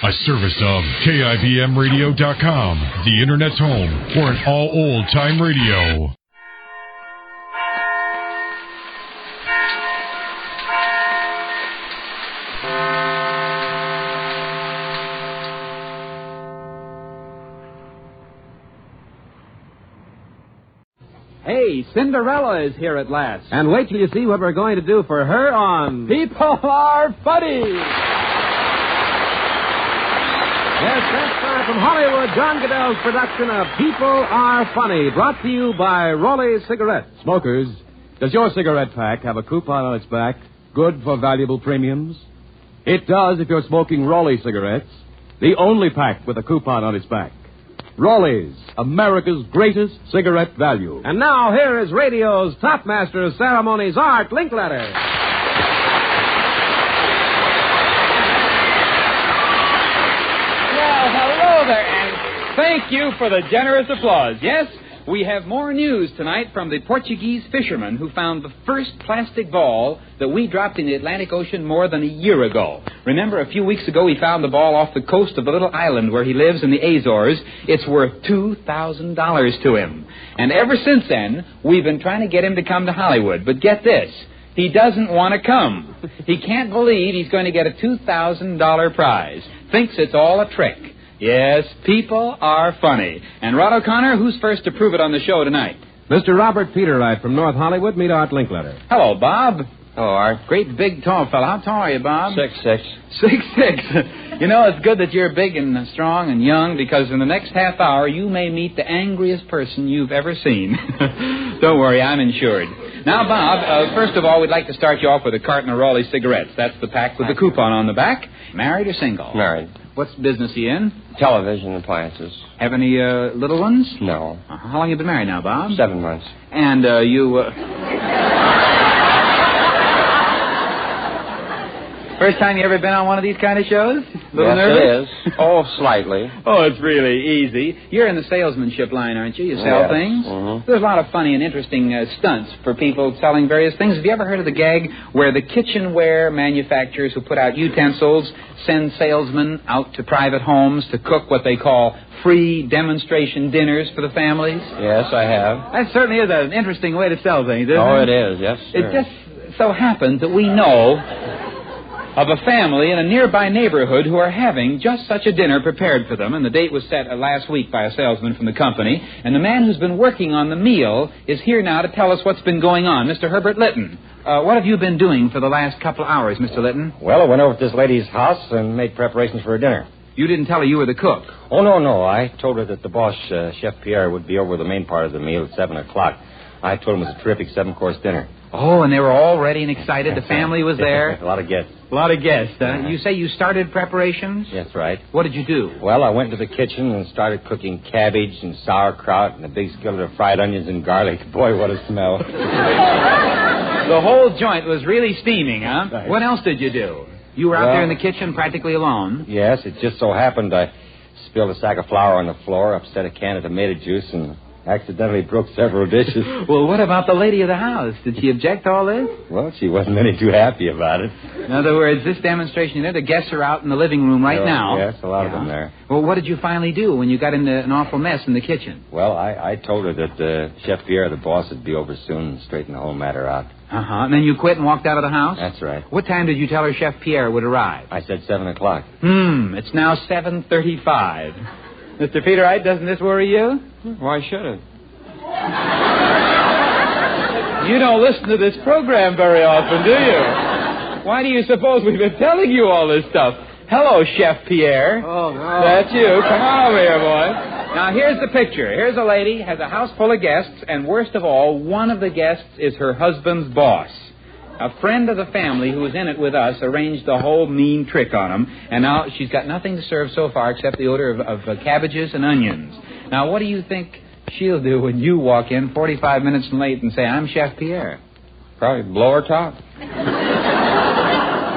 A service of KIBMradio.com, the Internet's home for an all old-time radio. Hey, Cinderella is here at last. And wait till you see what we're going to do for her on People Are Funny. Yes, that's right. From Hollywood, John Goodell's production of People Are Funny, brought to you by Raleigh Cigarettes. Smokers, does your cigarette pack have a coupon on its back, good for valuable premiums? It does if you're smoking Raleigh cigarettes, the only pack with a coupon on its back. Raleigh's, America's greatest cigarette value. And now, here is radio's top master of ceremonies, Art Linkletter. And thank you for the generous applause. Yes, we have more news tonight from the Portuguese fisherman who found the first plastic ball that we dropped in the Atlantic Ocean more than a year ago. Remember, a few weeks ago he found the ball off the coast of the little island where he lives in the Azores. It's worth $2,000 to him. And ever since then, we've been trying to get him to come to Hollywood. But get this, he doesn't want to come. He can't believe he's going to get a $2,000 prize. Thinks it's all a trick. Yes, people are funny. And Rod O'Connor, who's first to prove it on the show tonight? Mr. Robert Peterwright from North Hollywood. Meet Art Linkletter. Hello, Bob. Hello, Art. Great, big, tall fella. How tall are you, Bob? 6'6". 6'6". You know, it's good that you're big and strong and young, because in the next half hour you may meet the angriest person you've ever seen. Don't worry, I'm insured. Now, Bob, first of all, we'd like to start you off with a carton of Raleigh cigarettes. That's the pack with the coupon on the back. Married or single? Married. What's business he in? Television appliances. Have any little ones? No. How long you been married now, Bob? 7 months. And you... First time you ever been on one of these kind of shows? A little nervous? It is. Oh, slightly. Oh, it's really easy. You're in the salesmanship line, aren't you? You sell things? Mm-hmm. There's a lot of funny and interesting stunts for people selling various things. Have you ever heard of the gag where the kitchenware manufacturers who put out utensils send salesmen out to private homes to cook what they call free demonstration dinners for the families? Yes, I have. That certainly is an interesting way to sell things, isn't it? Oh, it is, yes, sir. It just so happens that we know of a family in a nearby neighborhood who are having just such a dinner prepared for them, and the date was set last week by a salesman from the company, and the man who's been working on the meal is here now to tell us what's been going on. Mr. Herbert Litton, what have you been doing for the last couple of hours, Mr. Litton? Well, I went over to this lady's house and made preparations for her dinner. You didn't tell her you were the cook? Oh, no. I told her that the boss, Chef Pierre, would be over the main part of the meal at 7 o'clock. I told him it was a terrific 7-course dinner. Oh, and they were all ready and excited. The family was there. A lot of guests. A lot of guests, huh? You say you started preparations? That's right. What did you do? Well, I went to the kitchen and started cooking cabbage and sauerkraut and a big skillet of fried onions and garlic. Boy, what a smell. The whole joint was really steaming, huh? Right. What else did you do? You were out there in the kitchen practically alone. Yes, it just so happened I spilled a sack of flour on the floor, upset a can of tomato juice, and accidentally broke several dishes. Well, what about the lady of the house? Did she object to all this? Well, she wasn't any too happy about it. In other words, this demonstration, the guests are out in the living room right now. Yes, a lot of them there. Well, what did you finally do when you got into an awful mess in the kitchen? Well, I told her that Chef Pierre, the boss, would be over soon and straighten the whole matter out. And then you quit and walked out of the house? That's right. What time did you tell her Chef Pierre would arrive? I said 7 o'clock. It's now 7:35. Mr. Peterwright, doesn't this worry you? Why should it? You don't listen to this program very often, do you? Why do you suppose we've been telling you all this stuff? Hello, Chef Pierre. Oh, no. That's you. Come on over here, boy. Now, here's the picture. Here's a lady, has a house full of guests, and worst of all, one of the guests is her husband's boss. A friend of the family who was in it with us arranged the whole mean trick on him, and now she's got nothing to serve so far except the odor of cabbages and onions. Now, what do you think she'll do when you walk in 45 minutes late and say, I'm Chef Pierre? Probably blow her top.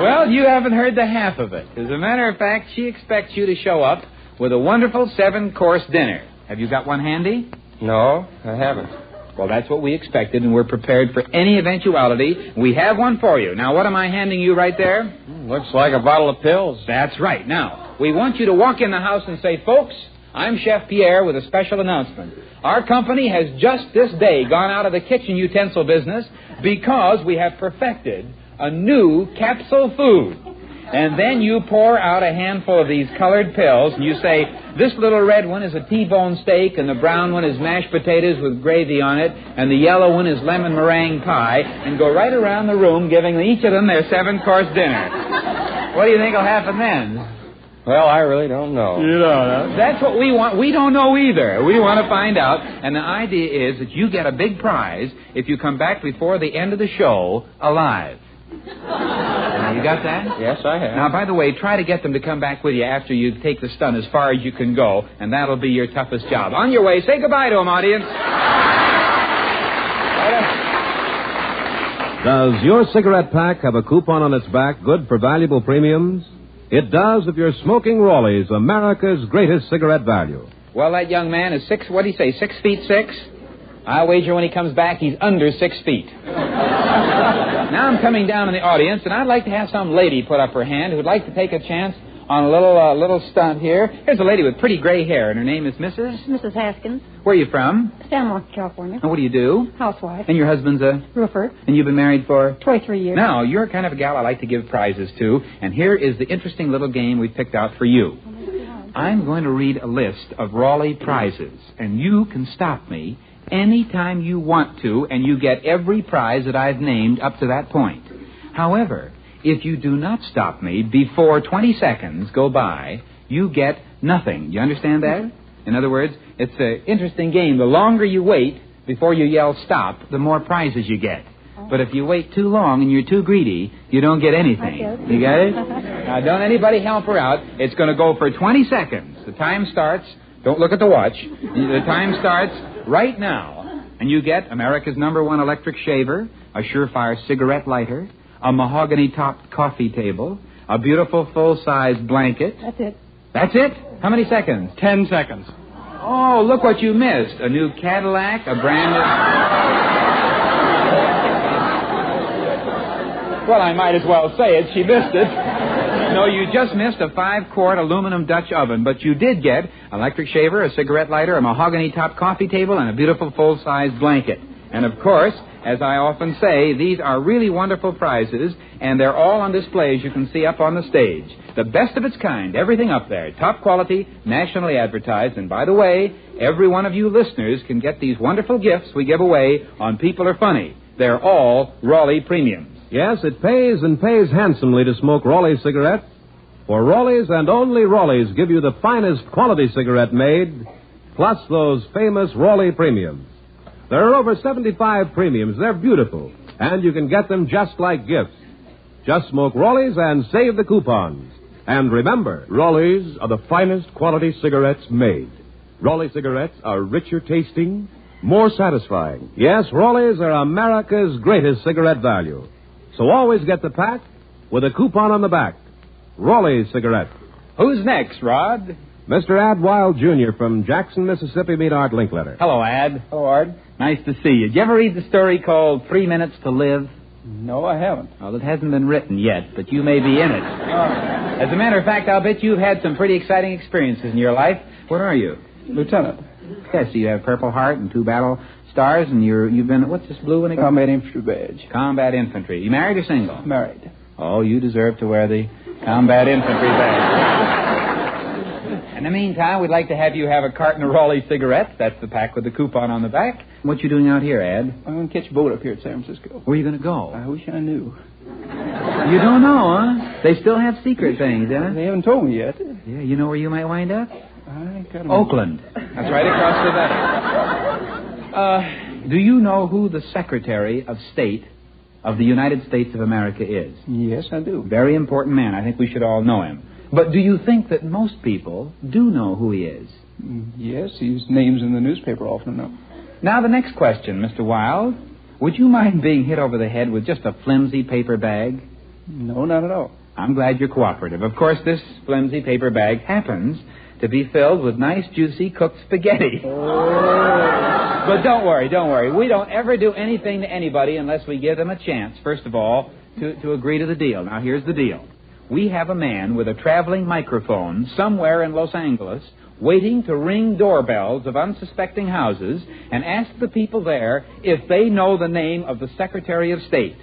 Well, you haven't heard the half of it. As a matter of fact, she expects you to show up with a wonderful 7-course dinner. Have you got one handy? No, I haven't. Well, that's what we expected, and we're prepared for any eventuality. We have one for you. Now, what am I handing you right there? Looks like a bottle of pills. That's right. Now, we want you to walk in the house and say, folks, I'm Chef Pierre with a special announcement. Our company has just this day gone out of the kitchen utensil business because we have perfected a new capsule food. And then you pour out a handful of these colored pills, and you say, this little red one is a T-bone steak, and the brown one is mashed potatoes with gravy on it, and the yellow one is lemon meringue pie, and go right around the room giving each of them their 7-course dinner. What do you think will happen then? Well, I really don't know. You don't know? That's what we want. We don't know either. We want to find out. And the idea is that you get a big prize if you come back before the end of the show alive. Now, you got that? Yes, I have. Now, by the way, try to get them to come back with you after you take the stunt as far as you can go, and that'll be your toughest job. On your way, say goodbye to them, audience. Does your cigarette pack have a coupon on its back good for valuable premiums? It does if you're smoking Raleigh's, America's greatest cigarette value. Well, that young man is 6 feet 6? I wager when he comes back, he's under 6 feet. Now I'm coming down in the audience, and I'd like to have some lady put up her hand who'd like to take a chance on a little stunt here. Here's a lady with pretty gray hair, and her name is Mrs. Haskins. Where are you from? San Juan, California. And what do you do? Housewife. And your husband's a Roofer. And you've been married for 23 years. Now, you're kind of a gal I like to give prizes to, and here is the interesting little game we picked out for you. I'm going to read a list of Raleigh prizes, and you can stop me anytime you want to, and you get every prize that I've named up to that point. However, if you do not stop me before 20 seconds go by, you get nothing. You understand that? In other words, it's an interesting game. The longer you wait before you yell stop, the more prizes you get. But if you wait too long and you're too greedy, you don't get anything. You get it? Now, don't anybody help her out. It's going to go for 20 seconds. The time starts. Don't look at the watch. The time starts right now. And you get America's #1 electric shaver, a surefire cigarette lighter, a mahogany-topped coffee table, a beautiful full-size blanket. That's it. That's it? How many seconds? 10 seconds. Oh, look what you missed. A new Cadillac, a brand new... Well, I might as well say it. She missed it. No, you just missed a 5-quart aluminum Dutch oven, but you did get an electric shaver, a cigarette lighter, a mahogany-topped coffee table, and a beautiful full-size blanket. And, of course, as I often say, these are really wonderful prizes, and they're all on display, as you can see up on the stage. The best of its kind, everything up there, top quality, nationally advertised. And, by the way, every one of you listeners can get these wonderful gifts we give away on People Are Funny. They're all Raleigh premiums. Yes, it pays and pays handsomely to smoke Raleigh cigarettes. For Raleigh's and only Raleigh's give you the finest quality cigarette made, plus those famous Raleigh premiums. There are over 75 premiums. They're beautiful, and you can get them just like gifts. Just smoke Raleigh's and save the coupons. And remember, Raleigh's are the finest quality cigarettes made. Raleigh cigarettes are richer tasting, more satisfying. yes, Raleigh's are America's greatest cigarette value. So always get the pack with a coupon on the back. Raleigh's cigarette. Who's next, Rod? Mr. Ad Wild, Jr. from Jackson, Mississippi, meet Art Linkletter. Hello, Ad. Hello, Art. Nice to see you. Did you ever read the story called 3 Minutes to Live? No, I haven't. Well, it hasn't been written yet, but you may be in it. As a matter of fact, I'll bet you've had some pretty exciting experiences in your life. What are you? Lieutenant. Yes, so you have Purple Heart and 2 battle stars, and you've been, what's this blue one again? Combat infantry badge. Combat infantry. You married or single? Married. Oh, you deserve to wear the combat infantry badge. In the meantime, we'd like to have you have a carton of Raleigh cigarettes. That's the pack with the coupon on the back. What you doing out here, Ad? I'm going to catch a boat up here at San Francisco. Where are you going to go? I wish I knew. You don't know, huh? They still have secret things, huh? They haven't told me yet. Yeah, you know where you might wind up? I got Oakland. That's right across the bay. Do you know who the Secretary of State of the United States of America is? Yes, I do. Very important man. I think we should all know him. But do you think that most people do know who he is? Yes, his name's in the newspaper often enough. Now, the next question, Mr. Wilde. Would you mind being hit over the head with just a flimsy paper bag? No, not at all. I'm glad you're cooperative. Of course, this flimsy paper bag happens to be filled with nice, juicy, cooked spaghetti. But don't worry. We don't ever do anything to anybody unless we give them a chance, first of all, to agree to the deal. Now, here's the deal. We have a man with a traveling microphone somewhere in Los Angeles waiting to ring doorbells of unsuspecting houses and ask the people there if they know the name of the Secretary of State.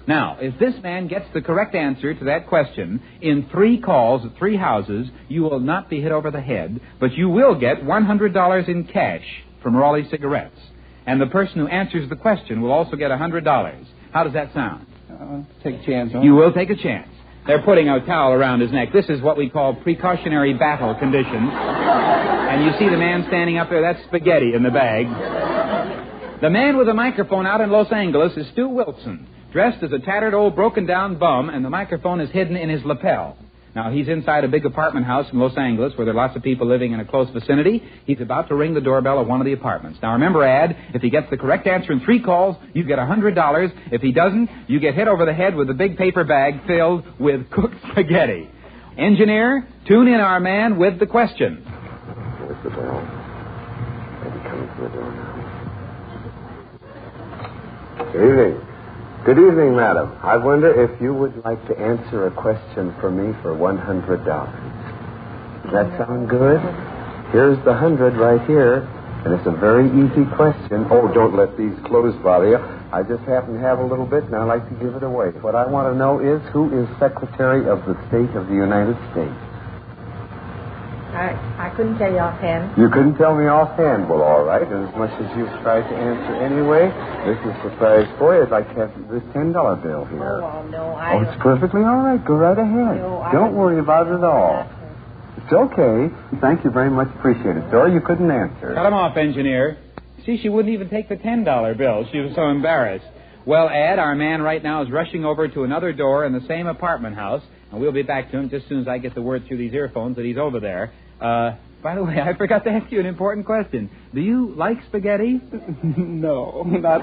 Now, if this man gets the correct answer to that question in 3 calls at 3 houses, you will not be hit over the head, but you will get $100 in cash from Raleigh Cigarettes. And the person who answers the question will also get $100. How does that sound? Take a chance, huh? You will take a chance. They're putting a towel around his neck. This is what we call precautionary battle conditions. And you see the man standing up there, that's spaghetti in the bag. The man with the microphone out in Los Angeles is Stu Wilson, dressed as a tattered old broken-down bum, and the microphone is hidden in his lapel. Now, he's inside a big apartment house in Los Angeles where there are lots of people living in a close vicinity. He's about to ring the doorbell of one of the apartments. Now, remember, Ad, if he gets the correct answer in 3 calls, you get $100. If he doesn't, you get hit over the head with a big paper bag filled with cooked spaghetti. Engineer, tune in our man with the question. There's the bell. Maybe coming to the door now. Good evening. Good evening, madam. I wonder if you would like to answer a question for me for $100. Does that sound good? Here's the 100 right here, and it's a very easy question. Oh, don't let these clothes bother you. I just happen to have a little bit, and I'd like to give it away. What I want to know is, who is Secretary of the State of the United States? I couldn't tell you offhand. You couldn't tell me offhand. Well, all right. And as much as you've tried to answer anyway, this is a surprise for you. I'd like to have this $10 bill here. Oh, no, it's perfectly all right. Go right ahead. No, Don't worry about it at all. It's okay. Thank you very much. Appreciate it. Sorry you couldn't answer. Cut him off, engineer. See, she wouldn't even take the $10 bill. She was so embarrassed. Well, Ed, our man right now is rushing over to another door in the same apartment house, and we'll be back to him just as soon as I get the word through these earphones that he's over there. By the way, I forgot to ask you an important question. Do you like spaghetti? No, not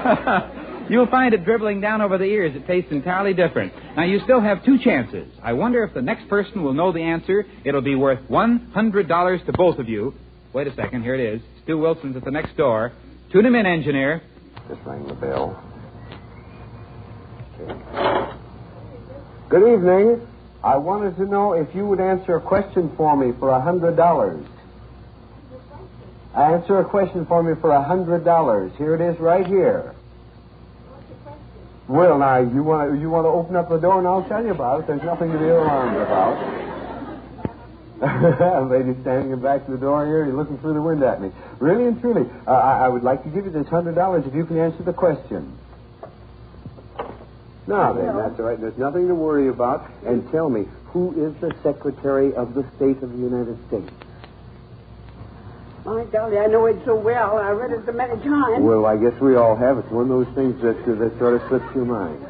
that. You'll find it dribbling down over the ears. It tastes entirely different. Now, you still have 2 chances. I wonder if the next person will know the answer. It'll be worth $100 to both of you. Wait a second. Here it is. Stu Wilson's at the next door. Tune him in, engineer. Just rang the bell. Okay. Good evening. I wanted to know if you would answer a question for me for $100. Answer a question for me for $100. Here it is right here. Well, now, you want to open up the door and I'll tell you about it. There's nothing to be alarmed about. A lady standing in back of the door here, you're looking through the window at me. Really and truly, I would like to give you this $100 if you can answer the question. Now, then, that's all right. There's nothing to worry about. And tell me, who is the Secretary of the State of the United States? My golly, I know it so well. I read it so many times. Well, I guess we all have. It's one of those things that sort of slips your mind.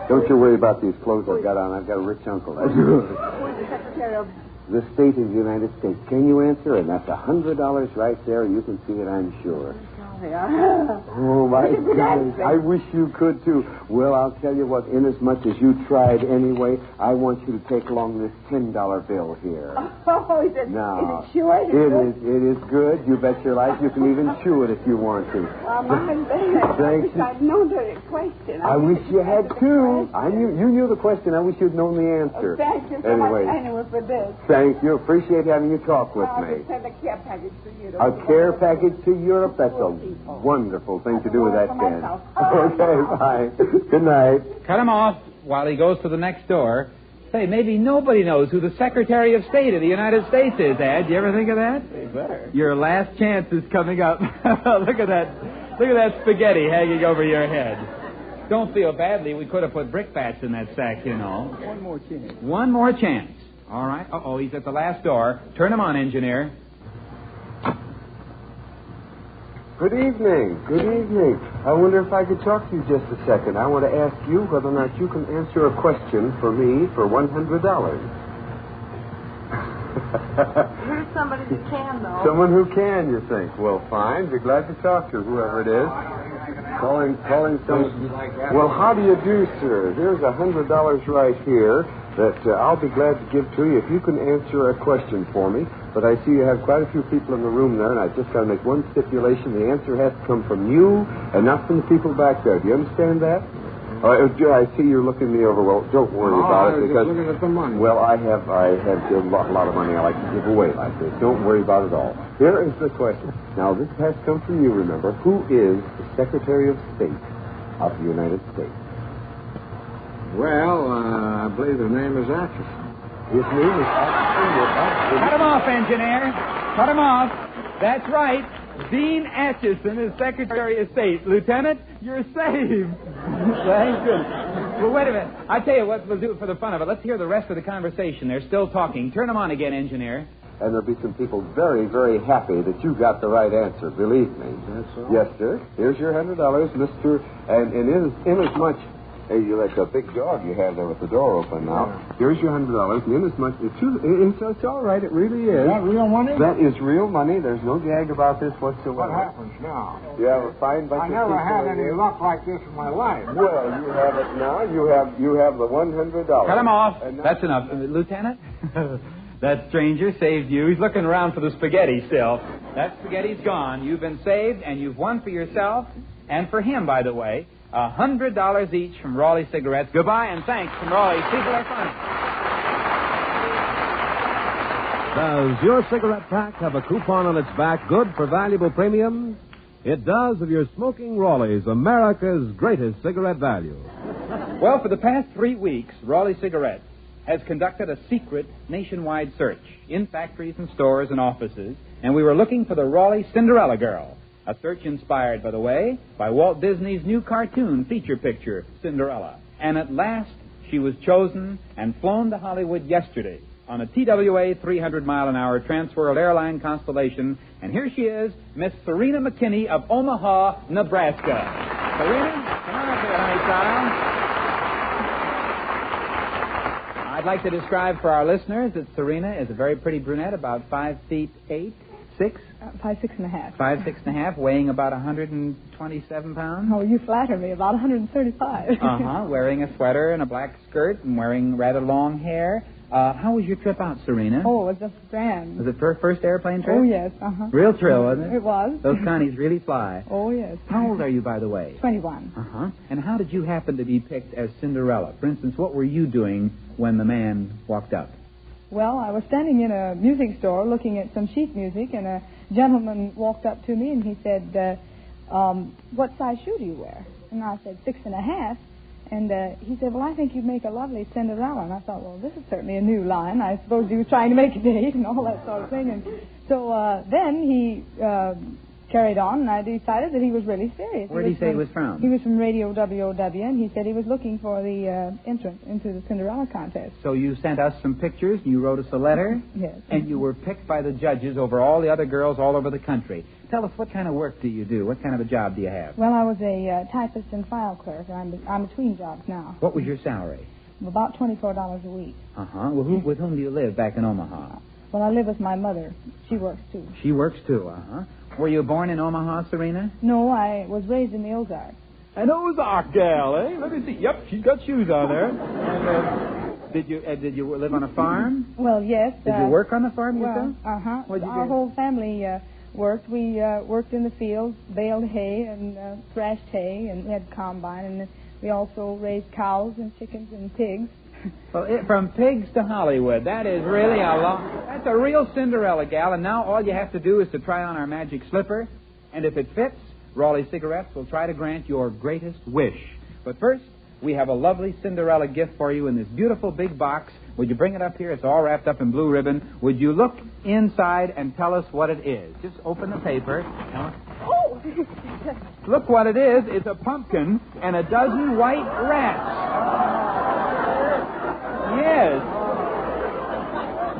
Don't you worry about these clothes I've got on. I've got a rich uncle. Who is the Secretary of the State of the United States? Can you answer? And that's $100 right there. You can see it, I'm sure. Oh, my goodness. I wish you could, too. Well, I'll tell you what, inasmuch as you tried anyway, I want you to take along this $10 bill here. Oh, is it sure? It is good. You bet your life. You can even chew it if you want to. Thanks. I'd known the question. I wish you had, too. You knew the question. I wish you'd known the answer. Thank you so much anyway for this. Thank you. Appreciate having you talk with me. I'll send a care package to Europe. A care package to Europe? That's a wonderful thing to do with that, Ken. Okay, bye. Good night. Cut him off while he goes to the next door. Say, maybe nobody knows who the Secretary of State of the United States is, Ed. You ever think of that? They better. Your last chance is coming up. Look at that spaghetti hanging over your head. Don't feel badly. We could have put brickbats in that sack, you know. One more chance. One more chance. All right. Uh-oh, he's at the last door. Turn him on, engineer. Good evening. Good evening. I wonder if I could talk to you just a second. I want to ask you whether or not you can answer a question for me for $100. Here's somebody who can, though. Someone who can, you think? Well, fine. Be glad to talk to whoever it is. Calling some. Well, how do you do, sir? Here's $100 right here. that I'll be glad to give to you if you can answer a question for me. But I see you have quite a few people in the room there, and I just got to make one stipulation. The answer has to come from you and not from the people back there. Do you understand that? I see you're looking me over. Well, don't worry about it. Because, just looking at the money. Well, I have a lot of money I like to give away like this. Don't worry about it all. Here is the question. Now, this has come from you, remember. Who is the Secretary of State of the United States? Well, I believe his name is Atchison. His name is Atchison. Cut him off, engineer. Cut him off. That's right. Dean Atchison is Secretary of State. Lieutenant, you're saved. Thank goodness. Well, wait a minute. I tell you what, we'll do it for the fun of it. Let's hear the rest of the conversation. They're still talking. Turn them on again, engineer. And there'll be some people very, very happy that you got the right answer. Believe me. That's all? Yes, sir. Here's your $100, Mr. And in as much... Hey, you like a big dog you have there with the door open now. Yeah. Here's your $100, and in as much... It's all right. It really is. Is that real money? That is real money. There's no gag about this whatsoever. What happens now? You have a fine bunch of people. I never had any luck like this in my life. Well, you have it now. You have the $100. Cut him off. That's enough. Lieutenant? That stranger saved you. He's looking around for the spaghetti still. That spaghetti's gone. You've been saved, and you've won for yourself and for him, by the way. $100 each from Raleigh Cigarettes. Goodbye and thanks from Raleigh. People are funny. Does your cigarette pack have a coupon on its back good for valuable premiums? It does if you're smoking Raleigh's, America's greatest cigarette value. Well, for the past 3 weeks, Raleigh Cigarettes has conducted a secret nationwide search in factories and stores and offices, and we were looking for the Raleigh Cinderella girl. A search inspired, by the way, by Walt Disney's new cartoon feature picture, Cinderella. And at last, she was chosen and flown to Hollywood yesterday on a TWA 300-mile-an-hour Transworld Airline Constellation. And here she is, Miss Serena McKinney of Omaha, Nebraska. Serena, come on up here, honey child. I'd like to describe for our listeners that Serena is a very pretty brunette, about 5 feet 8, 6? 5, 6.5. 5, 6.5, weighing about 127 pounds. Oh, you flatter me. About 135. Wearing a sweater and a black skirt and wearing rather long hair. How was your trip out, Serena? Oh, it was just grand. Was it first airplane trip? Oh, yes. Real thrill, wasn't it? It was. Those connies really fly. Oh, yes. How old are you, by the way? 21. And how did you happen to be picked as Cinderella? For instance, what were you doing when the man walked up? Well, I was standing in a music store looking at some sheet music, and a gentleman walked up to me, and he said, what size shoe do you wear? And I said, 6.5. And he said, well, I think you'd make a lovely Cinderella. And I thought, well, this is certainly a new line. I suppose he was trying to make a date and all that sort of thing. And so then he carried on, and I decided that he was really serious. Where did he say he was from? He was from Radio WOW, and he said he was looking for the entrance into the Cinderella contest. So you sent us some pictures, and you wrote us a letter? Yes. And you were picked by the judges over all the other girls all over the country. Tell us, what kind of work do you do? What kind of a job do you have? Well, I was a typist and file clerk. I'm between jobs now. What was your salary? About $24 a week. Well, with whom do you live back in Omaha? Well, I live with my mother. She works, too. She works, too, Were you born in Omaha, Serena? No, I was raised in the Ozarks. An Ozark gal, eh? Let me see. Yep, she's got shoes on there. And, did you live on a farm? Well, yes. Did you work on the farm yourself? Our whole family worked. We worked in the fields, baled hay and thrashed hay, and we had combine, and we also raised cows and chickens and pigs. Well, from pigs to Hollywood, that is really that's a real Cinderella gal, and now all you have to do is to try on our magic slipper, and if it fits, Raleigh Cigarettes will try to grant your greatest wish. But first, we have a lovely Cinderella gift for you in this beautiful big box. Would you bring it up here? It's all wrapped up in blue ribbon. Would you look inside and tell us what it is? Just open the paper. Oh! Look what it is. It's a pumpkin and a dozen white rats. Yes.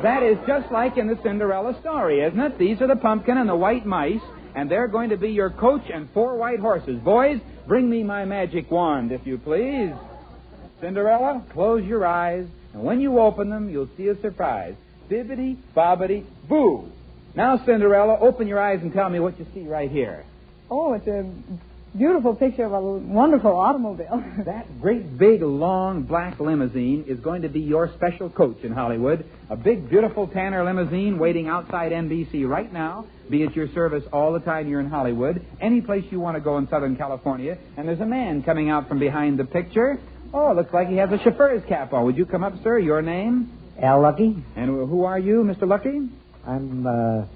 That is just like in the Cinderella story, isn't it? These are the pumpkin and the white mice, and they're going to be your coach and 4 white horses. Boys, bring me my magic wand, if you please. Cinderella, close your eyes, and when you open them, you'll see a surprise. Bibbidi, bobbidi, boo. Now, Cinderella, open your eyes and tell me what you see right here. Oh, it's a beautiful picture of a wonderful automobile. That great big long black limousine is going to be your special coach in Hollywood. A big beautiful Tanner limousine waiting outside NBC right now. Be at your service all the time you're in Hollywood. Any place you want to go in Southern California. And there's a man coming out from behind the picture. Oh, looks like he has a chauffeur's cap on. Would you come up, sir? Your name? Al Lucky. And who are you, Mr. Lucky? I'm the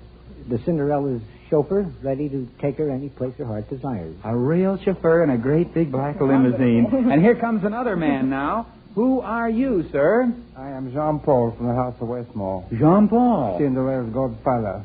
Cinderella's chauffeur, ready to take her any place her heart desires. A real chauffeur in a great big black limousine. And here comes another man now. Who are you, sir? I am Jean-Paul from the House of Westmore. Jean-Paul. Cinderella's godfather.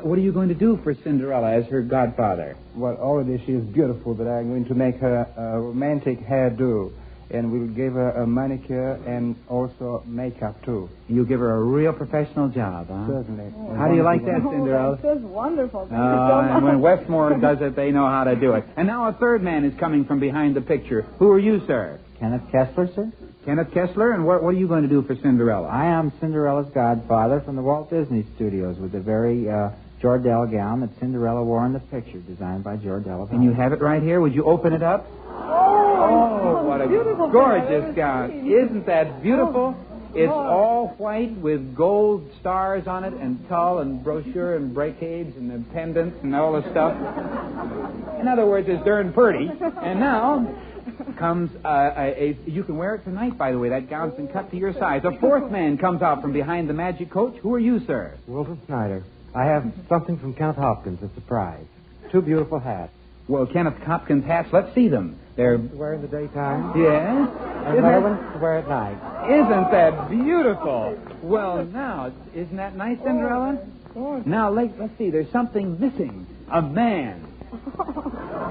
What are you going to do for Cinderella as her godfather? Well, already she is beautiful, but I'm going to make her a romantic hairdo. And we'll give her a manicure and also makeup, too. You give her a real professional job, huh? Certainly. How do you like that, Cinderella? That's just wonderful. Thank you so And much. when Westmore does it, they know how to do it. And now a third man is coming from behind the picture. Who are you, sir? Kenneth Kessler, sir? Kenneth Kessler, and what are you going to do for Cinderella? I am Cinderella's godfather from the Walt Disney Studios with the very Jordelle gown that Cinderella wore in the picture, designed by Jordelle. And you have it right here. Would you open it up? Oh, what a beautiful gorgeous gown. Isn't that beautiful? It's Oh. all white with gold stars on it and tulle and brochure and brocades and the pendants and all the stuff. In other words, it's darn pretty. And now comes you can wear it tonight, by the way. That gown's been cut to your size. A fourth man comes out from behind the magic coach. Who are you, sir? Wilton Snyder. I have something from Kenneth Hopkins, a surprise. 2 beautiful hats. Well, Kenneth Hopkins' hats, let's see them. They're... To wear in the daytime. Yes? And other ones to wear at night. Isn't that beautiful? Well, now, isn't that nice, Cinderella? Now, let's see. There's something missing. A man.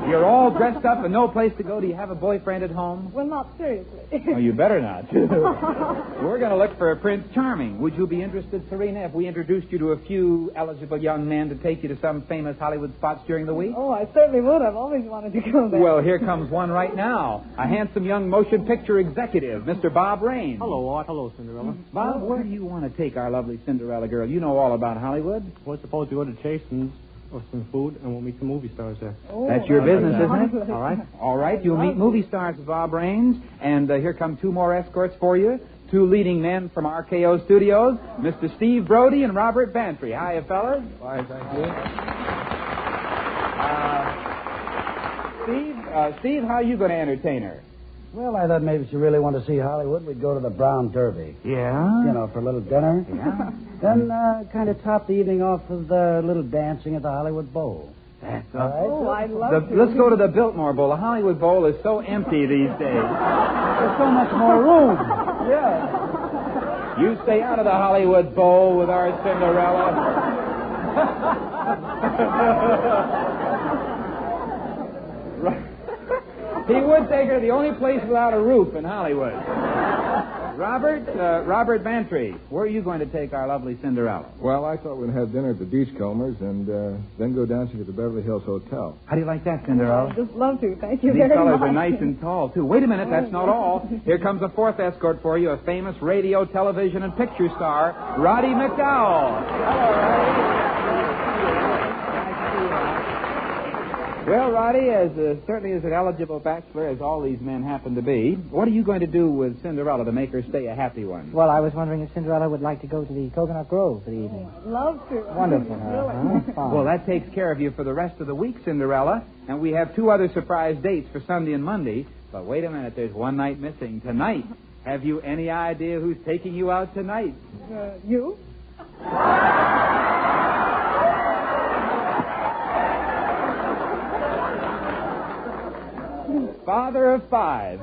You're all dressed up and no place to go. Do you have a boyfriend at home? Well, not seriously. Oh, you better not. We're going to look for a Prince Charming. Would you be interested, Serena, if we introduced you to a few eligible young men to take you to some famous Hollywood spots during the week? Oh, I certainly would. I've always wanted to go there. Well, here comes one right now. A handsome young motion picture executive, Mr. Bob Raines. Hello, Art. Hello, Cinderella. Bob, where do you want to take our lovely Cinderella girl? You know all about Hollywood. We're supposed to go to Chasen's or some food, and we'll meet some movie stars there. Oh, that's your business, isn't it? All right. All right. You'll meet movie stars with Bob Raines. And here come 2 more escorts for you. 2 leading men from RKO Studios, Mr. Steve Brody and Robert Bantry. Hiya, fellas. Bye, thank you. Steve, how are you going to entertain her? Well, I thought maybe if you really want to see Hollywood, we'd go to the Brown Derby. Yeah? You know, for a little dinner. Yeah. Then kind of top the evening off with a little dancing at the Hollywood Bowl. That's all right. Oh, I'd love to. Let's go to the Biltmore Bowl. The Hollywood Bowl is so empty these days. There's so much more room. Yeah. You stay out of the Hollywood Bowl with our Cinderella. He would take her to the only place without a roof in Hollywood. Robert Bantry, where are you going to take our lovely Cinderella? Well, I thought we'd have dinner at the Beachcombers and then go dancing at the Beverly Hills Hotel. How do you like that, Cinderella? I'd just love to. Thank you These very fellas much. are nice and tall, too. Wait a minute, that's not all. Here comes a 4th escort for you, a famous radio, television, and picture star, Roddy McDowell. Hello, Roddy. Well, Roddy, certainly as an eligible bachelor, as all these men happen to be, what are you going to do with Cinderella to make her stay a happy one? Well, I was wondering if Cinderella would like to go to the Coconut Grove for the evening. I'd love to. Wonderful. Really? Well, that takes care of you for the rest of the week, Cinderella. And we have 2 other surprise dates for Sunday and Monday. But wait a minute, there's one night missing. Tonight. Have you any idea who's taking you out tonight? You? Father of 5.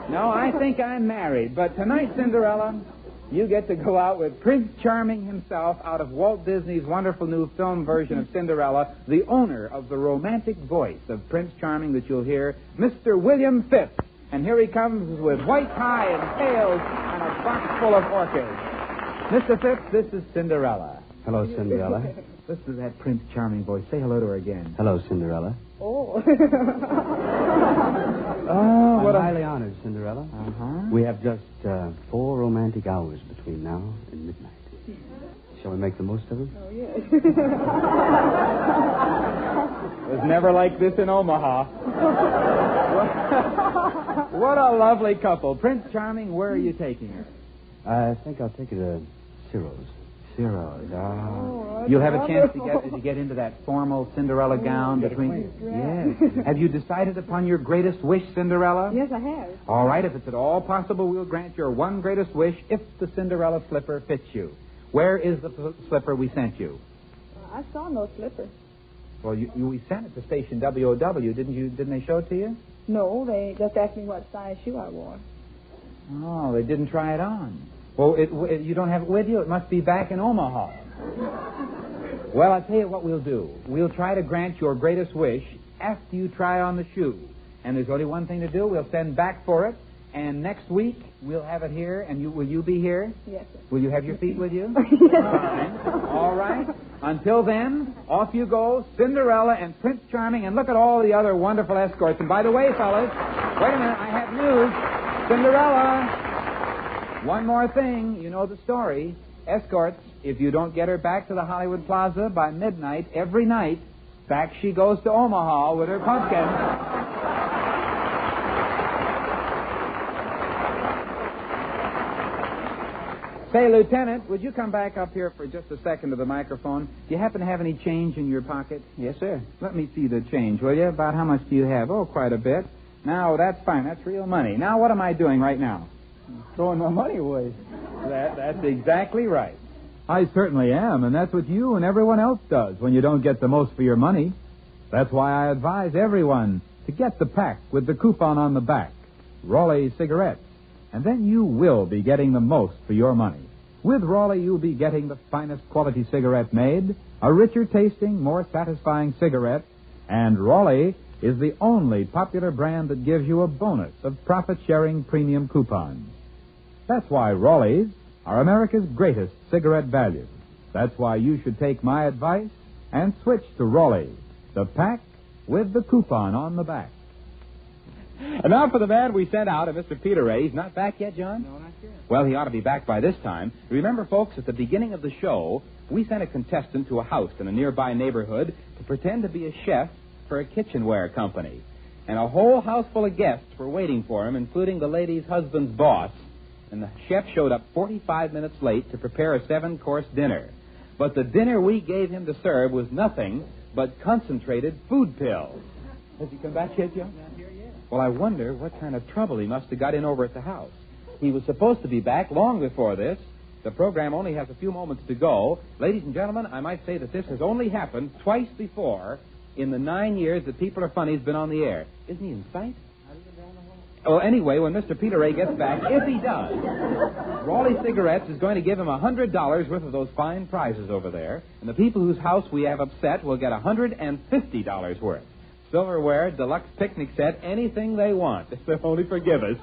No, I think I'm married. But tonight, Cinderella, you get to go out with Prince Charming himself out of Walt Disney's wonderful new film version of Cinderella, the owner of the romantic voice of Prince Charming that you'll hear, Mr. William Phipps. And here he comes with white tie and tails and a box full of orchids. Mr. Phipps, this is Cinderella. Hello, Cinderella. Listen to that Prince Charming voice. Say hello to her again. Hello, Cinderella. Oh. I'm highly honored, Cinderella. Uh-huh. We have just 4 romantic hours between now and midnight. Shall we make the most of him? Oh, yes. It was never like this in Omaha. What a lovely couple. Prince Charming, where are you taking her? I think I'll take her to Ciro's. Ciro's. Oh, You'll have a chance wonderful. to get into that formal Cinderella gown between. Yes. Have you decided upon your greatest wish, Cinderella? Yes, I have. All right. If it's at all possible, we'll grant your one greatest wish if the Cinderella slipper fits you. Where is the slipper we sent you? I saw no slipper. Well, we sent it to station WOW. Didn't they show it to you? No, they just asked me what size shoe I wore. Oh, they didn't try it on. Well, you don't have it with you? It must be back in Omaha. Well, I'll tell you what we'll do. We'll try to grant your greatest wish after you try on the shoe. And there's only one thing to do. We'll send back for it. And next week, we'll have it here. And will you be here? Yes, sir. Will you have your feet with you? Yes. Fine. All right. Until then, off you go, Cinderella and Prince Charming, and look at all the other wonderful escorts. And by the way, fellas, wait a minute, I have news. Cinderella, one more thing. You know the story. Escorts, if you don't get her back to the Hollywood Plaza by midnight every night, back she goes to Omaha with her pumpkin. Say, Lieutenant, would you come back up here for just a second to the microphone? Do you happen to have any change in your pocket? Yes, sir. Let me see the change, will you? About how much do you have? Oh, quite a bit. Now, that's fine. That's real money. Now, what am I doing right now? Throwing my money away. That's exactly right. I certainly am, and that's what you and everyone else does when you don't get the most for your money. That's why I advise everyone to get the pack with the coupon on the back, Raleigh cigarettes, and then you will be getting the most for your money. With Raleigh, you'll be getting the finest quality cigarette made, a richer tasting, more satisfying cigarette, and Raleigh is the only popular brand that gives you a bonus of profit-sharing premium coupons. That's why Raleigh's are America's greatest cigarette value. That's why you should take my advice and switch to Raleigh, the pack with the coupon on the back. And now for the man we sent out, Mr. Peter Ray. He's not back yet, John? No, not yet. Well, he ought to be back by this time. Remember, folks, at the beginning of the show, we sent a contestant to a house in a nearby neighborhood to pretend to be a chef for a kitchenware company. And a whole house full of guests were waiting for him, including the lady's husband's boss. And the chef showed up 45 minutes late to prepare a 7-course dinner. But the dinner we gave him to serve was nothing but concentrated food pills. Has he come back yet, Joe? Not here yet. Well, I wonder what kind of trouble he must have got in over at the house. He was supposed to be back long before this. The program only has a few moments to go. Ladies and gentlemen, I might say that this has only happened twice before in the 9 years that People Are Funny's been on the air. Isn't he in sight? Well, anyway, when Mr. Peter Ray gets back, if he does, Raleigh Cigarettes is going to give him $100 worth of those fine prizes over there, and the people whose house we have upset will get $150 worth. Silverware, deluxe picnic set, anything they want, if they'll only forgive us.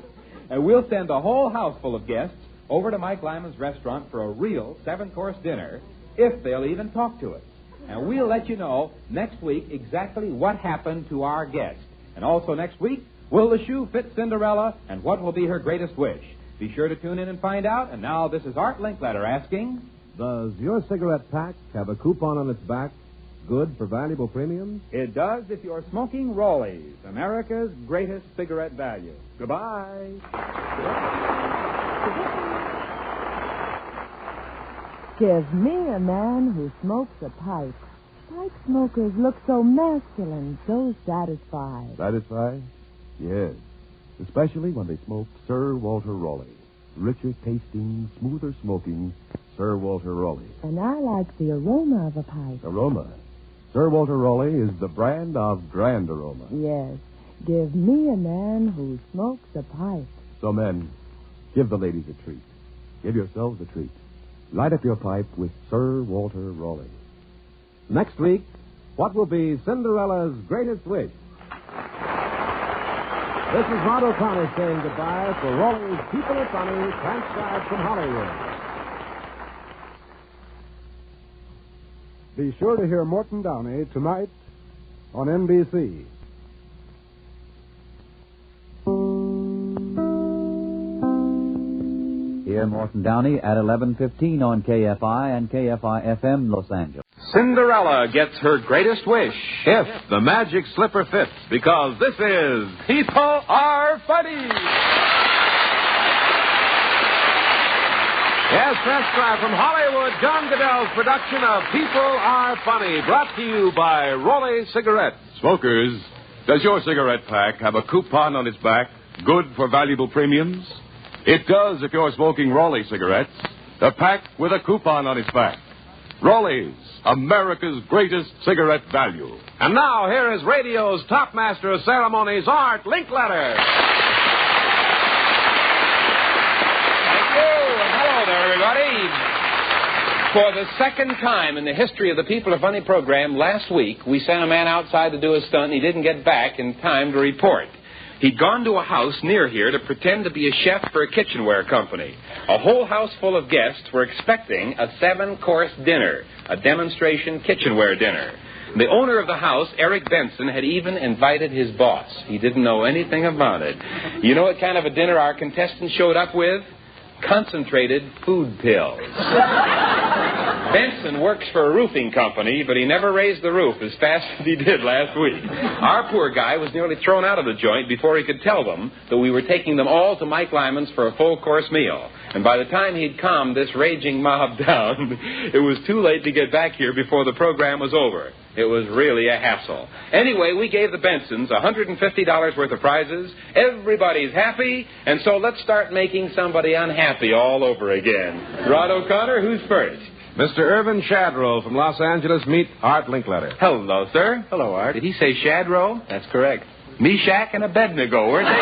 And we'll send the whole house full of guests over to Mike Lyman's restaurant for a real 7-course dinner, if they'll even talk to us. And we'll let you know next week exactly what happened to our guest. And also next week, will the shoe fit Cinderella, and what will be her greatest wish? Be sure to tune in and find out. And now this is Art Linkletter asking, does your cigarette pack have a coupon on its back, good for valuable premiums? It does if you're smoking Raleigh's, America's greatest cigarette value. Goodbye. Give me a man who smokes a pipe. Pipe smokers look so masculine, so satisfied. Satisfied? Yes. Especially when they smoke Sir Walter Raleigh. Richer tasting, smoother smoking Sir Walter Raleigh. And I like the aroma of a pipe. Aroma? Sir Walter Raleigh is the brand of grand aroma. Yes. Give me a man who smokes a pipe. So, men, give the ladies a treat. Give yourselves a treat. Light up your pipe with Sir Walter Raleigh. Next week, what will be Cinderella's greatest wish? This is Rod O'Connor saying goodbye for Raleigh's People Are Funny, transcribed from Hollywood. Be sure to hear Morton Downey tonight on NBC. Hear Morton Downey at 11:15 on KFI and KFI-FM Los Angeles. Cinderella gets her greatest wish if the magic slipper fits, because this is People Are Funny. Yes, that's right. From Hollywood, John Goodell's production of People Are Funny, brought to you by Rolly Cigarettes. Smokers, does your cigarette pack have a coupon on its back, good for valuable premiums? It does if you're smoking Rolly cigarettes, the pack with a coupon on its back. Rollies, America's greatest cigarette value. And now, here is radio's top master of ceremonies, Art Linkletter. Hello there, everybody. For the second time in the history of the People Are Funny program, last week we sent a man outside to do a stunt and he didn't get back in time to report. He'd gone to a house near here to pretend to be a chef for a kitchenware company. A whole house full of guests were expecting a 7-course dinner, a demonstration kitchenware dinner. The owner of the house, Eric Benson, had even invited his boss. He didn't know anything about it. You know what kind of a dinner our contestants showed up with? Concentrated food pills. Benson works for a roofing company, but he never raised the roof as fast as he did last week. Our poor guy was nearly thrown out of the joint before he could tell them that we were taking them all to Mike Lyman's for a full-course meal. And by the time he'd calmed this raging mob down, it was too late to get back here before the program was over. It was really a hassle. Anyway, we gave the Bensons $150 worth of prizes. Everybody's happy, and so let's start making somebody unhappy all over again. Rod O'Connor, who's first? Mr. Irvin Shadrow from Los Angeles, meet Art Linkletter. Hello, sir. Hello, Art. Did he say Shadrow? That's correct. Meshach and Abednego. Where'd they go?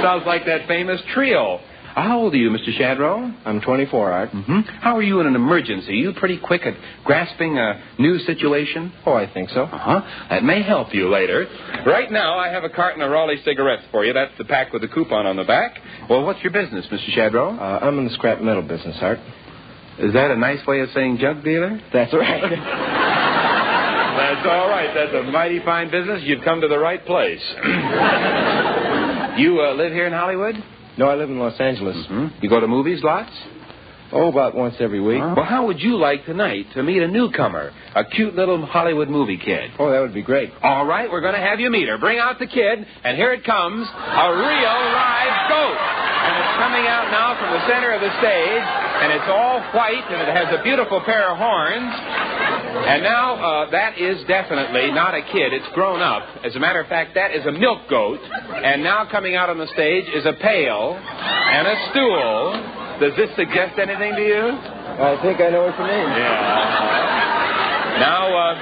Sounds like that famous trio. How old are you, Mr. Shadrow? I'm 24, Art. Mm-hmm. How are you in an emergency? Are you pretty quick at grasping a new situation? Oh, I think so. Uh-huh. That may help you later. Right now, I have a carton of Raleigh cigarettes for you. That's the pack with the coupon on the back. Well, what's your business, Mr. Shadrow? I'm in the scrap metal business, Art. Is that a nice way of saying junk dealer? That's right. That's all right. That's a mighty fine business. You've come to the right place. You live here in Hollywood? No, I live in Los Angeles. Mm-hmm. You go to movies lots? Oh, about once every week. Well, how would you like tonight to meet a newcomer, a cute little Hollywood movie kid? Oh, that would be great. All right, we're going to have you meet her. Bring out the kid, and here it comes, a real live goat. And it's coming out now from the center of the stage, and it's all white, and it has a beautiful pair of horns. And now, that is definitely not a kid. It's grown up. As a matter of fact, that is a milk goat. And now coming out on the stage is a pail and a stool. Does this suggest anything to you? I think I know what you mean. Yeah. Now,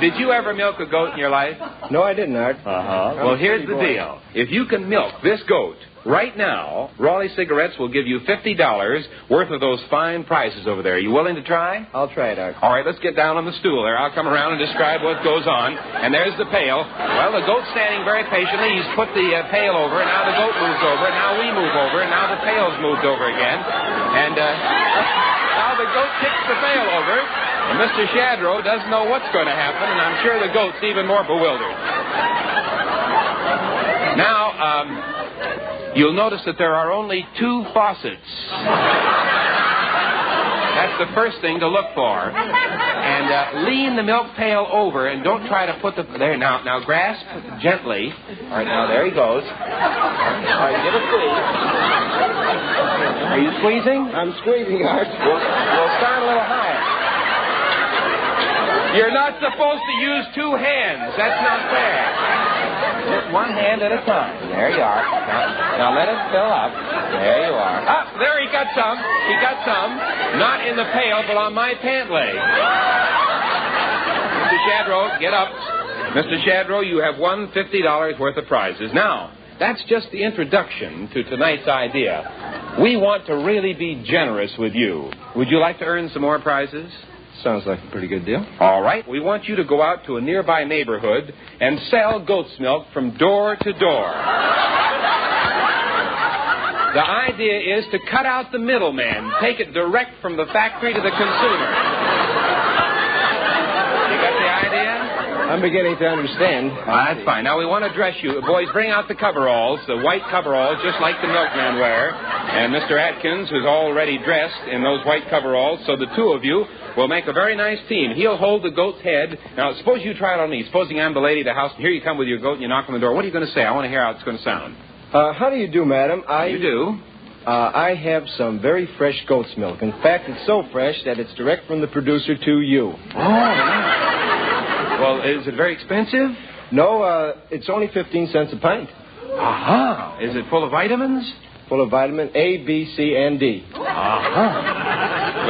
did you ever milk a goat in your life? No, I didn't, Art. Well, here's the deal. If you can milk this goat right now, Raleigh Cigarettes will give you $50 worth of those fine prizes over there. Are you willing to try? I'll try it, Art. All right, let's get down on the stool there. I'll come around and describe what goes on. And there's the pail. Well, the goat's standing very patiently. He's put the pail over, and now the goat moves over, and now we move over, and now the pail's moved over again. And now the goat kicks the pail over, and Mr. Shadrow doesn't know what's going to happen, and I'm sure the goat's even more bewildered. Now, you'll notice that there are only 2 faucets. That's the first thing to look for. And lean the milk pail over and don't try to put the... There, now grasp gently. All right, now there he goes. All right, give a squeeze. Are you squeezing? I'm squeezing, Art. We'll start a little higher. You're not supposed to use 2 hands. That's not fair. Just 1 hand at a time. There you are. Now let it fill up. There you are. Ah, there he got some. He got some. Not in the pail, but on my pant leg. Mr. Shadrow, get up. Mr. Shadrow, you have won $50 worth of prizes. Now, that's just the introduction to tonight's idea. We want to really be generous with you. Would you like to earn some more prizes? Sounds like a pretty good deal. All right. We want you to go out to a nearby neighborhood and sell goat's milk from door to door. The idea is to cut out the middleman, take it direct from the factory to the consumer. You got the idea? I'm beginning to understand. That's fine. Now, we want to dress you. Boys, bring out the coveralls, the white coveralls, just like the milkmen wear. And Mr. Atkins is already dressed in those white coveralls, so the two of you will make a very nice team. He'll hold the goat's head. Now, suppose you try it on me. Supposing I'm the lady of the house, and here you come with your goat, and you knock on the door. What are you going to say? I want to hear how it's going to sound. How do you do, madam? You do? I have some very fresh goat's milk. In fact, it's so fresh that it's direct from the producer to you. Oh, yeah. Well, is it very expensive? No, it's only 15 cents a pint. Aha. Is it full of vitamins? Full of vitamin A, B, C, and D. Aha.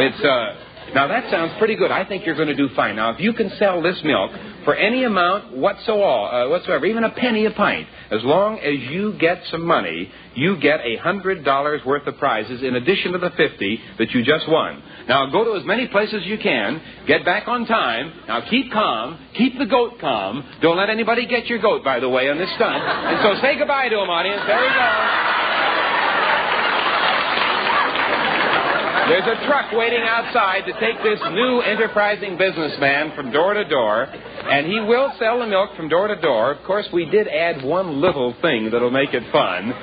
Now, that sounds pretty good. I think you're going to do fine. Now, if you can sell this milk for any amount whatsoever, even a penny a pint, as long as you get some money, you get $100 worth of prizes in addition to the 50 that you just won. Now, go to as many places as you can. Get back on time. Now, keep calm. Keep the goat calm. Don't let anybody get your goat, by the way, on this stunt. And so say goodbye to him, audience. There we go. There's a truck waiting outside to take this new enterprising businessman from door to door, and he will sell the milk from door to door. Of course, we did add one little thing that'll make it fun.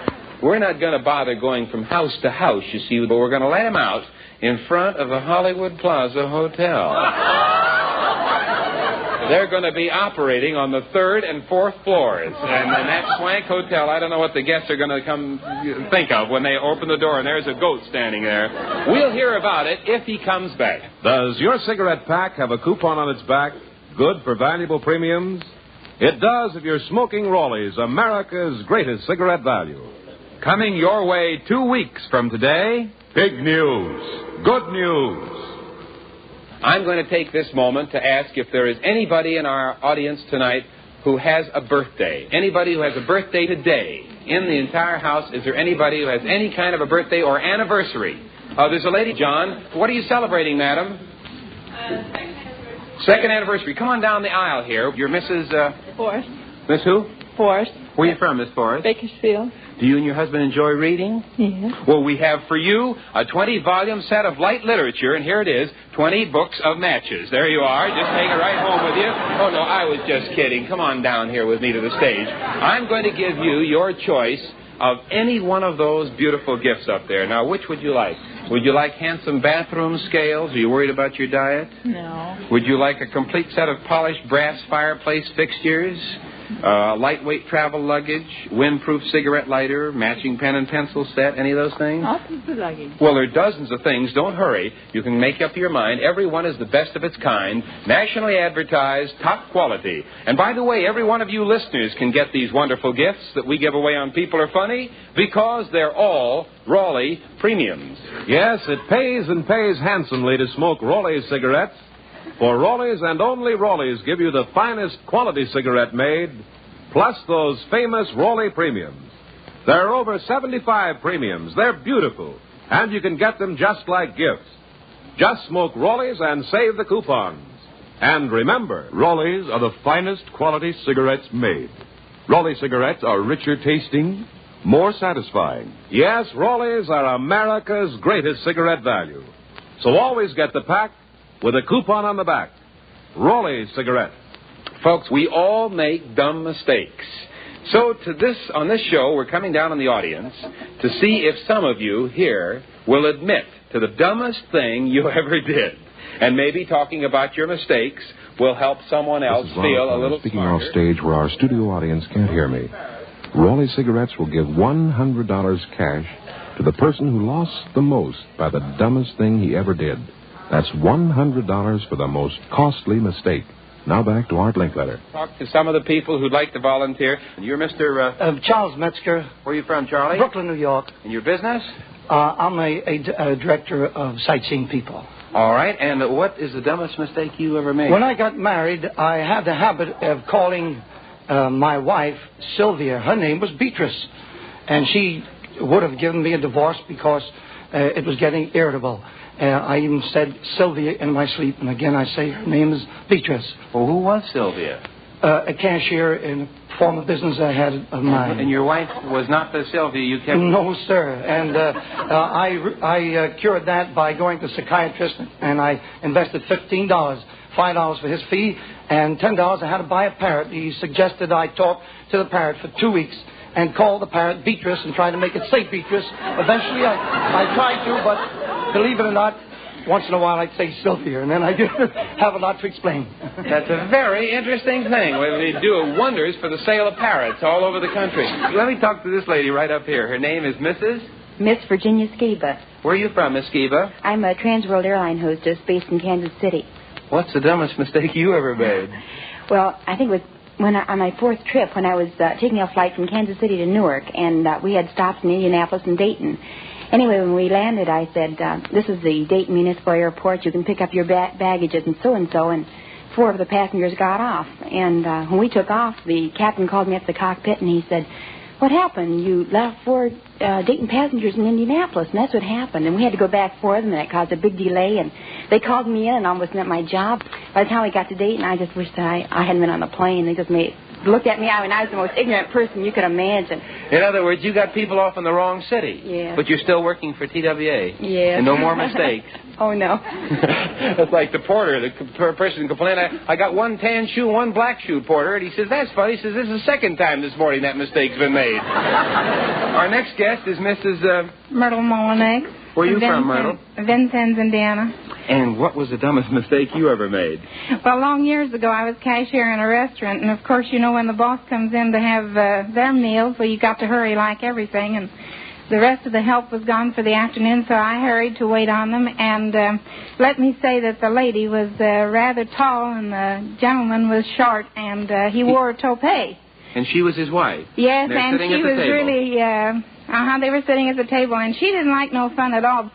We're not going to bother going from house to house, you see, but we're going to let him out in front of the Hollywood Plaza Hotel. They're going to be operating on the 3rd and 4th floors. And in that swank hotel, I don't know what the guests are going to come think of when they open the door and there's a goat standing there. We'll hear about it if he comes back. Does your cigarette pack have a coupon on its back, good for valuable premiums? It does if you're smoking Raleigh's, America's greatest cigarette value. Coming your way 2 weeks from today, big news, good news. I'm going to take this moment to ask if there is anybody in our audience tonight who has a birthday. Anybody who has a birthday today in the entire house. Is there anybody who has any kind of a birthday or anniversary? There's a lady, John. What are you celebrating, madam? Second anniversary. Come on down the aisle here. You're Mrs. Forrest. Miss who? Forrest. Where are you from, Miss Forrest? Bakersfield. Do you and your husband enjoy reading? Yes. Well, we have for you a 20-volume set of light literature, and here it is, 20 books of matches. There you are. Just take it right home with you. Oh, no, I was just kidding. Come on down here with me to the stage. I'm going to give you your choice of any one of those beautiful gifts up there. Now, which would you like? Would you like handsome bathroom scales? Are you worried about your diet? No. Would you like a complete set of polished brass fireplace fixtures? Lightweight travel luggage, windproof cigarette lighter, matching pen and pencil set, any of those things? I'll take the luggage. Well, there are dozens of things. Don't hurry. You can make up your mind. Every one is the best of its kind, nationally advertised, top quality. And by the way, every one of you listeners can get these wonderful gifts that we give away on People Are Funny because they're all Raleigh premiums. Yes, it pays and pays handsomely to smoke Raleigh's cigarettes. For Raleigh's and only Raleigh's give you the finest quality cigarette made, plus those famous Raleigh premiums. There are over 75 premiums. They're beautiful, and you can get them just like gifts. Just smoke Raleigh's and save the coupons. And remember, Raleigh's are the finest quality cigarettes made. Raleigh cigarettes are richer tasting, more satisfying. Yes, Raleigh's are America's greatest cigarette value. So always get the pack with a coupon on the back. Raleigh's cigarette. Folks, we all make dumb mistakes. So on this show, we're coming down on the audience to see if some of you here will admit to the dumbest thing you ever did. And maybe talking about your mistakes will help someone else feel a little speaking smarter. off stage where our studio audience can't hear me. Raleigh cigarettes will give $100 cash to the person who lost the most by the dumbest thing he ever did. That's $100 for the most costly mistake. Now back to Art Linkletter. Talk to some of the people who'd like to volunteer. You're Mr. Charles Metzger. Where are you from, Charlie? Brooklyn, New York. And your business? I'm a director of sightseeing people. All right. And what is the dumbest mistake you ever made? When I got married, I had the habit of calling my wife Sylvia. Her name was Beatrice. And she would have given me a divorce because it was getting irritable. I even said Sylvia in my sleep, and again I say her name is Beatrice. Well, who was Sylvia? A cashier in a former business I had of mine. And your wife was not the Sylvia you kept? No, sir. And I cured that by going to a psychiatrist, and I invested $15. $5 for his fee, and $10 I had to buy a parrot. He suggested I talk to the parrot for 2 weeks and call the parrot Beatrice and try to make it say Beatrice. Eventually I tried to, but believe it or not, once in a while I'd say Sylvia, and then I have a lot to explain. That's a very interesting thing. They do wonders for the sale of parrots all over the country. Let me talk to this lady right up here. Her name is Miss Virginia Skiba. Where are you from, Miss Skiba? I'm a Transworld airline hostess based in Kansas City. What's the dumbest mistake you ever made? Well, I think it was on my fourth trip when I was taking a flight from Kansas City to Newark, and we had stops in Indianapolis and Dayton. Anyway, when we landed, I said, this is the Dayton Municipal Airport. You can pick up your baggages and so, and 4 of the passengers got off. And when we took off, the captain called me up to the cockpit, and he said, what happened? You left 4 Dayton passengers in Indianapolis, and that's what happened. And we had to go back for them, and it caused a big delay. And they called me in and almost meant my job. By the time we got to Dayton, I just wished that I hadn't been on the plane. They just looked at me. I was the most ignorant person you could imagine. In other words, you got people off in the wrong city. Yeah. But you're still working for TWA. Yeah. And no more mistakes. Oh, no. It's like the porter, the person complained, I got 1 tan shoe, 1 black shoe, porter. And he says, that's funny. He says, this is the second time this morning that mistake's been made. Our next guest is Mrs. Myrtle Molinex. Where are you from, Myrtle? Vincennes, Indiana. And what was the dumbest mistake you ever made? Well, long years ago, I was cashier in a restaurant, and of course, you know, when the boss comes in to have their meals, well, you got to hurry like everything, and the rest of the help was gone for the afternoon, so I hurried to wait on them, and let me say that the lady was rather tall, and the gentleman was short, and he wore a toupee. And she was his wife? Yes, and she was really, they were sitting at the table, and she didn't like no fun at all.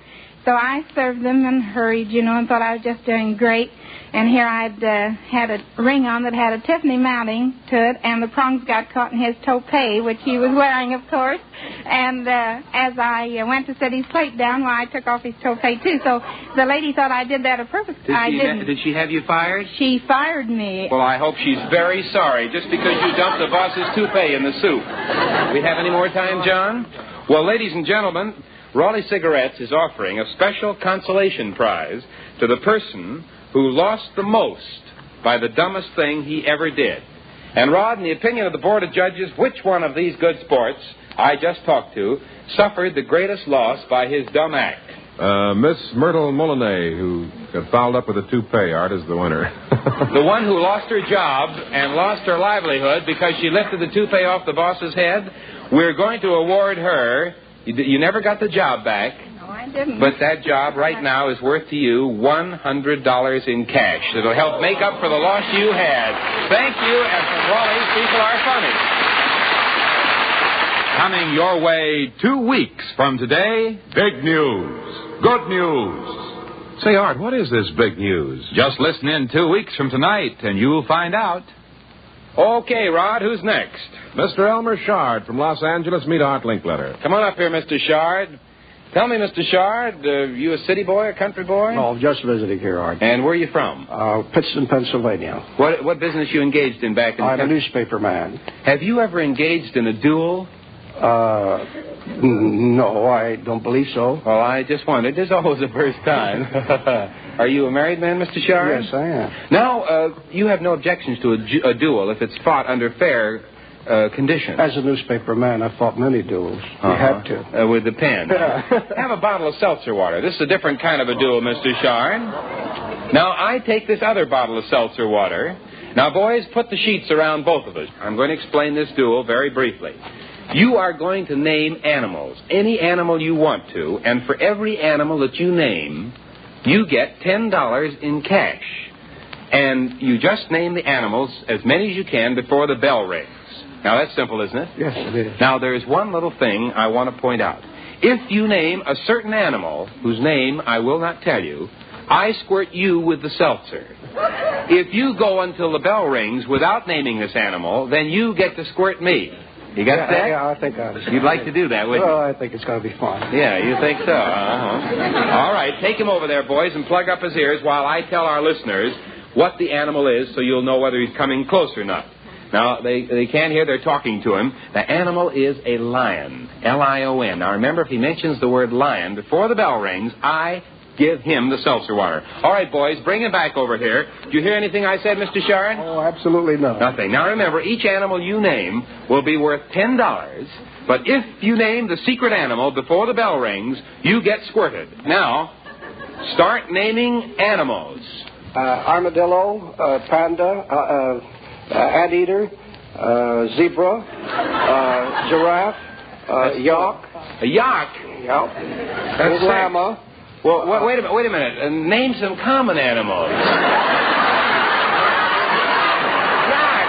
So I served them and hurried, you know, and thought I was just doing great. And here I'd had a ring on that had a Tiffany mounting to it, and the prongs got caught in his toupee, which he was wearing, of course. And as I went to set his plate down, well, I took off his toupee, too. So the lady thought I did that on purpose. I didn't. Did she have you fired? She fired me. Well, I hope she's very sorry, just because you dumped the boss's toupee in the soup. We have any more time, John? Well, ladies and gentlemen, Raleigh Cigarettes is offering a special consolation prize to the person who lost the most by the dumbest thing he ever did. And, Rod, in the opinion of the Board of Judges, which one of these good sports I just talked to suffered the greatest loss by his dumb act? Miss Myrtle Molinet, who got fouled up with a toupee, Art, is the winner. The one who lost her job and lost her livelihood because she lifted the toupee off the boss's head. We're going to award her. You never got the job back. No, I didn't. But that job right now is worth to you $100 in cash. It'll help make up for the loss you had. Thank you, and from Raleigh's People Are Funny. Coming your way 2 weeks from today, big news. Good news. Say, Art, what is this big news? Just listen in 2 weeks from tonight, and you'll find out. Okay, Rod, who's next? Mr. Elmer Shard from Los Angeles. Meet Art Linkletter. Come on up here, Mr. Shard. Tell me, Mr. Shard, you a city boy, a country boy? No, just visiting here, Art. And where are you from? Pittston, Pennsylvania. What business you engaged in back in... I'm a newspaper man. Have you ever engaged in a duel? No, I don't believe so. Well, I just wondered. There's always a first time. Are you a married man, Mr. Shard? Yes, I am. Now, you have no objections to a duel if it's fought under fair conditions. As a newspaper man, I've fought many duels. You have to. With the pen. Have a bottle of seltzer water. This is a different kind of a duel, Mr. Shard. Now, I take this other bottle of seltzer water. Now, boys, put the sheets around both of us. I'm going to explain this duel very briefly. You are going to name animals, any animal you want to, and for every animal that you name, you get $10 in cash. And you just name the animals, as many as you can, before the bell rings. Now, that's simple, isn't it? Yes, it is. Now, there's one little thing I want to point out. If you name a certain animal, whose name I will not tell you, I squirt you with the seltzer. If you go until the bell rings without naming this animal, then you get to squirt me. You got that? Yeah, I think I understand. You'd like to do that, wouldn't you? Well, I think it's going to be fun. Yeah, you think so? All right, take him over there, boys, and plug up his ears while I tell our listeners what the animal is so you'll know whether he's coming close or not. Now, they can't hear. They're talking to him. The animal is a lion, L-I-O-N. Now, remember, if he mentions the word lion before the bell rings, I give him the seltzer water. All right, boys, bring him back over here. Did you hear anything I said, Mr. Shard? Oh, absolutely not. Nothing. Now, remember, each animal you name will be worth $10, but if you name the secret animal before the bell rings, you get squirted. Now, start naming animals. Armadillo, panda, anteater, zebra, giraffe, yak. A yak? Yep. That's llama. Well, wait a minute. Name some common animals. Yak,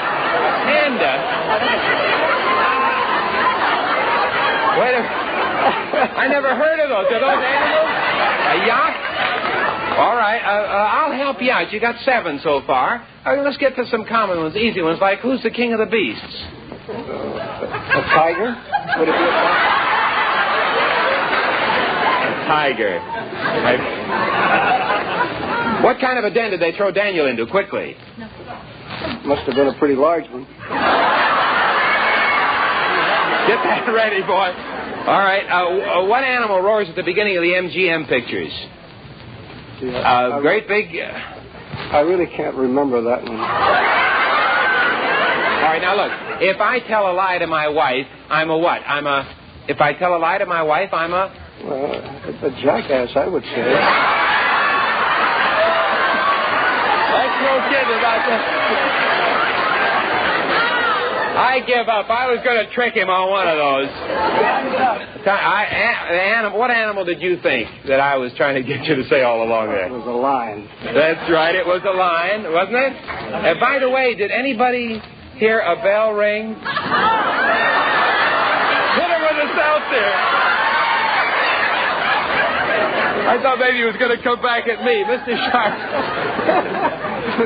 panda. Wait a minute. I never heard of those. Are those animals? A yak? All right, I'll help you out. You got 7 so far. Let's get to some common ones, easy ones, like who's the king of the beasts? A tiger? Would it be a tiger? What kind of a den did they throw Daniel into? Quickly. Must have been a pretty large one. Get that ready, boy. All right, what animal roars at the beginning of the MGM pictures? Great big... I really can't remember that one. All right, now look. If I tell a lie to my wife, I'm a what? If I tell a lie to my wife, I'm a... a jackass, I would say. Let's no kidding about that. I give up. I was going to trick him on one of those. What animal did you think that I was trying to get you to say all along there? It was a lion. That's right. It was a lion, wasn't it? And by the way, did anybody hear a bell ring? Hit him with a seltzer. I thought maybe he was going to come back at me. Mr. Sharp.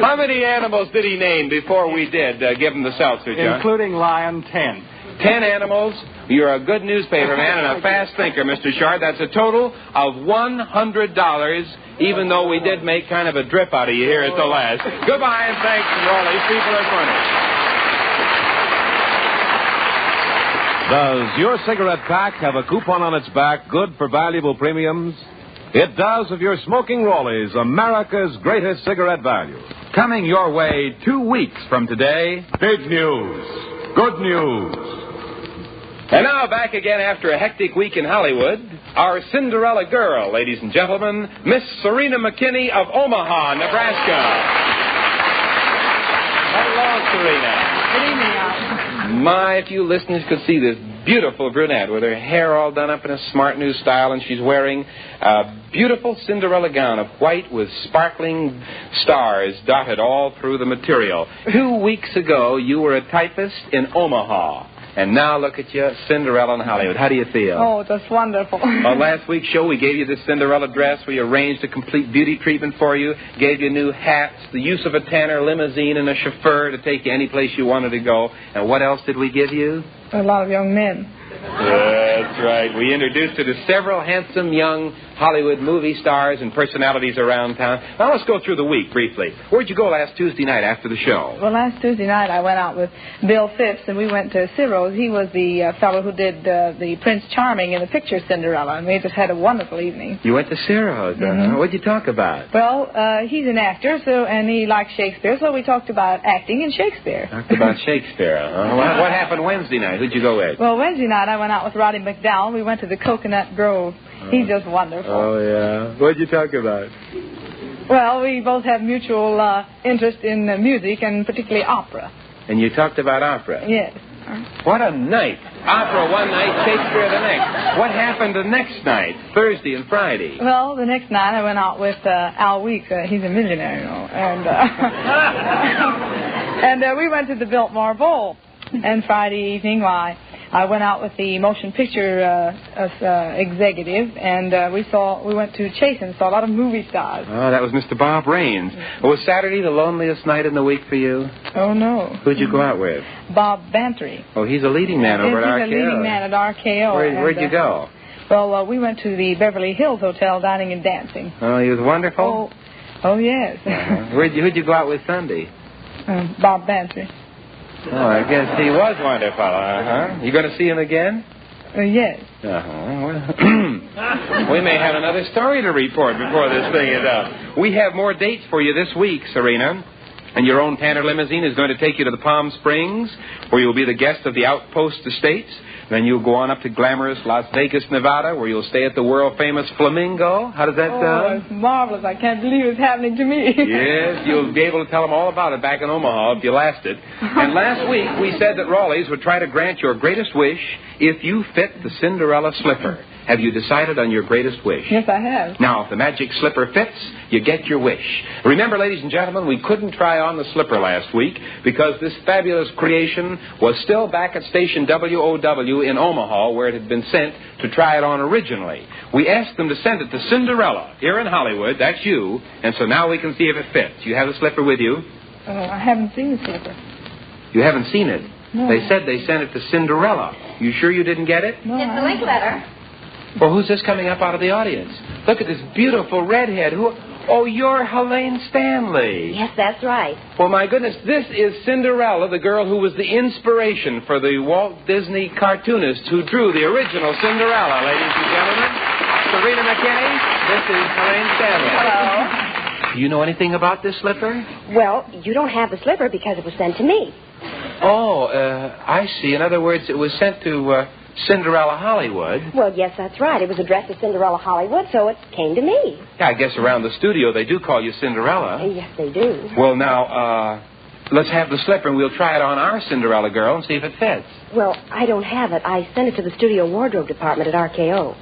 How many animals did he name before we did give him the seltzer, John? Including lion, 10. 10 animals. You're a good newspaper man and a fast thinker, Mr. Shard. That's a total of $100, even though we did make kind of a drip out of you here at the last. Goodbye and thanks from all these people are funny. Does your cigarette pack have a coupon on its back good for valuable premiums? It does if you're smoking Rawleigh's, America's greatest cigarette value. Coming your way 2 weeks from today, big news, good news. And now back again after a hectic week in Hollywood, our Cinderella girl, ladies and gentlemen, Miss Serena McKinney of Omaha, Nebraska. Hello, Serena. Good evening, Al. My, if you listeners could see this beautiful brunette with her hair all done up in a smart new style, and she's wearing a beautiful Cinderella gown of white with sparkling stars dotted all through the material. 2 weeks ago, you were a typist in Omaha. And now look at you, Cinderella in Hollywood. How do you feel? Oh, that's wonderful. On last week's show, we gave you this Cinderella dress. We arranged a complete beauty treatment for you, gave you new hats, the use of a Tanner limousine, and a chauffeur to take you any place you wanted to go. And what else did we give you? A lot of young men. That's right. We introduced her to several handsome young Hollywood movie stars and personalities around town. Now let's go through the week briefly. Where'd you go last Tuesday night after the show? Well, last Tuesday night I went out with Bill Phipps, and we went to Ciro's. He was the fellow who did the Prince Charming in the picture Cinderella, and we just had a wonderful evening. You went to Ciro's. Mm-hmm. What'd you talk about? Well, he's an actor, and he likes Shakespeare, so we talked about acting in Shakespeare. Talked about Shakespeare. What happened Wednesday night? Who'd you go with? Well, Wednesday night I went out with Roddy McDowell. We went to the Coconut Grove. He's just wonderful. Oh, yeah. What'd you talk about? Well, we both have mutual interest in music, and particularly opera. And you talked about opera? Yes. What a night. Opera one night, Shakespeare the next. What happened the next night, Thursday and Friday? Well, the next night I went out with Al Weeks. He's a millionaire, you know. And, and we went to the Biltmore Bowl. And Friday evening, I went out with the motion picture executive, and we went to Chase and saw a lot of movie stars. Oh, that was Mr. Bob Raines. Was Saturday the loneliest night in the week for you? Oh, no. Who'd you go out with? Bob Bantry. Oh, he's a leading man over at RKO. He's a leading man at RKO. Where'd you go? Well, we went to the Beverly Hills Hotel, dining and dancing. Oh, he was wonderful? Oh yes. Who'd you go out with Sunday? Bob Bantry. Oh, I guess he was wonderful, You going to see him again? Yes. We may have another story to report before this thing is up. We have more dates for you this week, Serena. And your own Tanner limousine is going to take you to the Palm Springs, where you'll be the guest of the Outpost Estates. Then you'll go on up to glamorous Las Vegas, Nevada, where you'll stay at the world-famous Flamingo. How does that sound? Oh, it's marvelous. I can't believe it's happening to me. Yes, you'll be able to tell them all about it back in Omaha if you lasted. And last week, we said that Raleigh's would try to grant your greatest wish if you fit the Cinderella slipper. Have you decided on your greatest wish? Yes, I have. Now, if the magic slipper fits, you get your wish. Remember, ladies and gentlemen, we couldn't try on the slipper last week because this fabulous creation was still back at station WOW in Omaha, where it had been sent to try it on originally. We asked them to send it to Cinderella here in Hollywood. That's you. And so now we can see if it fits. You have the slipper with you? Oh, I haven't seen the slipper. You haven't seen it? No. They said they sent it to Cinderella. You sure you didn't get it? No, It's a link letter. Well, who's this coming up out of the audience? Look at this beautiful redhead. Who? Oh, you're Helene Stanley. Yes, that's right. Well, my goodness, this is Cinderella, the girl who was the inspiration for the Walt Disney cartoonist who drew the original Cinderella, ladies and gentlemen. Serena McKinney, this is Helene Stanley. Hello. Do you know anything about this slipper? Well, you don't have the slipper because it was sent to me. Oh, I see. In other words, it was sent to Cinderella Hollywood. Well, yes, that's right. It was addressed to Cinderella Hollywood, so it came to me. Yeah, I guess around the studio they do call you Cinderella. Yes, they do. Well, now, let's have the slipper and we'll try it on our Cinderella girl and see if it fits. Well, I don't have it. I sent it to the studio wardrobe department at RKO.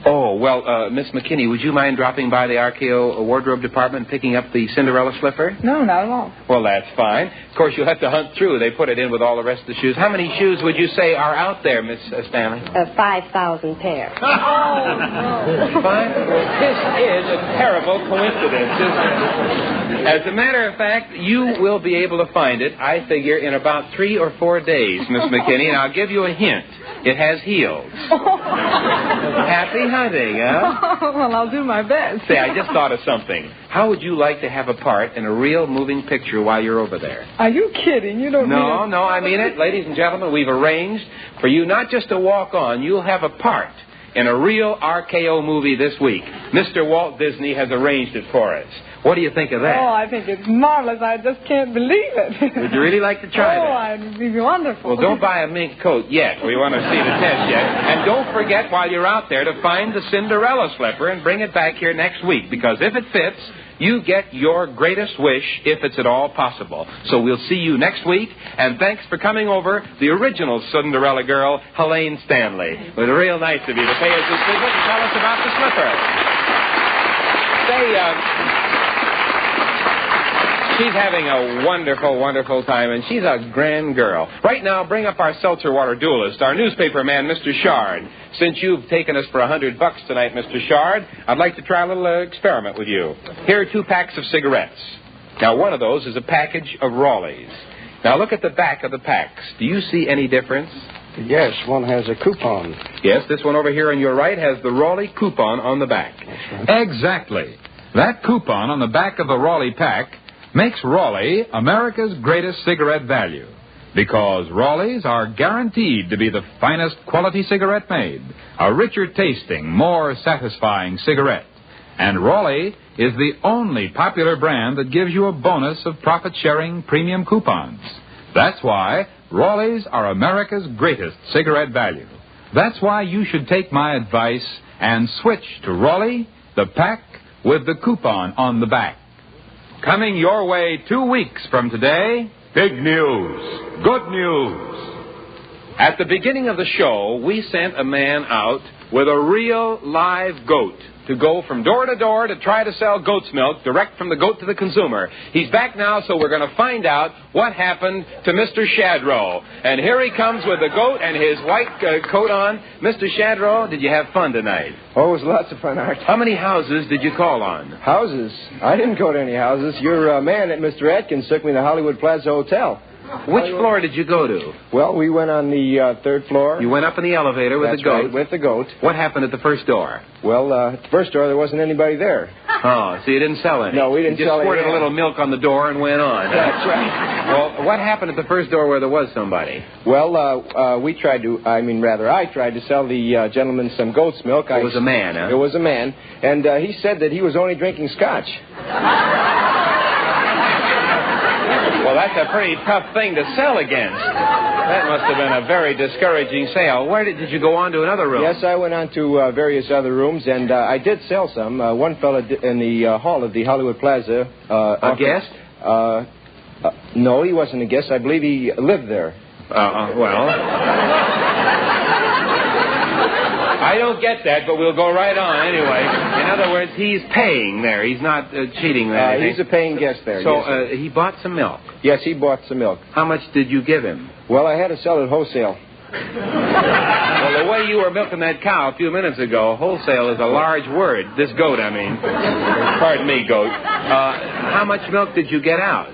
Oh, well, Miss McKinney, would you mind dropping by the RKO wardrobe department and picking up the Cinderella slipper? No, not at all. Well, that's fine. Of course, you'll have to hunt through. They put it in with all the rest of the shoes. How many shoes would you say are out there, Miss Stanley? 5,000 pairs. Oh, no. Fine. Well, this is a terrible coincidence, isn't it? As a matter of fact, you will be able to find it, I figure, in about 3 or 4 days, Miss McKinney, and I'll give you a hint. It has heels. Happy hunting, huh? Oh, well, I'll do my best. Say, I just thought of something. How would you like to have a part in a real moving picture while you're over there? Are you kidding? You don't No, mean no, I mean it. Ladies and gentlemen, we've arranged for you not just to walk on, you'll have a part in a real RKO movie this week. Mr. Walt Disney has arranged it for us. What do you think of that? Oh, I think it's marvelous. I just can't believe it. Would you really like to try that? Oh, it'd be wonderful. Well, don't buy a mink coat yet. We want to see the test yet. And don't forget while you're out there to find the Cinderella slipper and bring it back here next week, because if it fits, you get your greatest wish if it's at all possible. So we'll see you next week, and thanks for coming over, the original Cinderella girl, Helene Stanley. It was real nice of you to pay us this visit and tell us about the slipper. She's having a wonderful, wonderful time, and she's a grand girl. Right now, bring up our seltzer water duelist, our newspaper man, Mr. Shard. Since you've taken us for $100 tonight, Mr. Shard, I'd like to try a little experiment with you. Here are 2 packs of cigarettes. Now, one of those is a package of Raleigh's. Now, look at the back of the packs. Do you see any difference? Yes, one has a coupon. Yes, this one over here on your right has the Raleigh coupon on the back. Exactly. That coupon on the back of the Raleigh pack makes Raleigh America's greatest cigarette value, because Raleigh's are guaranteed to be the finest quality cigarette made, a richer tasting, more satisfying cigarette. And Raleigh is the only popular brand that gives you a bonus of profit-sharing premium coupons. That's why Raleigh's are America's greatest cigarette value. That's why you should take my advice and switch to Raleigh, the pack with the coupon on the back. Coming your way 2 weeks from today, big news, good news. At the beginning of the show, we sent a man out with a real live goat to go from door to door to try to sell goat's milk direct from the goat to the consumer. He's back now, so we're going to find out what happened to Mr. Shadrow. And here he comes with the goat and his white coat on. Mr. Shadrow, did you have fun tonight? Oh, it was lots of fun, Art. How many houses did you call on? Houses? I didn't go to any houses. Your man at Mr. Atkins took me to the Hollywood Plaza Hotel. Which floor did you go to? Well, we went on the 3rd floor. You went up in the elevator with the goat? Right, with the goat. What happened at the first door? Well, at the first door, there wasn't anybody there. Oh, so you didn't sell any? No, we didn't sell any. You just squirted a little milk on the door and went on. That's right. Well, what happened at the first door where there was somebody? Well, I tried to sell the gentleman some goat's milk. It was a man, huh? It was a man, and he said that he was only drinking scotch. Well, that's a pretty tough thing to sell against. That must have been a very discouraging sale. Where did you go on to another room? Yes, I went on to various other rooms, and I did sell some. One fellow in the hall of the Hollywood Plaza. A guest? No, he wasn't a guest. I believe he lived there. Well... I don't get that, but we'll go right on anyway. In other words, he's paying there. He's not cheating there. He's a paying guest there. So yes, he bought some milk? Yes, he bought some milk. How much did you give him? Well, I had to sell it wholesale. Well, the way you were milking that cow a few minutes ago, wholesale is a large word. This goat, I mean. Pardon me, goat. How much milk did you get out?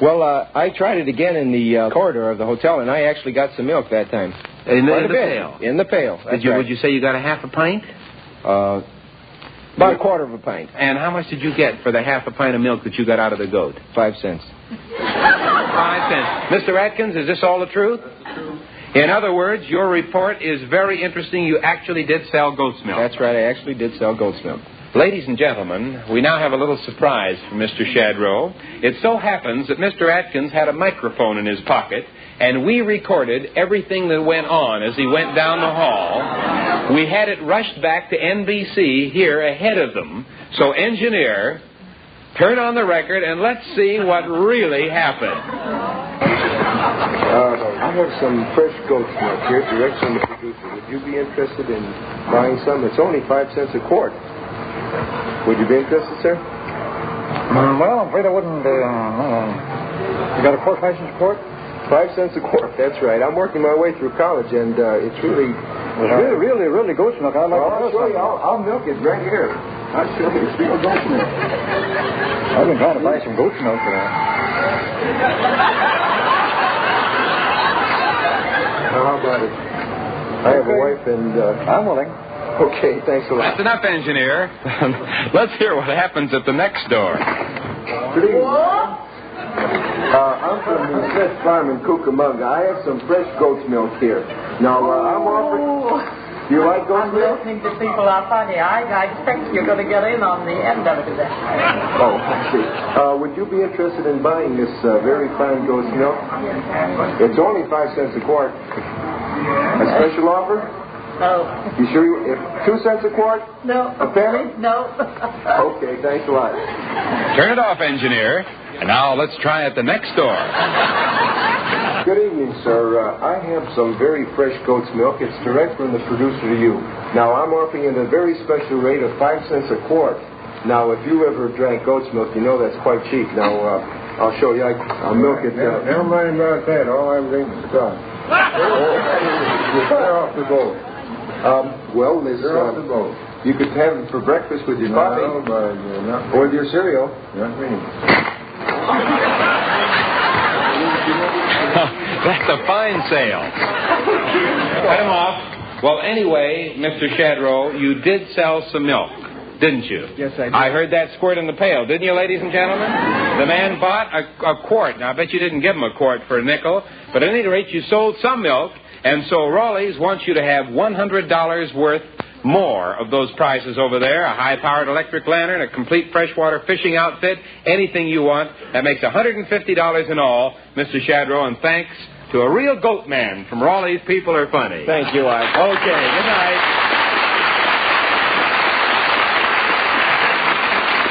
Well, I tried it again in the corridor of the hotel, and I actually got some milk that time. In the pail? In the pail. That's right. Would you say you got a half a pint? About a quarter of a pint. And how much did you get for the half a pint of milk that you got out of the goat? 5 cents. 5 cents. Mr. Atkins, is this all the truth? True. In other words, your report is very interesting. You actually did sell goat's milk. That's right. I actually did sell goat's milk. Ladies and gentlemen, we now have a little surprise for Mr. Shadrow. It so happens that Mr. Atkins had a microphone in his pocket, and we recorded everything that went on as he went down the hall. We had it rushed back to NBC here ahead of them. So, engineer, turn on the record and let's see what really happened. I have some fresh goat's milk here, direct from the producer. Would you be interested in buying some? It's only 5 cents a quart. Would you be interested, sir? Well, I'm afraid I wouldn't. You got a quart license quart? 5 cents a quart, that's right. I'm working my way through college, and it's really goat's milk. I'll show you. I'll milk it right here. I'll show you. It's real goat's milk. I've been trying to buy some goat's milk for that. How about it? I have a wife, and... I'm willing. Okay, thanks a lot. That's enough, engineer. Let's hear what happens at the next door. Good evening. I'm from the Smith Farm in Cucamonga. I have some fresh goat's milk here. Now, I'm offering... You like goat's milk? Listening to people are funny. I expect you're going to get in on the end of it today. Oh, I see. Would you be interested in buying this very fine goat's milk? It's only 5 cents a quart. A special offer? No. You sure 2 cents a quart? No. A penny? No. Okay, thanks a lot. Turn it off, engineer. And now let's try at the next door. Good evening, sir. I have some very fresh goat's milk. It's direct from the producer to you. Now, I'm offering it a very special rate of 5 cents a quart. Now, if you ever drank goat's milk, you know that's quite cheap. Now, I'll show you. I'll milk it. Never mind about that. All I'm drinking is scotch. You're off the boat. Well, this, you could have it for breakfast with your coffee. No, but not or with your cereal. Not me. That's a fine sale. Cut him off. Well, anyway, Mr. Shadrow, you did sell some milk, didn't you? Yes, I did. I heard that squirt in the pail, didn't you, ladies and gentlemen? The man bought a quart. Now, I bet you didn't give him a quart for a nickel, but at any rate, you sold some milk, and so Rawley's wants you to have $100 worth more of those prizes over there, a high-powered electric lantern, a complete freshwater fishing outfit, anything you want. That makes $150 in all, Mr. Shadrow, and thanks to a real goat man from Raleigh's People Are Funny. Thank you, Ike. Okay, good night.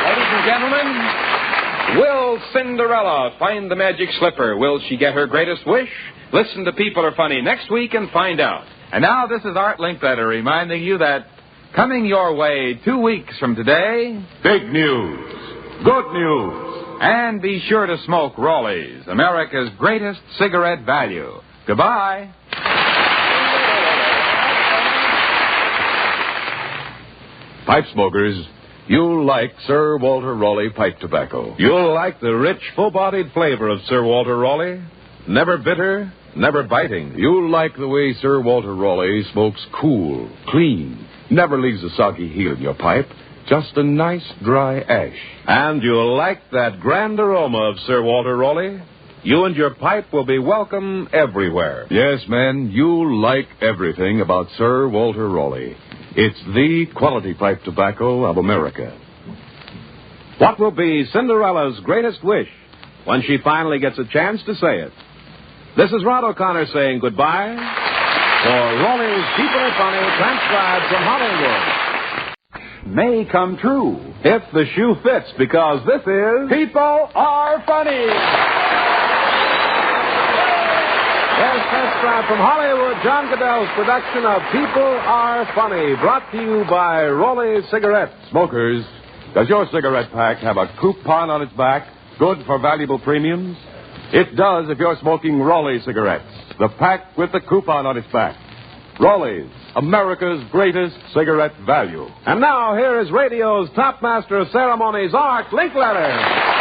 Ladies and gentlemen, will Cinderella find the magic slipper? Will she get her greatest wish? Listen to People Are Funny next week and find out. And now this is Art Linkletter reminding you that coming your way 2 weeks from today, big news, good news, and be sure to smoke Rawley's, America's greatest cigarette value. Goodbye. Pipe smokers, you'll like Sir Walter Raleigh pipe tobacco. You'll like the rich, full-bodied flavor of Sir Walter Raleigh. Never bitter, never biting. You'll like the way Sir Walter Raleigh smokes cool, clean, never leaves a soggy heel in your pipe. just a nice dry ash. And you'll like that grand aroma of Sir Walter Raleigh. You and your pipe will be welcome everywhere. Yes, men, you'll like everything about Sir Walter Raleigh. It's the quality pipe tobacco of America. What will be Cinderella's greatest wish when she finally gets a chance to say it? This is Rod O'Connor saying goodbye for Raleigh's People Are Funny, transcribed from Hollywood. May come true if the shoe fits, because this is People Are Funny. Yes, transcribed from Hollywood, John Goodell's production of People Are Funny, brought to you by Raleigh Cigarettes. Smokers, does your cigarette pack have a coupon on its back, good for valuable premiums? It does if you're smoking Raleigh cigarettes, the pack with the coupon on its back. Raleigh's, America's greatest cigarette value. And now, here is radio's top master of ceremonies, Art Linkletter.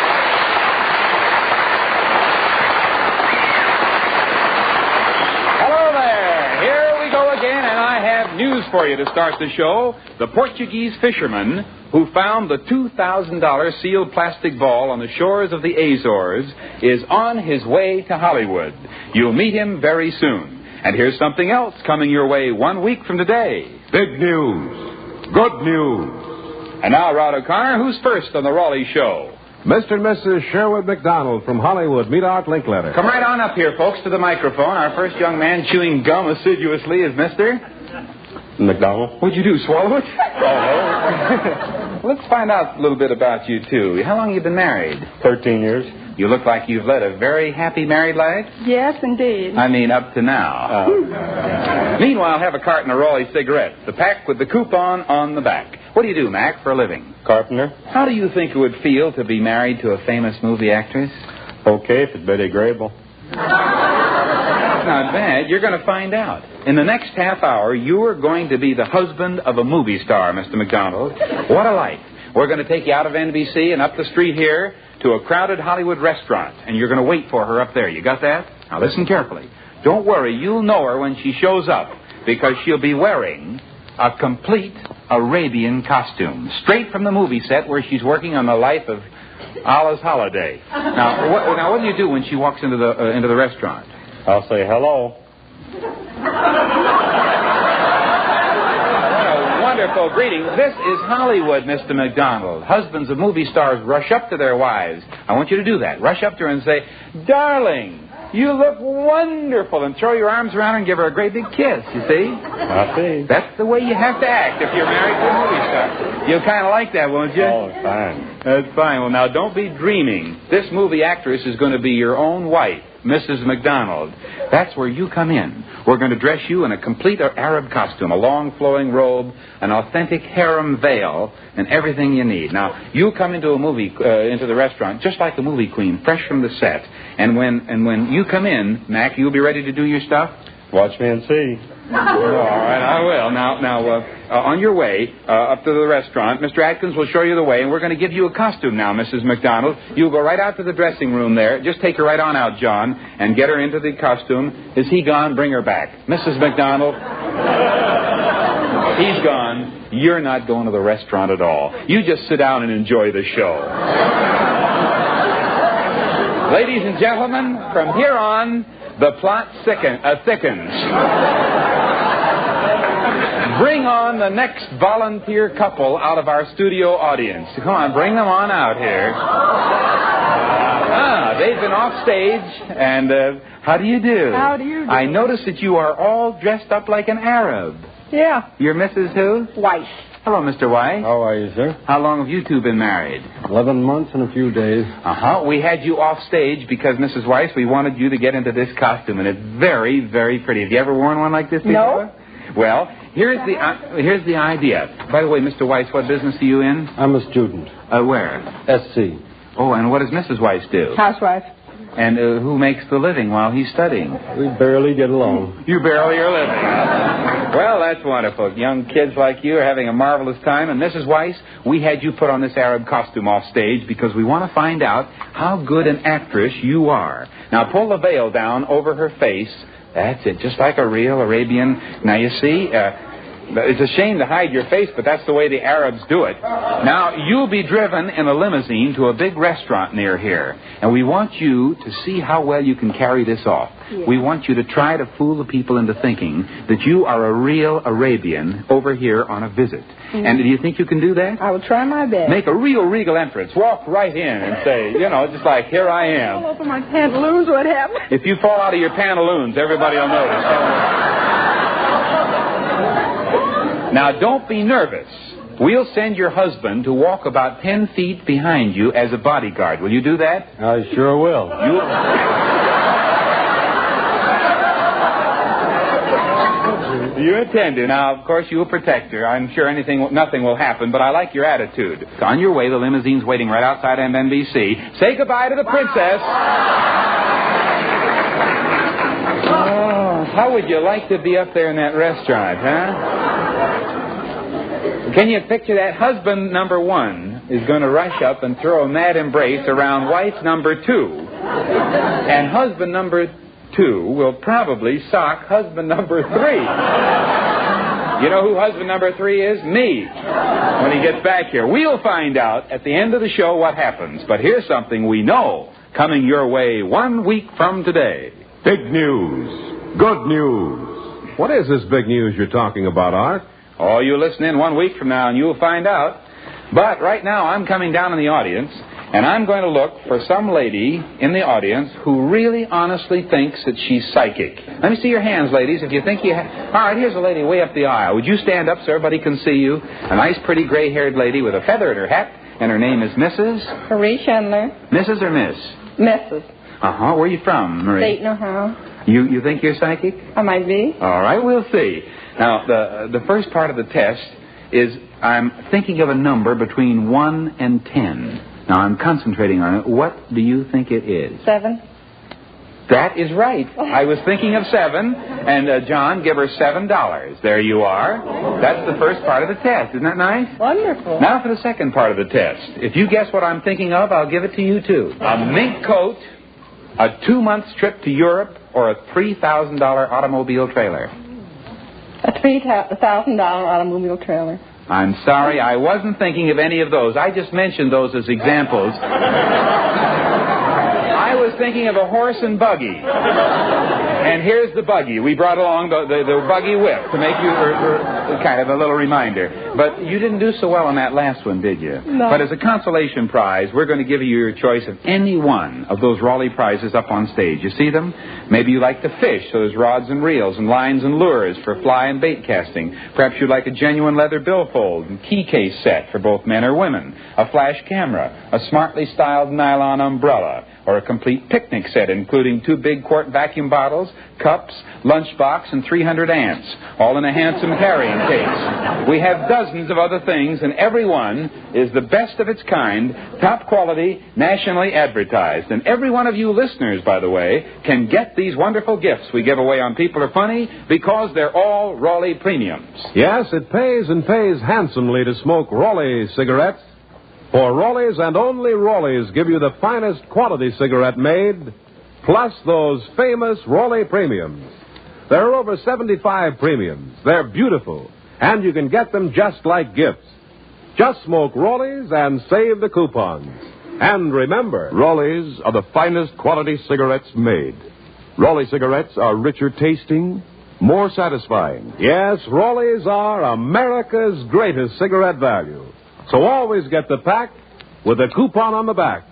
News for you to start the show. The Portuguese fisherman who found the $2,000 sealed plastic ball on the shores of the Azores is on his way to Hollywood. You'll meet him very soon. And here's something else coming your way 1 week from today. Big news. Good news. And now, Rod O'Connor, who's first on the Raleigh Show? Mr. and Mrs. Sherwood McDonald from Hollywood. Meet Art Linkletter. Come right on up here, folks, to the microphone. Our first young man chewing gum assiduously is Mr. McDonald. What'd you do, swallow it? Oh. Let's find out a little bit about you, too. How long have you been married? 13 years. You look like you've led a very happy married life. Yes, indeed. I mean, up to now. Meanwhile, have a carton of Raleigh cigarettes, the pack with the coupon on the back. What do you do, Mac, for a living? Carpenter. How do you think it would feel to be married to a famous movie actress? Okay, if it's Betty Grable. Not bad. You're going to find out. In the next half hour, you are going to be the husband of a movie star, Mr. McDonald. What a life. We're going to take you out of NBC and up the street here to a crowded Hollywood restaurant, and you're going to wait for her up there. You got that? Now listen carefully. Don't worry. You'll know her when she shows up, because she'll be wearing a complete Arabian costume, straight from the movie set where she's working on the life of Allah's Holiday. Now, what do you do when she walks into the restaurant? I'll say hello. What a wonderful greeting. This is Hollywood, Mr. McDonald. Husbands of movie stars rush up to their wives. I want you to do that. Rush up to her and say, "Darling, you look wonderful," and throw your arms around her and give her a great big kiss, you see? I see. That's the way you have to act if you're married to a movie star. You'll kind of like that, won't you? Oh, fine. That's fine. Well, now, don't be dreaming. This movie actress is going to be your own wife, Mrs. McDonald. That's where you come in. We're going to dress you in a complete Arab costume, a long flowing robe, an authentic harem veil, and everything you need. Now, you come into into the restaurant just like a movie queen, fresh from the set. And when you come in, Mac, you'll be ready to do your stuff? Watch me and see. All right, I will. Now, on your way up to the restaurant, Mr. Atkins will show you the way, and we're going to give you a costume now, Mrs. McDonald. You'll go right out to the dressing room there. Just take her right on out, John, and get her into the costume. Is he gone? Bring her back. Mrs. McDonald. He's gone. You're not going to the restaurant at all. You just sit down and enjoy the show. Ladies and gentlemen, from here on, the plot thickens. Bring on the next volunteer couple out of our studio audience. Come on, bring them on out here. They've been off stage, and how do you do? How do you do? I notice that you are all dressed up like an Arab. Yeah. You're Mrs. who? Weiss. Hello, Mr. Weiss. How are you, sir? How long have you two been married? 11 months and a few days. We had you off stage because, Mrs. Weiss, we wanted you to get into this costume, and it's very, very pretty. Have you ever worn one like this before? No. Well, here's the idea. By the way, Mr. Weiss, what business are you in? I'm a student. Where? SC. Oh, and what does Mrs. Weiss do? Housewife. And who makes the living while he's studying? We barely get along. You barely are living. Well, that's wonderful. Young kids like you are having a marvelous time. And Mrs. Weiss, we had you put on this Arab costume off stage because we want to find out how good an actress you are. Now, pull the veil down over her face. That's it, just like a real Arabian. Now, you see, It's a shame to hide your face, but that's the way the Arabs do it. Now, you'll be driven in a limousine to a big restaurant near here, and we want you to see how well you can carry this off. Yes. We want you to try to fool the people into thinking that you are a real Arabian over here on a visit. Mm-hmm. And do you think you can do that? I will try my best. Make a real regal entrance. Walk right in and say, just like, here I am. All over my pantaloons, what happened? If you fall out of your pantaloons, everybody will notice. Now, don't be nervous. We'll send your husband to walk about 10 feet behind you as a bodyguard. Will you do that? I sure will. You intend to. Now, of course, you'll protect her. I'm sure nothing will happen, but I like your attitude. On your way, the limousine's waiting right outside NBC. Say goodbye to the princess. Oh, how would you like to be up there in that restaurant, huh? Can you picture that? Husband number 1 is going to rush up and throw a mad embrace around wife number 2. And husband number 2 will probably sock husband number 3. You know who husband number 3 is? Me. When he gets back here. We'll find out at the end of the show what happens. But here's something we know coming your way 1 week from today. Big news. Good news. What is this big news you're talking about, Art? Oh, you listen in 1 week from now and you'll find out. But right now I'm coming down in the audience, and I'm going to look for some lady in the audience who really honestly thinks that she's psychic. Let me see your hands, ladies, if you think you have... All right, here's a lady way up the aisle. Would you stand up so everybody can see you? A nice, pretty, gray-haired lady with a feather in her hat, and her name is Mrs.? Marie Chandler. Mrs. or Miss? Mrs. Uh-huh. Where are you from, Marie? Dayton, Ohio. You think you're psychic? I might be. All right, we'll see. Now, the first part of the test is I'm thinking of a number between 1 and 10. Now, I'm concentrating on it. What do you think it is? 7. That is right. I was thinking of 7, and John, give her $7. There you are. That's the first part of the test. Isn't that nice? Wonderful. Now for the second part of the test. If you guess what I'm thinking of, I'll give it to you, too. A mink coat, a 2-month trip to Europe, or a $3,000 automobile trailer? A $3,000 automobile trailer. I'm sorry, I wasn't thinking of any of those. I just mentioned those as examples. I was thinking of a horse and buggy. And here's the buggy. We brought along the buggy whip to make you kind of a little reminder. But you didn't do so well on that last one, did you? No. But as a consolation prize, we're going to give you your choice of any one of those Raleigh prizes up on stage. You see them? Maybe you like to fish, so there's rods and reels and lines and lures for fly and bait casting. Perhaps you'd like a genuine leather billfold and key case set for both men or women, a flash camera, a smartly styled nylon umbrella, or a complete picnic set including 2 big quart vacuum bottles, cups, lunchbox, and 300 ants, all in a handsome carrying case. We have dozens of other things, and every one is the best of its kind, top quality, nationally advertised. And every one of you listeners, by the way, can get these wonderful gifts we give away on People Are Funny because they're all Raleigh premiums. Yes, it pays and pays handsomely to smoke Raleigh cigarettes. For Raleigh's and only Raleigh's give you the finest quality cigarette made, plus those famous Raleigh premiums. There are over 75 premiums. They're beautiful, and you can get them just like gifts. Just smoke Raleigh's and save the coupons. And remember, Raleigh's are the finest quality cigarettes made. Raleigh cigarettes are richer tasting, more satisfying. Yes, Raleigh's are America's greatest cigarette value. So always get the pack with a coupon on the back.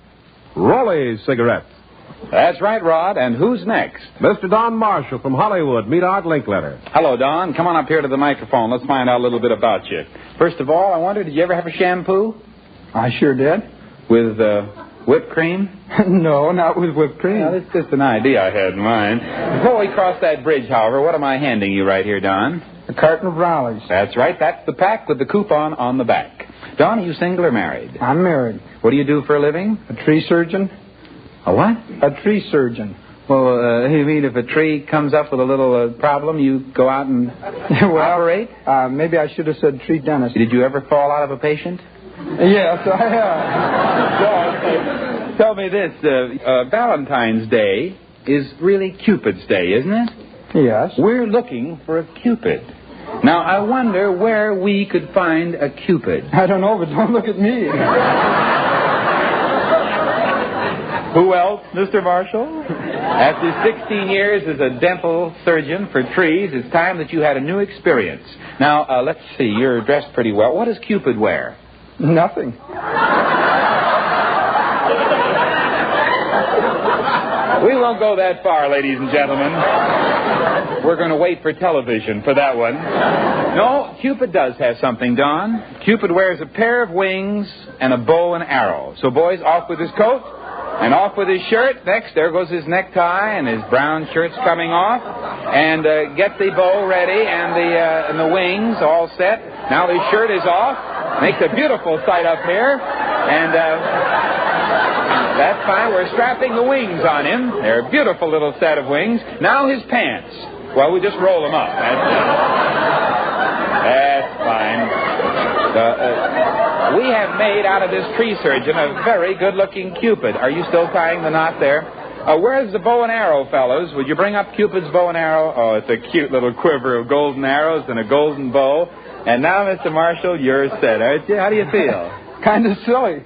Raleigh cigarettes. That's right, Rod. And who's next? Mr. Don Marshall from Hollywood. Meet Art Linkletter. Hello, Don. Come on up here to the microphone. Let's find out a little bit about you. First of all, I wonder, did you ever have a shampoo? I sure did. With whipped cream? No, not with whipped cream. Well, that's just an idea I had in mind. Before we cross that bridge, however, what am I handing you right here, Don? A carton of Raleigh's. That's right. That's the pack with the coupon on the back. Don, are you single or married? I'm married. What do you do for a living? A tree surgeon. A what? A tree surgeon. Well, you mean if a tree comes up with a little problem, you go out and operate? Maybe I should have said tree dentist. Did you ever fall out of a patient? Yes, I have. Tell me this. Valentine's Day is really Cupid's Day, isn't it? Yes. We're looking for a Cupid. Now, I wonder where we could find a Cupid. I don't know, but don't look at me. Who else? Mr. Marshall? After 16 years as a dental surgeon for trees, it's time that you had a new experience. Now, let's see. You're dressed pretty well. What does Cupid wear? Nothing. We won't go that far, ladies and gentlemen. We're going to wait for television for that one. No, Cupid does have something, Don. Cupid wears a pair of wings and a bow and arrow. So, boys, off with his coat and off with his shirt. Next, there goes his necktie and his brown shirt's coming off. And get the bow ready and the wings all set. Now his shirt is off. Makes a beautiful sight up here. And that's fine. We're strapping the wings on him. They're a beautiful little set of wings. Now his pants. Well, we just roll them up. That's fine. We have made out of this tree surgeon a very good-looking Cupid. Are you still tying the knot there? Where's the bow and arrow, fellows? Would you bring up Cupid's bow and arrow? Oh, it's a cute little quiver of golden arrows and a golden bow. And now, Mr. Marshall, you're set, aren't you? How do you feel? Kind of silly.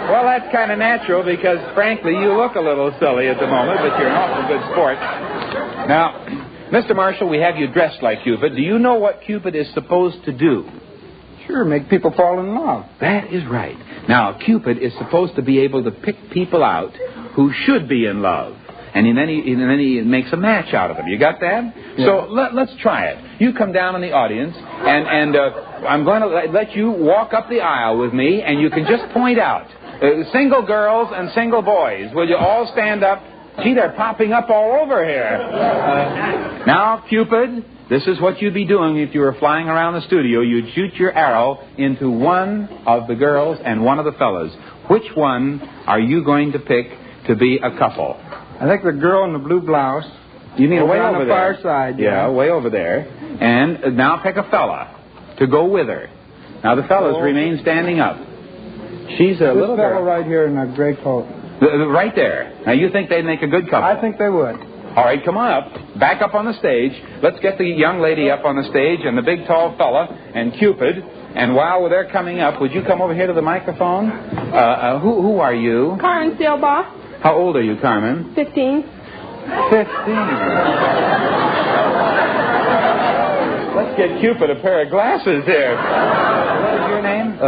Well, that's kind of natural because, frankly, you look a little silly at the moment, but you're an awful good sport. Now, Mr. Marshall, we have you dressed like Cupid. Do you know what Cupid is supposed to do? Sure, make people fall in love. That is right. Now, Cupid is supposed to be able to pick people out who should be in love. And then he makes a match out of them. You got that? Yeah. So let's try it. You come down in the audience, and I'm going to let you walk up the aisle with me, and you can just point out single girls and single boys. Will you all stand up? Gee, they're popping up all over here. Now, Cupid, this is what you'd be doing if you were flying around the studio. You'd shoot your arrow into one of the girls and one of the fellas. Which one are you going to pick to be a couple? I think the girl in the blue blouse. You mean way on over the there? far side. Yeah, way over there. And now pick a fella to go with her. Now the fellas remain standing up. She's a little fellow girl right here in a gray coat. Right there. Now you think they'd make a good couple? I think they would. All right, come on up. Back up on the stage. Let's get the young lady up on the stage and the big tall fella and Cupid. And while they're coming up, would you come over here to the microphone? Who are you? Carmen Steelbaugh. How old are you, Carmen? 15. 15. Let's get Cupid a pair of glasses here. What is your name?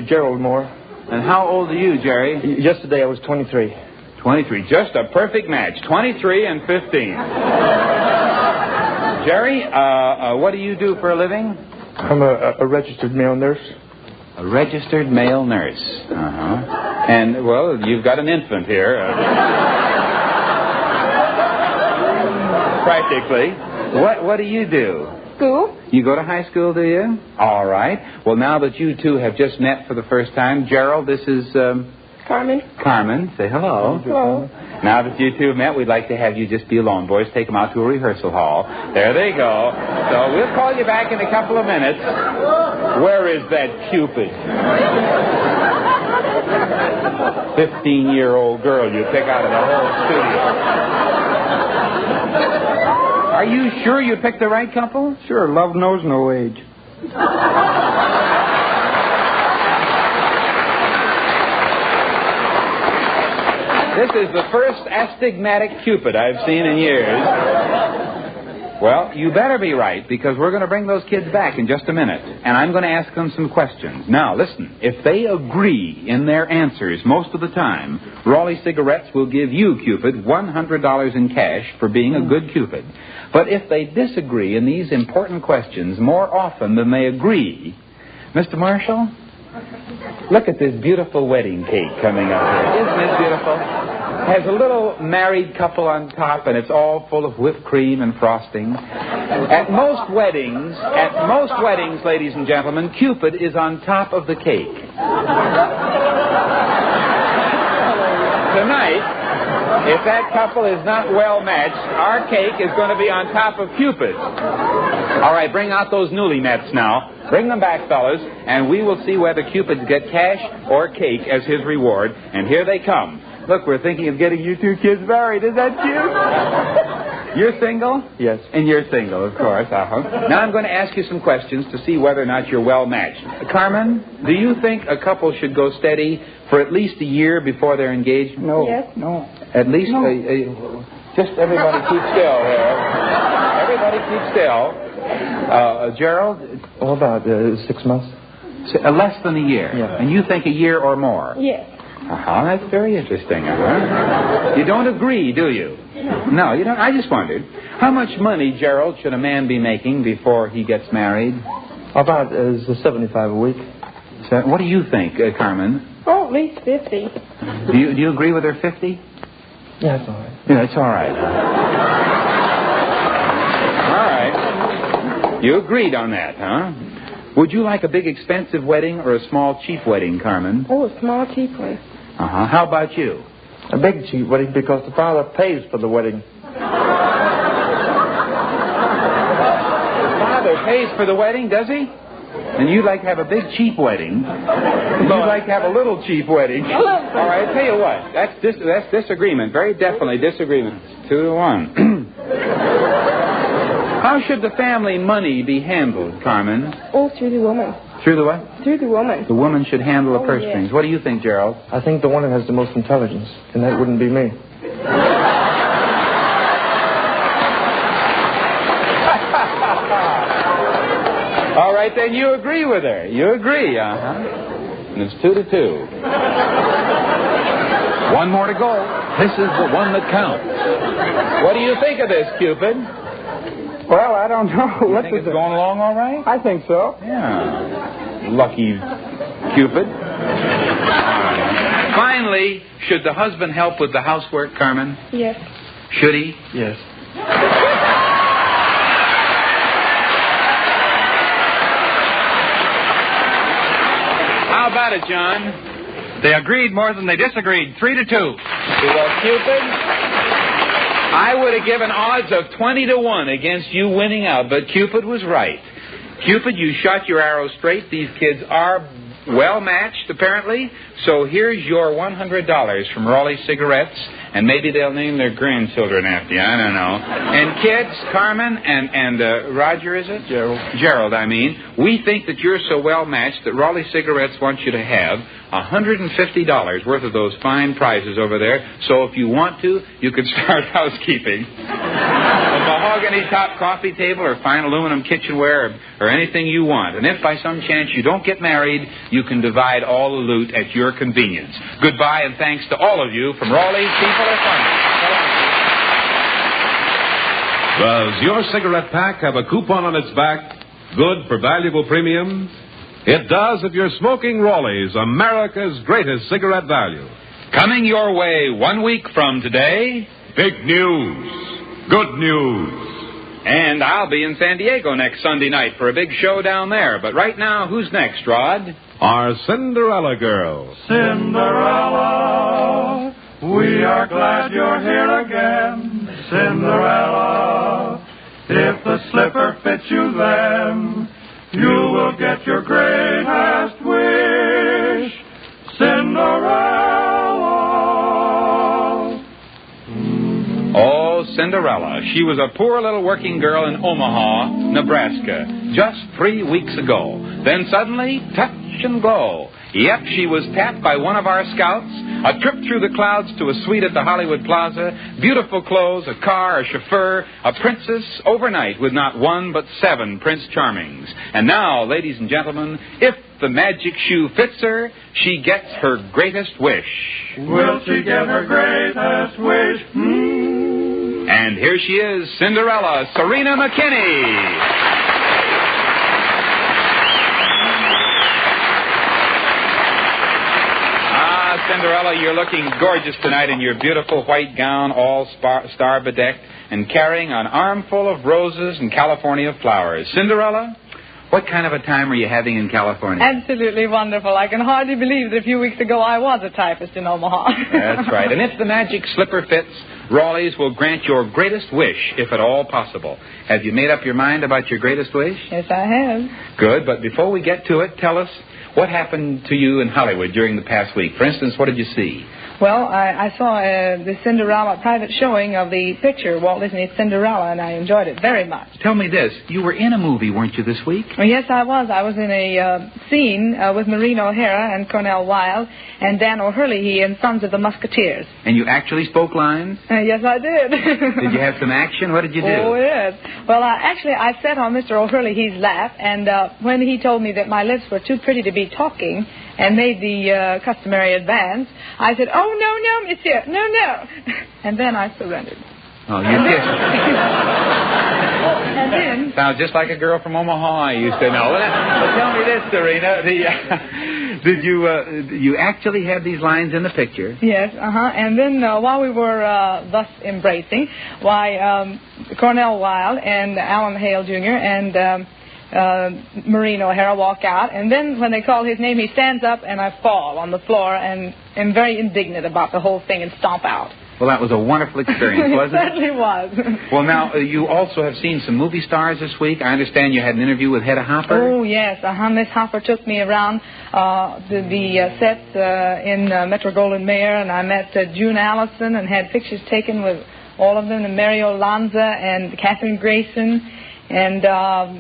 Gerald Moore. And how old are you, Jerry? Yesterday I was 23. 23. Just a perfect match. 23 and 15. Jerry, what do you do for a living? I'm a registered male nurse. A registered male nurse. Uh-huh. And, well, you've got an infant here. Practically. What do you do? School. You go to high school, do you? All right. Well, now that you two have just met for the first time, Gerald, this is... Carmen. Carmen, say hello. Hello. Now that you two have met, we'd like to have you just be alone. Boys, take them out to a rehearsal hall. There they go. So we'll call you back in a couple of minutes. Where is that Cupid? 15-year-old girl you pick out of the whole studio. Are you sure you picked the right couple? Sure, love knows no age. This is the first astigmatic Cupid I've seen in years. Well, you better be right, because we're going to bring those kids back in just a minute, and I'm going to ask them some questions. Now, listen, if they agree in their answers most of the time, Raleigh Cigarettes will give you, Cupid, $100 in cash for being a good Cupid. But if they disagree in these important questions more often than they agree, Mr. Marshall, look at this beautiful wedding cake coming up here. Isn't it beautiful? Has a little married couple on top, and it's all full of whipped cream and frosting. At most weddings, ladies and gentlemen, Cupid is on top of the cake. Tonight, if that couple is not well matched, our cake is going to be on top of Cupid. All right, bring out those newly mets now. Bring them back, fellas, and we will see whether Cupids get cash or cake as his reward. And here they come. Look, we're thinking of getting you two kids married. Is that cute? You're single? Yes. And you're single, of course. Uh-huh. Now I'm going to ask you some questions to see whether or not you're well matched. Carmen, do you think a couple should go steady for at least a year before they're engaged? No. Yes. No. At least just everybody keep still here. Everybody keep still. Gerald? What about 6 months? Less than a year. Yeah. And you think a year or more? Yes. Uh-huh, that's very interesting. Uh-huh. You don't agree, do you? No, you don't. I just wondered. How much money, Gerald, should a man be making before he gets married? About 75 a week. So, what do you think, Carmen? Oh, at least 50. Do you agree with her 50? Yeah, it's all right. Yeah, it's all right. All right. You agreed on that, huh? Would you like a big, expensive wedding or a small, cheap wedding, Carmen? Oh, a small, cheap one. Uh-huh. How about you? A big cheap wedding because the father pays for the wedding. Father pays for the wedding, does he? And you'd like to have a big, cheap wedding. You'd like to have a little cheap wedding. All right, I'll tell you what. That's disagreement. Very definitely disagreement. 2-1. How should the family money be handled, Carmen? Oh, through the woman. Through the what? Through the woman. The woman should handle the purse yes. strings. What do you think, Gerald? I think the one that has the most intelligence, and that wouldn't be me. All right, then you agree with her. You agree, uh-huh. And it's 2-2. One more to go. This is the one that counts. What do you think of this, Cupid? Well, I don't know. You think it's going along all right? I think so. Yeah. Lucky Cupid. Finally, should the husband help with the housework, Carmen? Yes. Should he? Yes. How about it, John? They agreed more than they disagreed. 3-2. Well, Cupid, I would have given odds of 20-1 against you winning out, but Cupid was right. Cupid, you shot your arrow straight. These kids are well matched, apparently. So here's your $100 from Raleigh Cigarettes, and maybe they'll name their grandchildren after you. I don't know. And kids, Carmen and Roger, is it? Gerald, I mean. We think that you're so well matched that Raleigh Cigarettes wants you to have $150 worth of those fine prizes over there. So if you want to, you could start housekeeping. A mahogany top coffee table or fine aluminum kitchenware or anything you want. And if by some chance you don't get married, you can divide all the loot at your convenience. Goodbye and thanks to all of you from Raleigh People Are Funny. Does your cigarette pack have a coupon on its back, good for valuable premiums? It does if you're smoking Raleigh's, America's greatest cigarette value. Coming your way 1 week from today, big news. Good news. And I'll be in San Diego next Sunday night for a big show down there. But right now, who's next, Rod? Our Cinderella girl. Cinderella, we are glad you're here again. Cinderella, if the slipper fits you then, you will get your greatest wish. Cinderella. Oh, Cinderella. She was a poor little working girl in Omaha, Nebraska, just 3 weeks ago. Then suddenly, touch and go. Yep, she was tapped by one of our scouts. A trip through the clouds to a suite at the Hollywood Plaza. Beautiful clothes, a car, a chauffeur, a princess overnight with not one but 7 Prince Charmings. And now, ladies and gentlemen, if the magic shoe fits her, she gets her greatest wish. Will she get her greatest wish? And here she is, Cinderella, Serena McKinney. Cinderella, you're looking gorgeous tonight in your beautiful white gown, all star bedecked, and carrying an armful of roses and California flowers. Cinderella, what kind of a time are you having in California? Absolutely wonderful. I can hardly believe that a few weeks ago I was a typist in Omaha. That's right. And if the magic slipper fits, Raleigh's will grant your greatest wish, if at all possible. Have you made up your mind about your greatest wish? Yes, I have. Good, but before we get to it, tell us, what happened to you in Hollywood during the past week? For instance, what did you see? Well, I saw the Cinderella private showing of the picture, Walt Disney's Cinderella, and I enjoyed it very much. Tell me this. You were in a movie, weren't you, this week? Well, yes, I was. I was in a scene with Maureen O'Hara and Cornell Wilde and Dan O'Hurley in Sons of the Musketeers. And you actually spoke lines? Yes, I did. Did you have some action? What did you do? Oh, yes. Well, actually, I sat on Mr. O'Hurley's lap, and when he told me that my lips were too pretty to be talking and made the customary advance, I said, "Oh, no, monsieur, no." And then I surrendered. Oh, you did. And then... Sounds just like a girl from Omaha I used to know. Well, tell me this, Serena. Did you actually have these lines in the picture? Yes, And then while we were thus embracing, Cornell Wilde and Alan Hale Jr. and Maureen O'Hara walk out, and then when they call his name, he stands up, and I fall on the floor and am very indignant about the whole thing and stomp out. Well, that was a wonderful experience, wasn't it? It certainly was. Well, now, you also have seen some movie stars this week. I understand you had an interview with Hedda Hopper. Oh, yes. Miss Hopper took me around the sets in Metro-Goldwyn-Mayer, and I met June Allison and had pictures taken with all of them, and Mario Lanza and Katherine Grayson and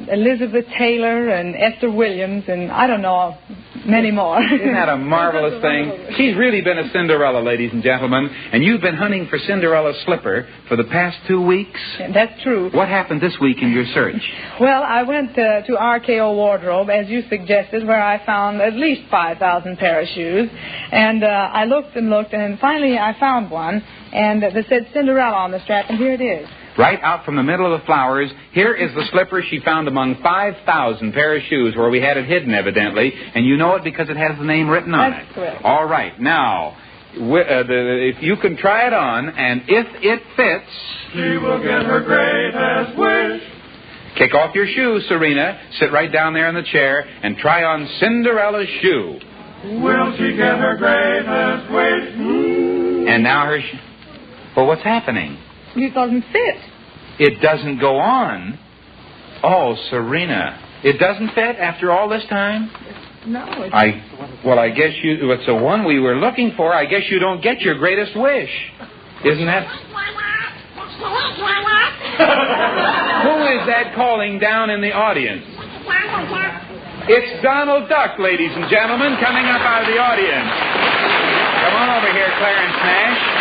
Elizabeth Taylor and Esther Williams, and I don't know, many more. Isn't that a marvelous thing? She's really been a Cinderella, ladies and gentlemen, and you've been hunting for Cinderella's slipper for the past 2 weeks? That's true. What happened this week in your search? Well, I went to RKO Wardrobe, as you suggested, where I found at least 5,000 pair of shoes, and I looked and looked, and finally I found one, and that said Cinderella on the strap, and here it is. Right out from the middle of the flowers, here is the slipper she found among 5,000 pair of shoes where we had it hidden, evidently, and you know it because it has the name written on it. That's correct. All right. Now, if you can try it on, and if it fits... She will get her greatest wish. Kick off your shoes, Serena. Sit right down there in the chair and try on Cinderella's shoe. Will she get her greatest wish? And now her... Well, what's happening? It doesn't fit. It doesn't go on. Oh, Serena. It doesn't fit after all this time? No. I guess it's the one we were looking for. I guess you don't get your greatest wish. Isn't that... Who is that calling down in the audience? It's Donald Duck, ladies and gentlemen, coming up out of the audience. Come on over here, Clarence Nash.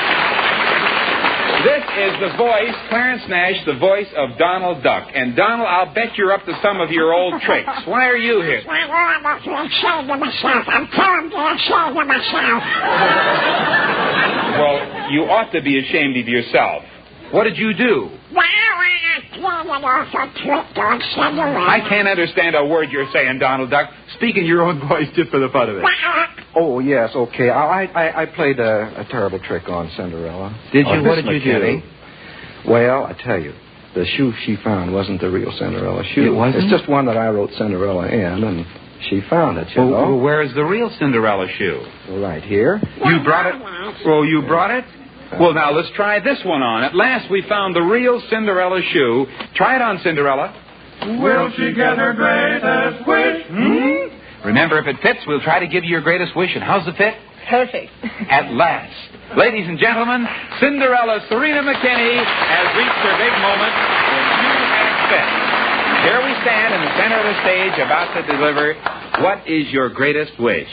This is the voice, Clarence Nash, the voice of Donald Duck. And Donald, I'll bet you're up to some of your old tricks. Why are you here? I'm ashamed of myself. I'm terribly ashamed of myself. Well, you ought to be ashamed of yourself. What did you do? I can't understand a word you're saying, Donald Duck. Speak in your own voice just for the fun of it. Oh, yes, okay. I played a terrible trick on Cinderella. Did you? What did you do? Well, I tell you, the shoe she found wasn't the real Cinderella shoe. It wasn't? It's just one that I wrote Cinderella in, and she found it, you know. Well, where's the real Cinderella shoe? Right here. You brought it? Oh, you brought it? Well, now, let's try this one on. At last, we found the real Cinderella shoe. Try it on, Cinderella. Will she get her greatest wish? Remember, if it fits, we'll try to give you your greatest wish. And how's the fit? Perfect. At last. Ladies and gentlemen, Cinderella Serena McKinney has reached her big moment when shoe has fit. Here we stand in the center of the stage about to deliver What is Your Greatest Wish?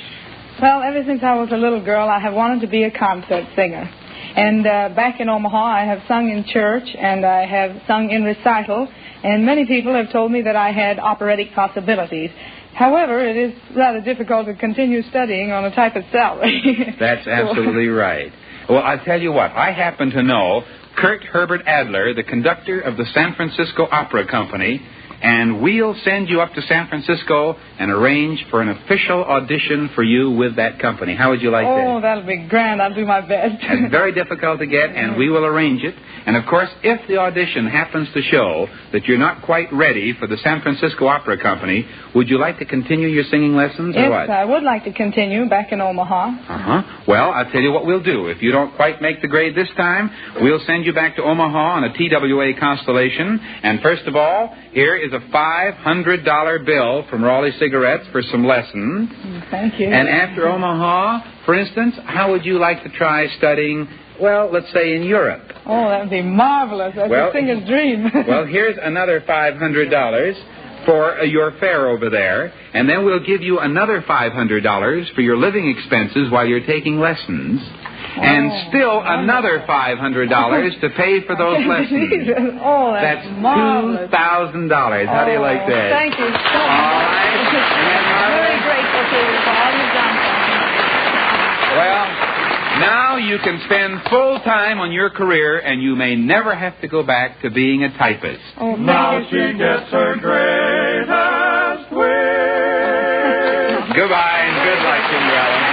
Well, ever since I was a little girl, I have wanted to be a concert singer. And back in Omaha, I have sung in church, and I have sung in recital, and many people have told me that I had operatic possibilities. However, it is rather difficult to continue studying on a type of salary. That's absolutely right. Well, I'll tell you what. I happen to know Kurt Herbert Adler, the conductor of the San Francisco Opera Company, and we'll send you up to San Francisco and arrange for an official audition for you with that company. How would you like that? Oh, that'll be grand. I'll do my best. It's very difficult to get, and we will arrange it. And, of course, if the audition happens to show that you're not quite ready for the San Francisco Opera Company, would you like to continue your singing lessons or what? Yes, I would like to continue back in Omaha. Well, I'll tell you what we'll do. If you don't quite make the grade this time, we'll send you back to Omaha on a TWA Constellation. And first of all, here is is a $500 bill from Raleigh Cigarettes for some lessons. Thank you. And after Omaha, for instance, how would you like to try studying, well, let's say in Europe? Oh, that would be marvelous. That's a singer's dream. Well, here's another $500 for your fare over there, and then we'll give you another $500 for your living expenses while you're taking lessons. And still another $500 to pay for those lessons. Oh, that's marvelous. $2,000. How do you like that? Thank you so much. All right. I'm very grateful to you for all you've done for me. Well, now you can spend full time on your career, and you may never have to go back to being a typist. Oh, now she gets her greatest wish. Goodbye and good luck, Cinderella.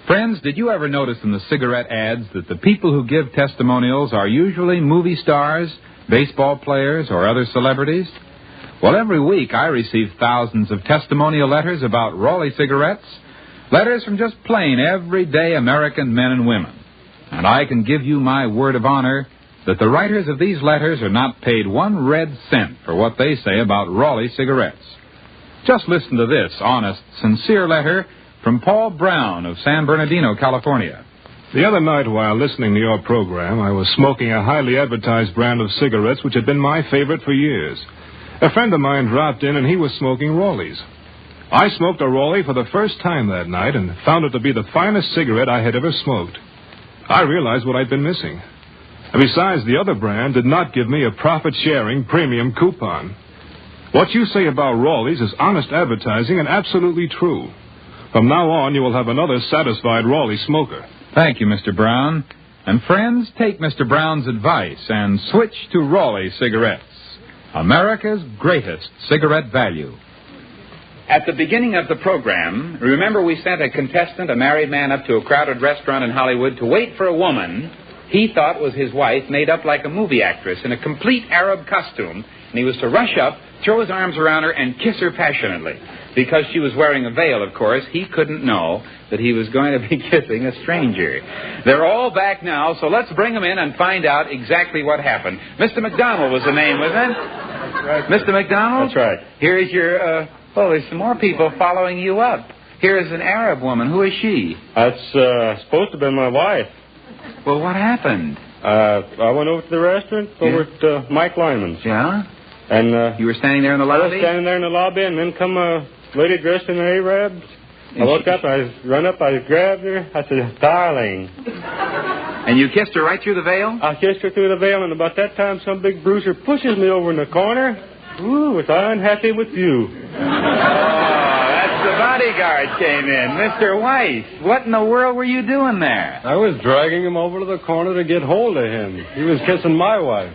Friends, did you ever notice in the cigarette ads that the people who give testimonials are usually movie stars, baseball players, or other celebrities? Well, every week I receive thousands of testimonial letters about Raleigh cigarettes, letters from just plain, everyday American men and women. And I can give you my word of honor that the writers of these letters are not paid 1 red cent for what they say about Raleigh cigarettes. Just listen to this honest, sincere letter from Paul Brown of San Bernardino, California. The other night while listening to your program, I was smoking a highly advertised brand of cigarettes which had been my favorite for years. A friend of mine dropped in and he was smoking Raleighs. I smoked a Raleigh for the first time that night and found it to be the finest cigarette I had ever smoked. I realized what I'd been missing. And besides, the other brand did not give me a profit-sharing premium coupon. What you say about Raleighs is honest advertising and absolutely true. From now on, you will have another satisfied Raleigh smoker. Thank you, Mr. Brown. And friends, take Mr. Brown's advice and switch to Raleigh cigarettes, America's greatest cigarette value. At the beginning of the program, remember we sent a contestant, a married man, up to a crowded restaurant in Hollywood to wait for a woman he thought was his wife, made up like a movie actress in a complete Arab costume, and he was to rush up, throw his arms around her, and kiss her passionately. Because she was wearing a veil, of course, he couldn't know that he was going to be kissing a stranger. They're all back now, so let's bring them in and find out exactly what happened. Mr. McDonald was the name, wasn't it? Right. Mr. McDonald? That's right. Here's your, there's some more people following you up. Here's an Arab woman. Who is she? That's supposed to be my wife. Well, what happened? I went over to the restaurant, over at Mike Lyman's. Yeah? And you were standing there in the lobby? I was standing there in the lobby, and then come a lady dressed in an Arab. I looked up, I run up, I grabbed her. I said, darling. And you kissed her right through the veil? I kissed her through the veil, and about that time, some big bruiser pushes me over in the corner. Ooh, was I unhappy with you. The bodyguard came in. Mr. Weiss, what in the world were you doing there? I was dragging him over to the corner to get hold of him. He was kissing my wife.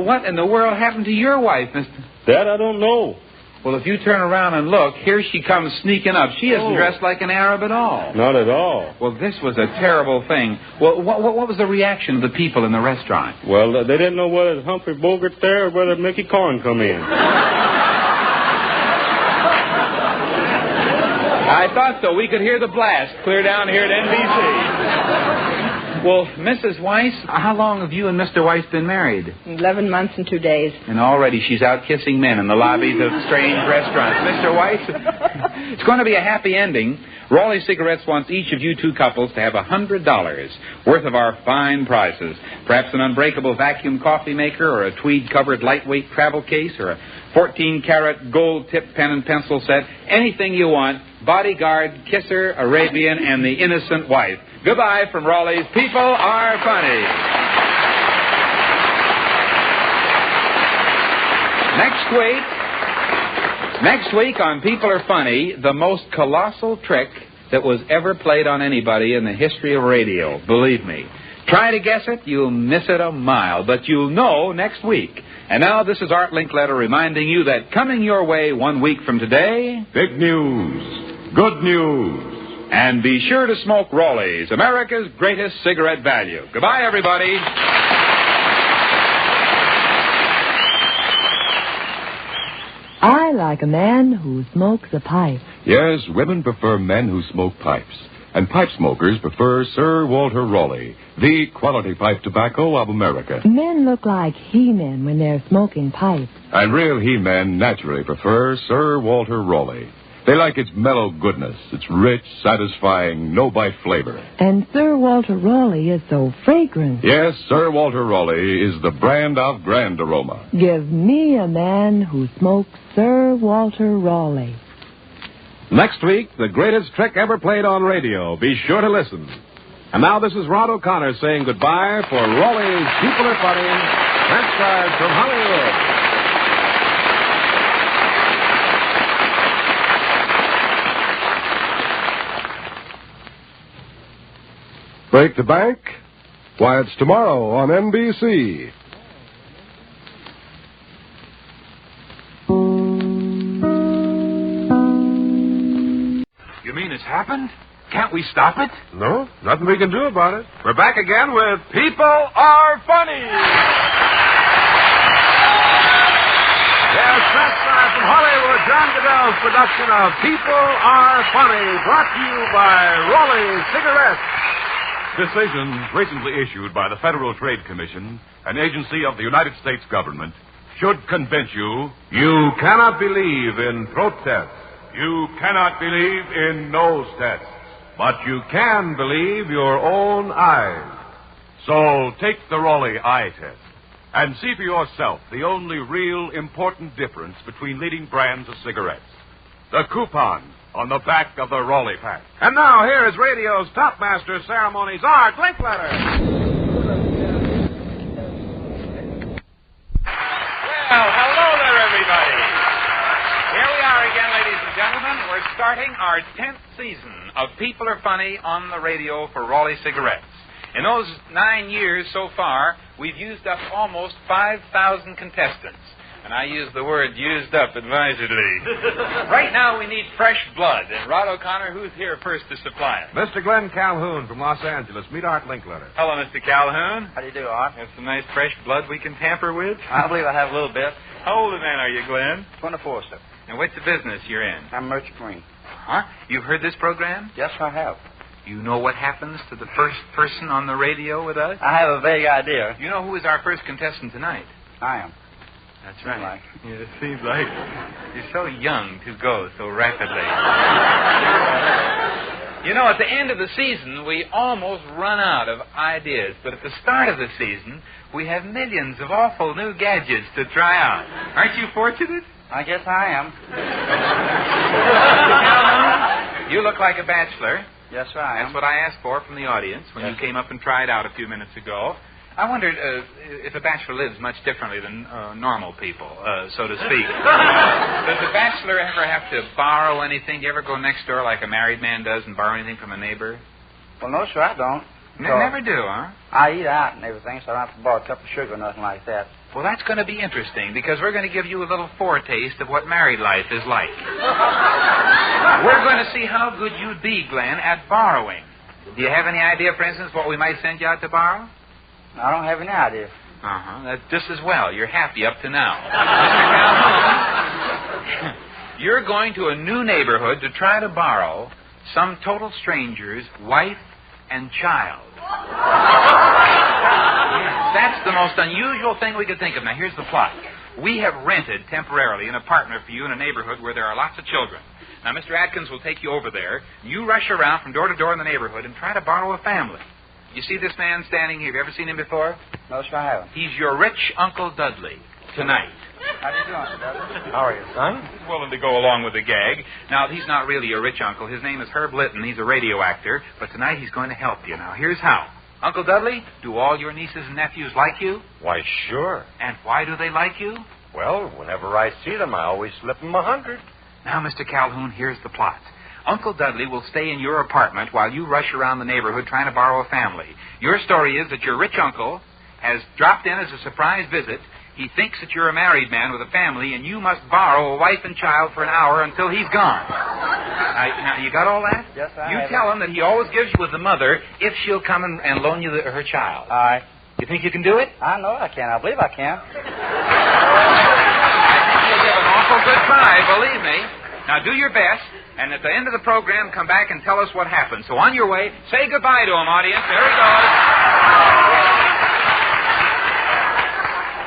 What in the world happened to your wife, Mr. That I don't know. Well, if you turn around and look, here she comes sneaking up. She isn't dressed like an Arab at all. Not at all. Well, this was a terrible thing. Well, what was the reaction of the people in the restaurant? Well, they didn't know whether Humphrey Bogart there or whether Mickey Corn come in. I thought so. We could hear the blast clear down here at NBC. Well, Mrs. Weiss, how long have you and Mr. Weiss been married? 11 months and 2 days. And already she's out kissing men in the lobbies of strange restaurants. Mr. Weiss, it's going to be a happy ending. Raleigh Cigarettes wants each of you two couples to have $100 worth of our fine prizes. Perhaps an unbreakable vacuum coffee maker, or a tweed-covered lightweight travel case, or a 14-karat gold-tipped pen and pencil set. Anything you want. Bodyguard, Kisser, Arabian, and the Innocent Wife. Goodbye from Raleigh's People Are Funny. Next week on People Are Funny, the most colossal trick that was ever played on anybody in the history of radio. Believe me. Try to guess it, you'll miss it a mile, but you'll know next week. And now this is Art Linkletter reminding you that coming your way 1 week from today... Big news. Good news. And be sure to smoke Raleigh's, America's greatest cigarette value. Goodbye, everybody. I like a man who smokes a pipe. Yes, women prefer men who smoke pipes. And pipe smokers prefer Sir Walter Raleigh, the quality pipe tobacco of America. Men look like he-men when they're smoking pipes. And real he-men naturally prefer Sir Walter Raleigh. They like its mellow goodness, its rich, satisfying, no-bite flavor. And Sir Walter Raleigh is so fragrant. Yes, Sir Walter Raleigh is the brand of grand aroma. Give me a man who smokes Sir Walter Raleigh. Next week, the greatest trick ever played on radio. Be sure to listen. And now this is Rod O'Connor saying goodbye for Raleigh's People Are Funny, transcribed from Hollywood. Break the bank? Why, it's tomorrow on NBC. You mean it's happened? Can't we stop it? No, nothing we can do about it. We're back again with People Are Funny. Yes, transcribed from Hollywood, John Goodell's production of People Are Funny, brought to you by Raleigh Cigarettes. Decisions recently issued by the Federal Trade Commission, an agency of the United States government, should convince you You cannot believe in throat tests, you cannot believe in nose tests. but you can believe your own eyes. So take the Raleigh eye test and see for yourself the only real important difference between leading brands of cigarettes. The coupon on the back of the Raleigh pack. And now, here is radio's top master of ceremonies, Art Linkletter. Well, hello there, everybody. Here we are again, ladies and gentlemen. We're starting our 10th season of People Are Funny on the radio for Raleigh Cigarettes. In those 9 years so far, we've used up almost 5,000 contestants. And I use the word used up advisedly. Right now we need fresh blood. And Rod O'Connor, who's here first to supply it? Mr. Glenn Calhoun from Los Angeles. Meet Art Linkletter. Hello, Mr. Calhoun. How do you do, Art? Have some nice fresh blood we can tamper with? I believe I have a little bit. How old a man are you, Glenn? 24, sir. And what's the business you're in? I'm Merchant Marine. Huh? You've heard this program? Yes, I have. You know what happens to the first person on the radio with us? I have a vague idea. You know who is our first contestant tonight? I am. That's right. Like. Yeah, it seems like you're so young to go so rapidly. You know, at the end of the season, we almost run out of ideas. But at the start of the season, we have millions of awful new gadgets to try out. Aren't you fortunate? I guess I am. You look like a bachelor. Yes, sir, I am. That's what I asked for from the audience when you came up and tried out a few minutes ago. I wondered if a bachelor lives much differently than normal people, so to speak. Does a bachelor ever have to borrow anything? Do you ever go next door like a married man does and borrow anything from a neighbor? Well, no, sir, I don't. Never do, huh? I eat out and everything, so I don't have to borrow a cup of sugar or nothing like that. Well, that's going to be interesting, because we're going to give you a little foretaste of what married life is like. We're going to see how good you'd be, Glenn, at borrowing. Do you have any idea, for instance, what we might send you out to borrow? I don't have any idea. Uh-huh. That's just as well. You're happy up to now. Mr. Calhoun, you're going to a new neighborhood to try to borrow some total stranger's wife and child. Yes, that's the most unusual thing we could think of. Now, here's the plot. We have rented temporarily an apartment for you in a neighborhood where there are lots of children. Now, Mr. Atkins will take you over there. You rush around from door to door in the neighborhood and try to borrow a family. You see this man standing here? Have you ever seen him before? No, sir, I haven't. He's your rich Uncle Dudley tonight. How do you do, Uncle Dudley? How are you, son? He's willing to go along with the gag. Now, he's not really a rich uncle. His name is Herb Litton. He's a radio actor. But tonight he's going to help you. Now, here's how. Uncle Dudley, do all your nieces and nephews like you? Why, sure. And why do they like you? Well, whenever I see them, I always slip them 100. Now, Mr. Calhoun, here's the plot. Uncle Dudley will stay in your apartment while you rush around the neighborhood trying to borrow a family. Your story is that your rich uncle has dropped in as a surprise visit. He thinks that you're a married man with a family, and you must borrow a wife and child for an hour until he's gone. Now, you got all that? Yes, I You have. tell him that he always gives you with the mother if she'll come and loan you her child. All right. You think you can do it? I know I can. I believe I can. I think you'll give an awful good try, believe me. Now, do your best, and at the end of the program, come back and tell us what happened. So on your way, say goodbye to him, audience. There he goes.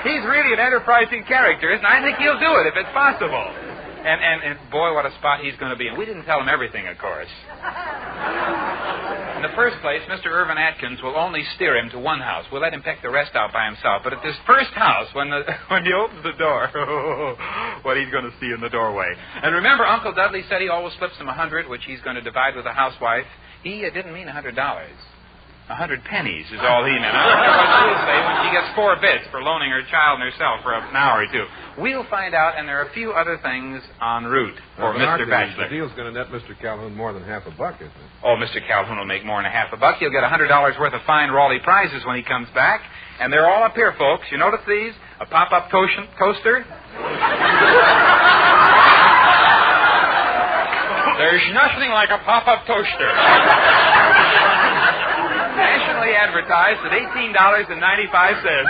He's really an enterprising character, isn't he? I think he'll do it if it's possible. And boy, what a spot he's going to be in. We didn't tell him everything, of course. In the first place, Mr. Irvin Atkins will only steer him to one house. We'll let him pick the rest out by himself. But at this first house, when he opens the door, what he's going to see in the doorway. And remember, Uncle Dudley said he always slips him $100, which he's going to divide with the housewife. He didn't mean $100. 100 pennies is all he meant. I don't know what she'll say when she gets 4 bits for loaning her child and herself for an hour or two. We'll find out, and there are a few other things en route for Mr. Batchelor. The deal's going to net Mr. Calhoun more than $50, isn't it? Oh, Mr. Calhoun will make more than $50. He'll get $100 worth of fine Raleigh prizes when he comes back. And they're all up here, folks. You notice these? A pop-up toaster. There's nothing like a pop-up toaster. Nationally advertised at $18.95.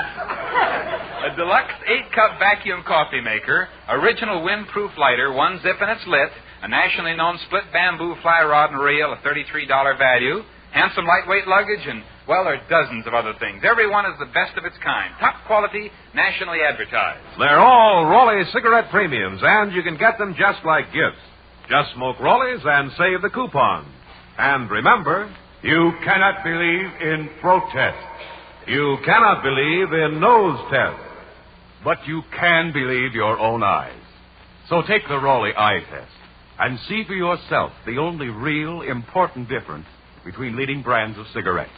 A deluxe 8-cup vacuum coffee maker, original windproof lighter, 1 zip and it's lit, a nationally known split bamboo fly rod and reel, a $33 value, handsome lightweight luggage, and, well, there are dozens of other things. Every one is the best of its kind. Top quality, nationally advertised. They're all Raleigh cigarette premiums, and you can get them just like gifts. Just smoke Raleigh's and save the coupon. And remember, you cannot believe in protest. You cannot believe in nose tests. But you can believe your own eyes. So take the Raleigh eye test and see for yourself the only real important difference between leading brands of cigarettes.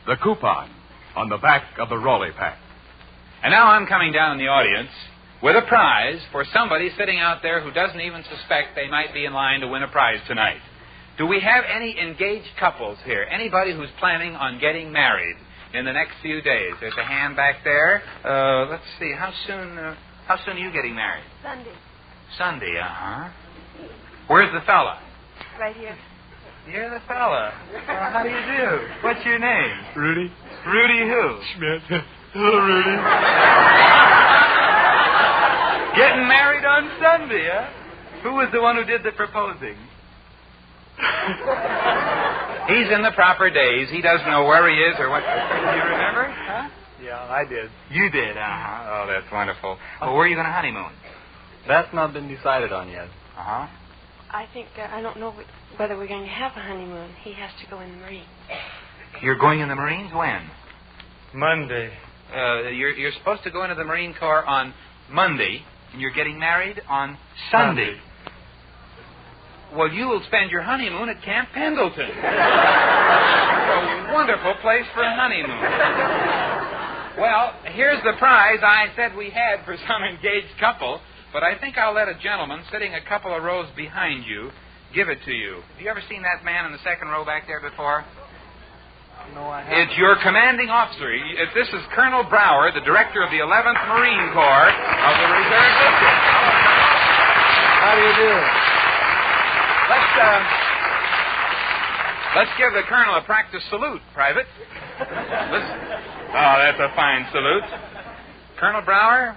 The coupon on the back of the Raleigh pack. And now I'm coming down in the audience with a prize for somebody sitting out there who doesn't even suspect they might be in line to win a prize tonight. Do we have any engaged couples here? Anybody who's planning on getting married in the next few days? There's a hand back there. Let's see. How soon are you getting married? Sunday. Sunday, uh-huh. Where's the fella? Right here. You're the fella. Well, how do you do? What's your name? Rudy. Rudy who? Schmidt. Hello, Rudy. Getting married on Sunday, huh? Who was the one who did the proposing? He's in the proper days. He doesn't know where he is or what. Do you remember? Huh? Yeah, I did. You did, uh-huh. Oh, that's wonderful. Well, where are you going to honeymoon? That's not been decided on yet. Uh-huh. I think, I don't know whether we're going to have a honeymoon. He has to go in the Marines. You're going in the Marines when? Monday. You're supposed to go into the Marine Corps on Monday, and you're getting married on Sunday. Well, you will spend your honeymoon at Camp Pendleton. A wonderful place for a honeymoon. Well, here's the prize I said we had for some engaged couple, but I think I'll let a gentleman sitting a couple of rows behind you give it to you. Have you ever seen that man in the second row back there before? No, I haven't. It's your commanding officer. This is Colonel Brower, the director of the 11th Marine Corps of the Reserve District. How do you do? Let's give the colonel a practice salute, Private. Listen. Oh, that's a fine salute. Colonel Brower,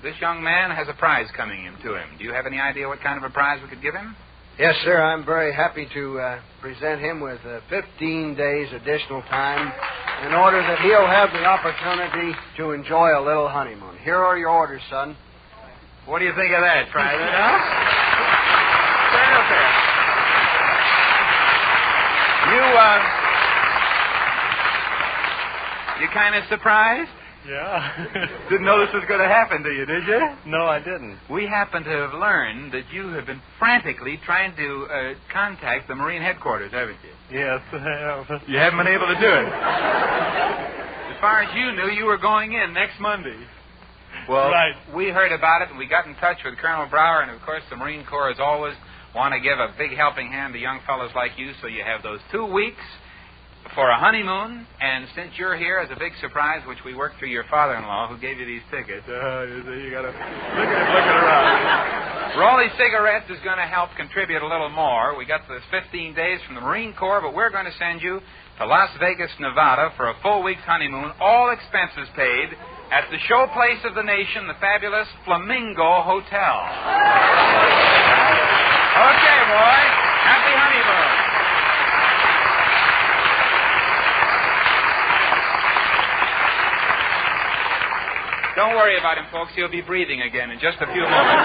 this young man has a prize coming to him. Do you have any idea what kind of a prize we could give him? Yes, sir. I'm very happy to present him with 15 days additional time in order that he'll have the opportunity to enjoy a little honeymoon. Here are your orders, son. What do you think of that, Private, huh? Stand up there. You kind of surprised? Yeah. Didn't know this was going to happen to you, did you? No, I didn't. We happen to have learned that you have been frantically trying to contact the Marine headquarters, haven't you? Yes, I have. You haven't been able to do it. As far as you knew, you were going in next Monday. Well, right. We heard about it, and we got in touch with Colonel Brower, and, of course, the Marine Corps is always want to give a big helping hand to young fellows like you, so you have those 2 weeks for a honeymoon, and since you're here as a big surprise, which we worked through your father-in-law who gave you these tickets, you got to look around. Raleigh Cigarettes is going to help contribute a little more. We got this 15 days from the Marine Corps, but we're going to send you to Las Vegas, Nevada for a full week's honeymoon, all expenses paid, at the showplace of the nation, the fabulous Flamingo Hotel. Okay, boy. Happy honeymoon. Don't worry about him, folks. He'll be breathing again in just a few moments.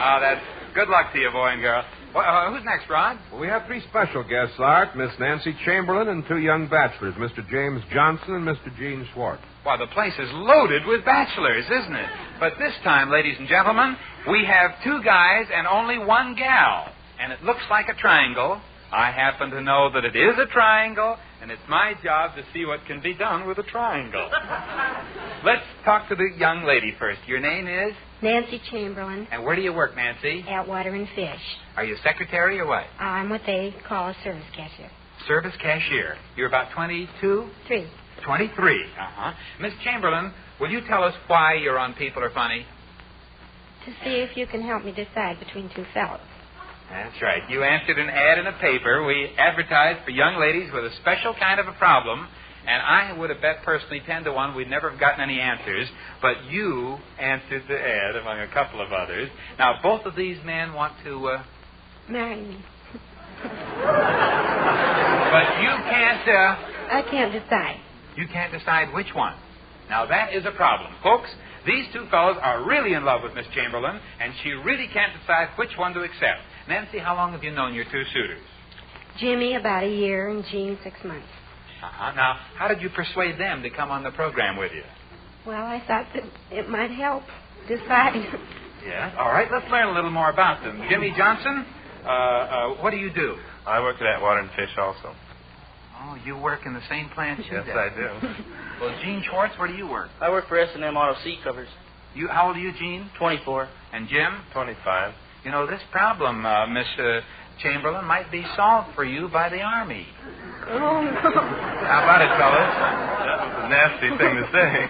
Oh, that's good luck to you, boy and girl. Well, who's next, Rod? Well, we have three special guests, Art. Miss Nancy Chamberlain and two young bachelors, Mr. James Johnson and Mr. Gene Schwartz. Why, the place is loaded with bachelors, isn't it? But this time, ladies and gentlemen, we have two guys and only one gal. And it looks like a triangle. I happen to know that it is a triangle, and it's my job to see what can be done with a triangle. Let's talk to the young lady first. Your name is? Nancy Chamberlain. And where do you work, Nancy? At Water and Fish. Are you a secretary or what? I'm what they call a service cashier. Service cashier. You're about 22? 3. 23. Uh-huh. Miss Chamberlain, will you tell us why you're on People Are Funny? To see if you can help me decide between two fellows. That's right. You answered an ad in a paper. We advertised for young ladies with a special kind of a problem, and I would have bet personally 10 to 1 we'd never have gotten any answers, but you answered the ad among a couple of others. Now, both of these men want to... Marry me. But you can't... I can't decide. You can't decide which one. Now, that is a problem. Folks, these two fellows are really in love with Miss Chamberlain, and she really can't decide which one to accept. Nancy, how long have you known your two suitors? Jimmy, about a year, and Gene, 6 months. Uh-huh. Now, how did you persuade them to come on the program with you? Well, I thought that it might help decide. Yeah. All right, let's learn a little more about them. Jimmy Johnson, what do you do? I work at Water and Fish also. Oh, you work in the same plant she Yes, does. I do. Well, Gene Schwartz, where do you work? I work for S&M Auto Seat Covers. How old are you, Gene? 24. And Jim? 25. You know, this problem, Miss Chamberlain, might be solved for you by the Army. Oh, no. How about it, fellas? That was a nasty thing to say.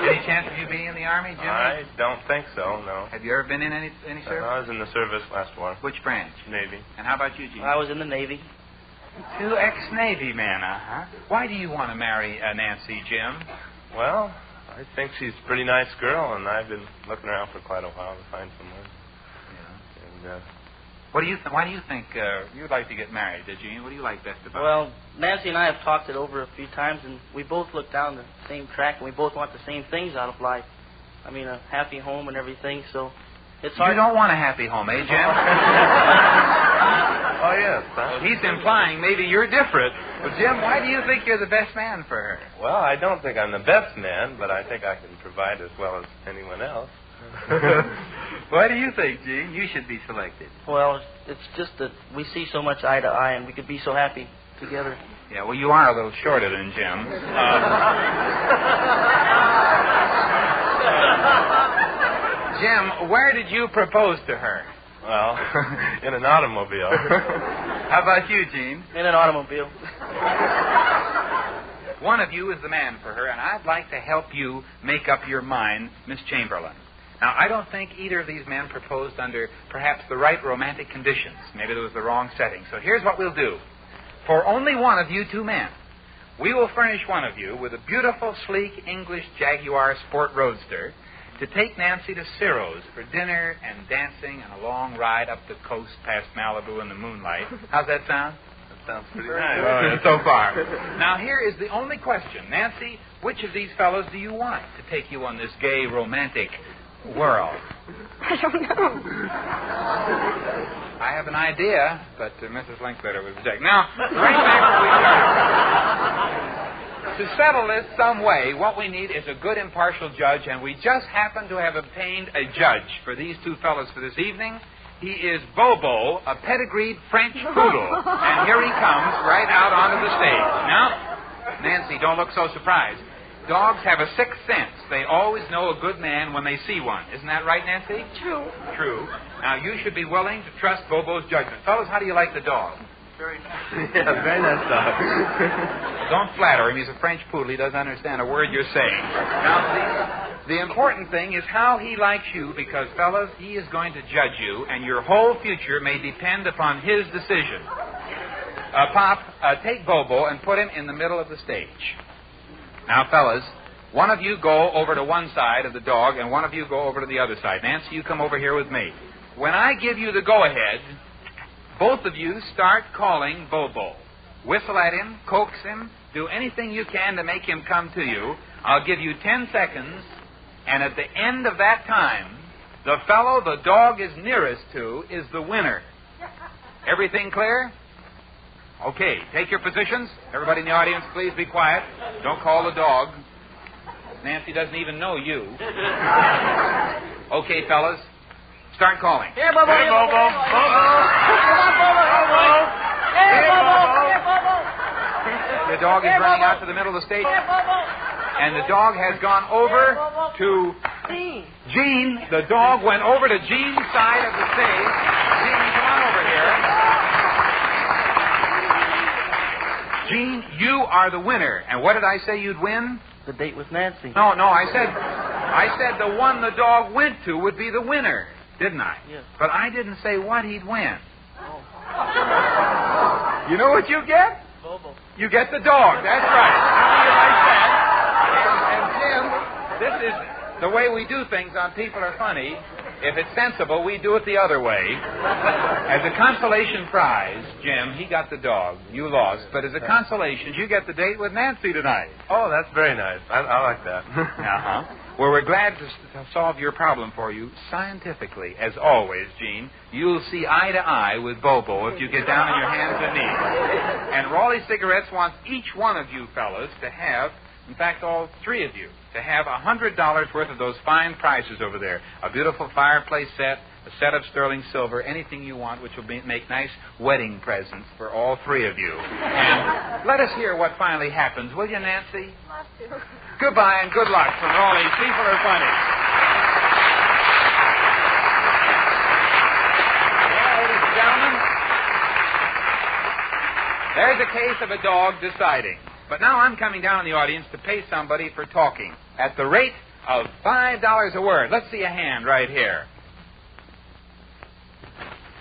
Any chance of you being in the Army, Jimmy? I don't think so, no. Have you ever been in any service? I was in the service last war. Which branch? Navy. And how about you, Gene? I was in the Navy. Two ex-Navy men, uh-huh. Why do you want to marry Nancy, Jim? Well, I think she's a pretty nice girl, and I've been looking around for quite a while to find someone. Yeah. And, why do you think you'd like to get married, Gene? What do you like best about it? Well, Nancy and I have talked it over a few times, and we both look down the same track, and we both want the same things out of life. I mean, a happy home and everything, so it's hard. You don't want a happy home, eh, Jim? Oh, yes. He's implying maybe you're different. Well, Jim, why do you think you're the best man for her? Well, I don't think I'm the best man, but I think I can provide as well as anyone else. What do you think, Gene? You should be selected. Well, it's just that we see so much eye to eye, and we could be so happy together. Yeah, well, you are a little shorter than Jim. Jim, where did you propose to her? Well, in an automobile. How about you, Gene? In an automobile. One of you is the man for her, and I'd like to help you make up your mind, Miss Chamberlain. Now, I don't think either of these men proposed under perhaps the right romantic conditions. Maybe there was the wrong setting. So here's what we'll do. For only one of you two men, we will furnish one of you with a beautiful, sleek English Jaguar Sport Roadster to take Nancy to Ciro's for dinner and dancing and a long ride up the coast past Malibu in the moonlight. How's that sound? That sounds pretty nice. So far. Now, here is the only question. Nancy, which of these fellows do you want to take you on this gay, romantic world? I don't know. I have an idea, but Mrs. Linkletter was rejected. Now, right back where we started. To settle this some way, what we need is a good impartial judge, and we just happen to have obtained a judge for these two fellows for this evening. He is Bobo, a pedigreed French poodle, and here he comes right out onto the stage. Now, Nancy, don't look so surprised. Dogs have a sixth sense. They always know a good man when they see one. Isn't that right, Nancy? True. True. Now, you should be willing to trust Bobo's judgment. Fellas, how do you like the dog? Very nice. Yeah, very nice dog. Don't flatter him. He's a French poodle. He doesn't understand a word you're saying. Now, the important thing is how he likes you, because, fellas, he is going to judge you, and your whole future may depend upon his decision. Pop, take Bobo and put him in the middle of the stage. Now, fellas, one of you go over to one side of the dog, and one of you go over to the other side. Nancy, you come over here with me. when I give you the go-ahead, both of you start calling Bobo. Whistle at him, coax him, do anything you can to make him come to you. I'll give you 10 seconds, and at the end of that time, the fellow the dog is nearest to is the winner. Everything clear? Okay, take your positions. Everybody in the audience, please be quiet. Don't call the dog. Nancy doesn't even know you. Okay, fellas, start calling. Here, Bobo. Hey, Bobo. Bobo. Come on, Bobo. Bobo. Hey, Bobo. Here, Bobo. The dog is running out to the middle of the stage. And the dog has gone over to Gene. The dog went over to Gene's side of the stage. Gene, come on over here. Gene, you are the winner. And what did I say you'd win? The date with Nancy. No, I said the one the dog went to would be the winner, didn't I? Yes. But I didn't say what he'd win. You know what you get? Bobo. You get the dog. That's right. How do you like that? And Jim, this is the way we do things on People Are Funny. If it's sensible, we do it the other way. As a consolation prize, Jim, he got the dog. You lost. But as a consolation, you get the date with Nancy tonight. Oh, that's very nice. I like that. Uh-huh. Well, we're glad to solve your problem for you scientifically. As always, Gene, you'll see eye to eye with Bobo if you get down on your hands and knees. And Raleigh Cigarettes wants each one of you fellas to have, in fact, all three of you, to have $100 worth of those fine prizes over there. A beautiful fireplace set, a set of sterling silver, anything you want, which will make nice wedding presents for all three of you. And let us hear what finally happens, will you, Nancy? Love to. Goodbye and good luck from Raleigh's People Are Funny. Well, ladies and gentlemen, there's a case of a dog deciding. But now I'm coming down in the audience to pay somebody for talking at the rate of $5 a word. Let's see a hand right here.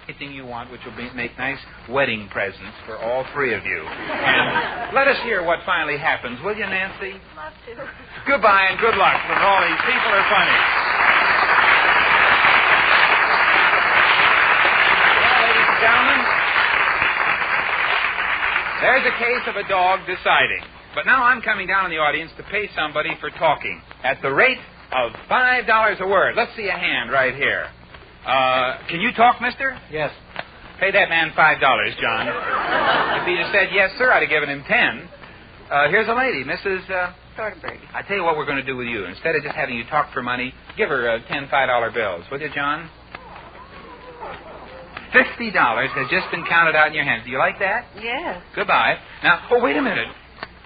Anything you want, which will make nice wedding presents for all three of you. And let us hear what finally happens, will you, Nancy? Love to. Goodbye and good luck from Raleigh's People Are Funny. Well, ladies and gentlemen, there's a case of a dog deciding. But now I'm coming down in the audience to pay somebody for talking at the rate of $5 a word. Let's see a hand right here. Can you talk, mister? Yes. Pay that man $5, John. If he'd have said yes, sir, I'd have given him 10. Here's a lady, Mrs. Soderbergh. I tell you what we're going to do with you. Instead of just having you talk for money, give her 10 $5 bills. Will you, John? $50 has just been counted out in your hands. Do you like that? Yes. Goodbye. Now, wait a minute.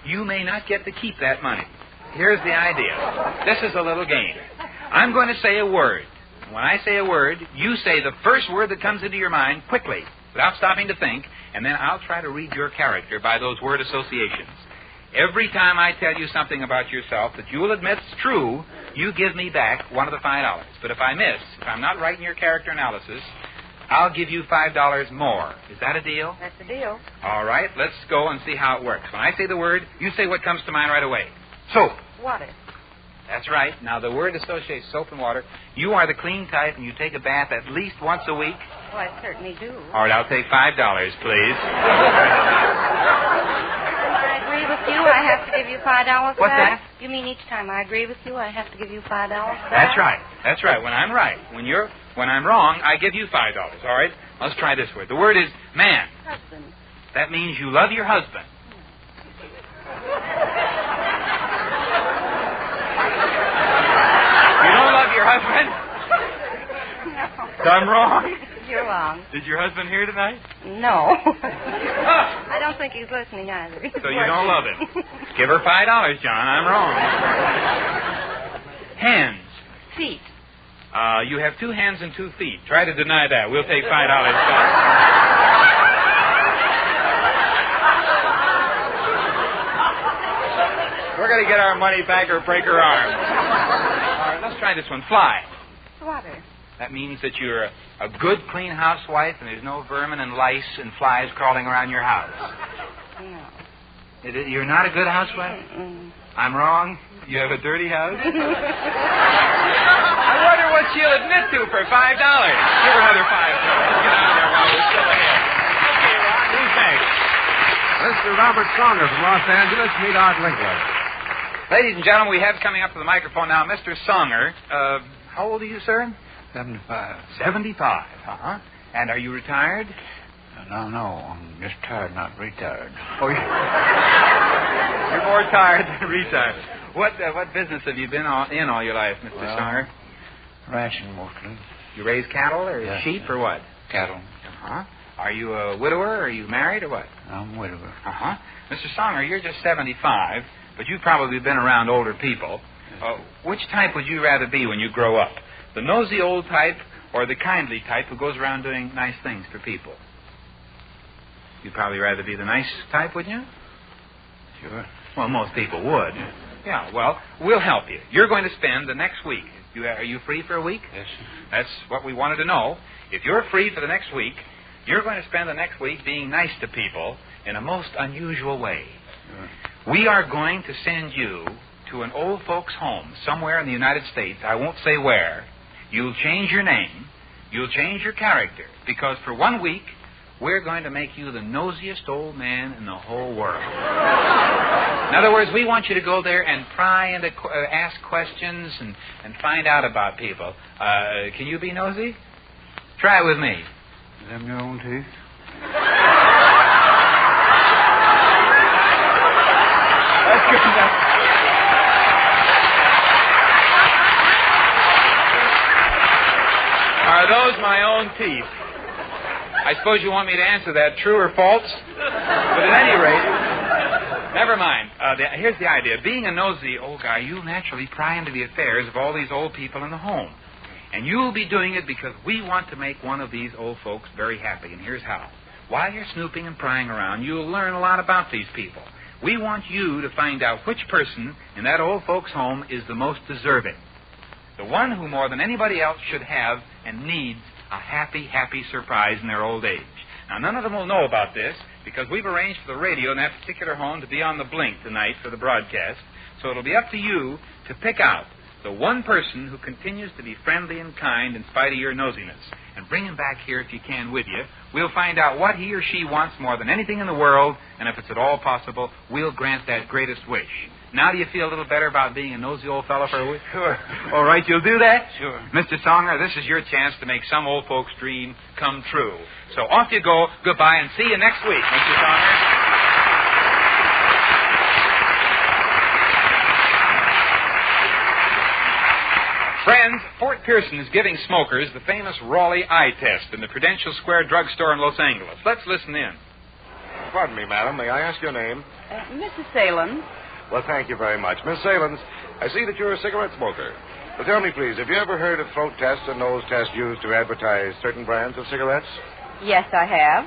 You may not get to keep that money. Here's the idea. This is a little game. I'm going to say a word. When I say a word, you say the first word that comes into your mind quickly, without stopping to think, and then I'll try to read your character by those word associations. Every time I tell you something about yourself that you'll admit's true, you give me back one of the $5. But if I miss, if I'm not right in your character analysis, I'll give you $5 more. Is that a deal? That's a deal. All right, let's go and see how it works. When I say the word, you say what comes to mind right away. Soap. Water. That's right. Now, the word associates soap and water. You are the clean type, and you take a bath at least once a week. Oh, I certainly do. All right, I'll take $5, please. I agree with you. I have to give you $5 What's that? You mean each time I agree with you, I have to give you $5 back? That's right. That's right. When I'm right. When I'm wrong, I give you $5. All right? Let's try this word. The word is man. Husband. That means you love your husband. You don't love your husband? No. So I'm wrong? You're wrong. Did your husband hear tonight? No. I don't think he's listening either. So you don't love him. Give her $5, John. I'm wrong. Hands. Feet. You have 2 hands and 2 feet. Try to deny that. We'll take $5 back. We're going to get our money back or break her arm. All right, let's try this one. Fly. Water. That means that you're a good, clean housewife and there's no vermin and lice and flies crawling around your house. No. You're not a good housewife? Mm-mm. I'm wrong? You have a dirty house? I wonder what she'll admit to for $5. Give her another $5. Let's get out of there while we're still ahead. Okay, Ron, who's next? Mr. Robert Songer from Los Angeles. Meet Art Linkler. Ladies and gentlemen, we have coming up to the microphone now Mr. Songer. How old are you, sir? 75. 75. Uh-huh. And are you retired? No, I'm just tired, not retired. Oh, you're more tired than retired. What business have you been in all your life, Mr. Songer? Ranching mostly. You raise cattle or sheep or what? Cattle. Uh-huh. Are you a widower? Are you married or what? I'm a widower. Uh-huh. Mr. Songer, you're just 75, but you've probably been around older people. Which type would you rather be when you grow up? The nosy old type or the kindly type who goes around doing nice things for people? You'd probably rather be the nice type, wouldn't you? Sure. Well, most people would. Yeah, well, we'll help you. You're going to spend the next week. Are you free for a week? Yes. That's what we wanted to know. If you're free for the next week, you're going to spend the next week being nice to people in a most unusual way. Sure. We are going to send you to an old folks' home somewhere in the United States. I won't say where. You'll change your name. You'll change your character. Because for 1 week, we're going to make you the nosiest old man in the whole world. In other words, we want you to go there and pry and ask questions and find out about people. Can you be nosy? Try it with me. Is them your own teeth? That's good enough. Are those my own teeth? I suppose you want me to answer that true or false? But at any rate, never mind. Here's the idea. Being a nosy old guy, you'll naturally pry into the affairs of all these old people in the home. And you'll be doing it because we want to make one of these old folks very happy. And here's how. While you're snooping and prying around, you'll learn a lot about these people. We want you to find out which person in that old folks' home is the most deserving. The one who more than anybody else should have and needs a happy, happy surprise in their old age. Now, none of them will know about this because we've arranged for the radio in that particular home to be on the blink tonight for the broadcast. So it'll be up to you to pick out the one person who continues to be friendly and kind in spite of your nosiness. And bring him back here if you can with you. We'll find out what he or she wants more than anything in the world, and if it's at all possible, we'll grant that greatest wish. Now do you feel a little better about being a nosy old fellow for a week? Sure. All right, you'll do that? Sure. Mr. Songer, this is your chance to make some old folks' dream come true. So off you go. Goodbye, and see you next week, Mr. Songer. Friends, Fort Pearson is giving smokers the famous Raleigh eye test in the Prudential Square drugstore in Los Angeles. Let's listen in. Pardon me, madam. May I ask your name? Mrs. Salem. Well, thank you very much. Miss Salins, I see that you're a cigarette smoker. Well, tell me, please, have you ever heard of throat tests and nose tests used to advertise certain brands of cigarettes? Yes, I have.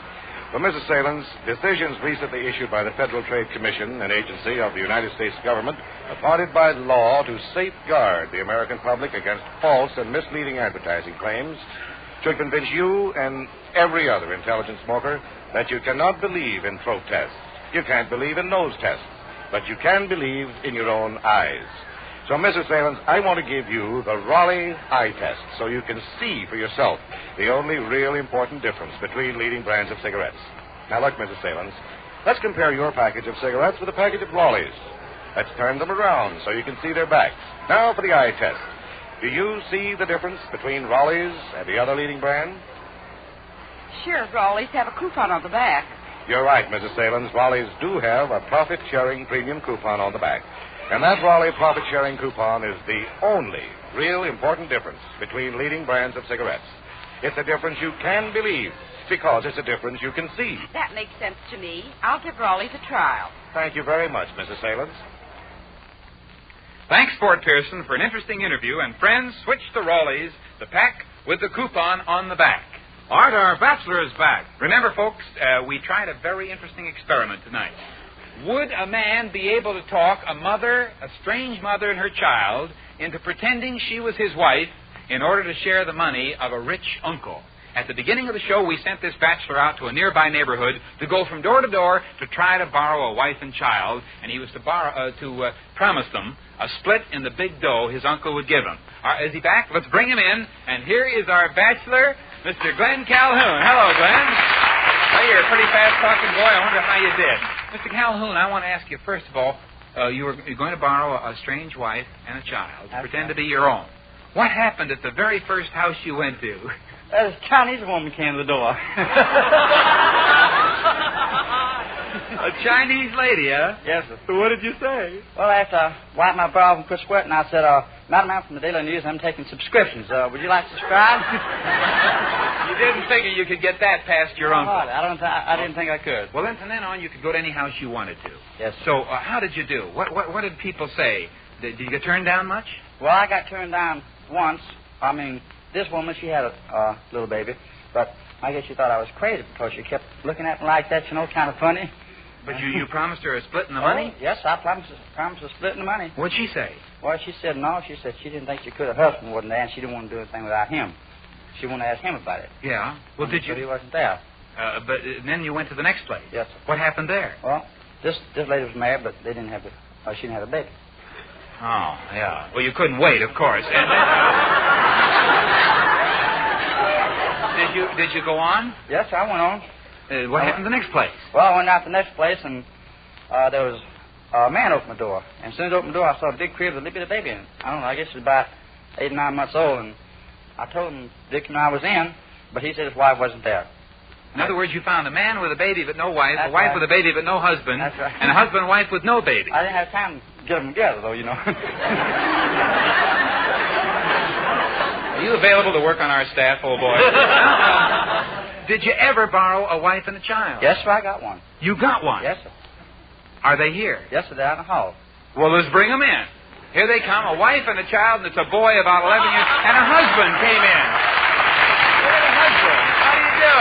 Well, Mrs. Salins, decisions recently issued by the Federal Trade Commission, an agency of the United States government, appointed by law to safeguard the American public against false and misleading advertising claims, should convince you and every other intelligent smoker that you cannot believe in throat tests. You can't believe in nose tests, but you can believe in your own eyes. So, Mrs. Salins, I want to give you the Raleigh eye test so you can see for yourself the only real important difference between leading brands of cigarettes. Now, look, Mrs. Salins, let's compare your package of cigarettes with a package of Raleigh's. Let's turn them around so you can see their backs. Now for the eye test. Do you see the difference between Raleigh's and the other leading brand? Sure, Raleigh's have a coupon on the back. You're right, Mrs. Salins. Raleigh's do have a profit-sharing premium coupon on the back. And that Raleigh profit-sharing coupon is the only real important difference between leading brands of cigarettes. It's a difference you can believe because it's a difference you can see. That makes sense to me. I'll give Raleigh's a trial. Thank you very much, Mrs. Salins. Thanks, Fort Pearson, for an interesting interview. And friends, switch to Raleigh's, the pack with the coupon on the back. Art, our bachelor is back. Remember, folks, we tried a very interesting experiment tonight. Would a man be able to talk a strange mother and her child, into pretending she was his wife in order to share the money of a rich uncle? At the beginning of the show, we sent this bachelor out to a nearby neighborhood to go from door to door to try to borrow a wife and child, and he was to promise them a split in the big dough his uncle would give him. Is he back? Let's bring him in. And here is our bachelor, Mr. Glenn Calhoun. Hello, Glenn. Well, you're a pretty fast-talking boy. I wonder how you did. Mr. Calhoun, I want to ask you, first of all, you're going to borrow a strange wife and a child, pretend to be your own. What happened at the very first house you went to? A Chinese woman came to the door. A Chinese lady, huh? Yes, sir. So what did you say? Well, after I wiped my brow and quit sweating, I said, Madam, I'm from the Daily News. I'm taking subscriptions. Would you like to subscribe? You didn't figure you could get that past your uncle. I didn't think I could. Well, then from then on, you could go to any house you wanted to. Yes. So how did you do? What did people say? Did you get turned down much? Well, I got turned down once. I mean, this woman, she had a little baby, but I guess she thought I was crazy because she kept looking at me like that, you know, kind of funny. But you promised her a split in the money? Yes, I promised a split in the money. What'd she say? Well, she said no. She said she didn't think she could. Her husband wasn't there, and she didn't want to do anything without him. She wanted to ask him about it. Yeah. Well, did you? But he wasn't there. But then you went to the next place. Yes, sir. What happened there? Well, this lady was married, but they didn't have she didn't have a baby. Oh, yeah. Well, you couldn't wait, of course. And then, did you go on? Yes, I went on. What happened the next place? Well, I went out the next place, and there was a man opened the door. And as soon as I opened the door, I saw a big crib with a little bit of baby in it. I don't know, I guess it was about 8 or 9 months old. And I told him Dick and I was in, but he said his wife wasn't there. In other words, you found a man with a baby but no wife, That's a wife right. with a baby but no husband, That's right. and a husband and wife with no baby. I didn't have time to get them together, though, you know. Are you available to work on our staff, old boy? Did you ever borrow a wife and a child? Yes, sir, I got one. You got one? Yes, sir. Are they here? Yes, sir, they're out in the hall. Well, let's bring them in. Here they come, a wife and a child, and it's a boy about 11 years, and a husband came in. Look at the husband. How do you do?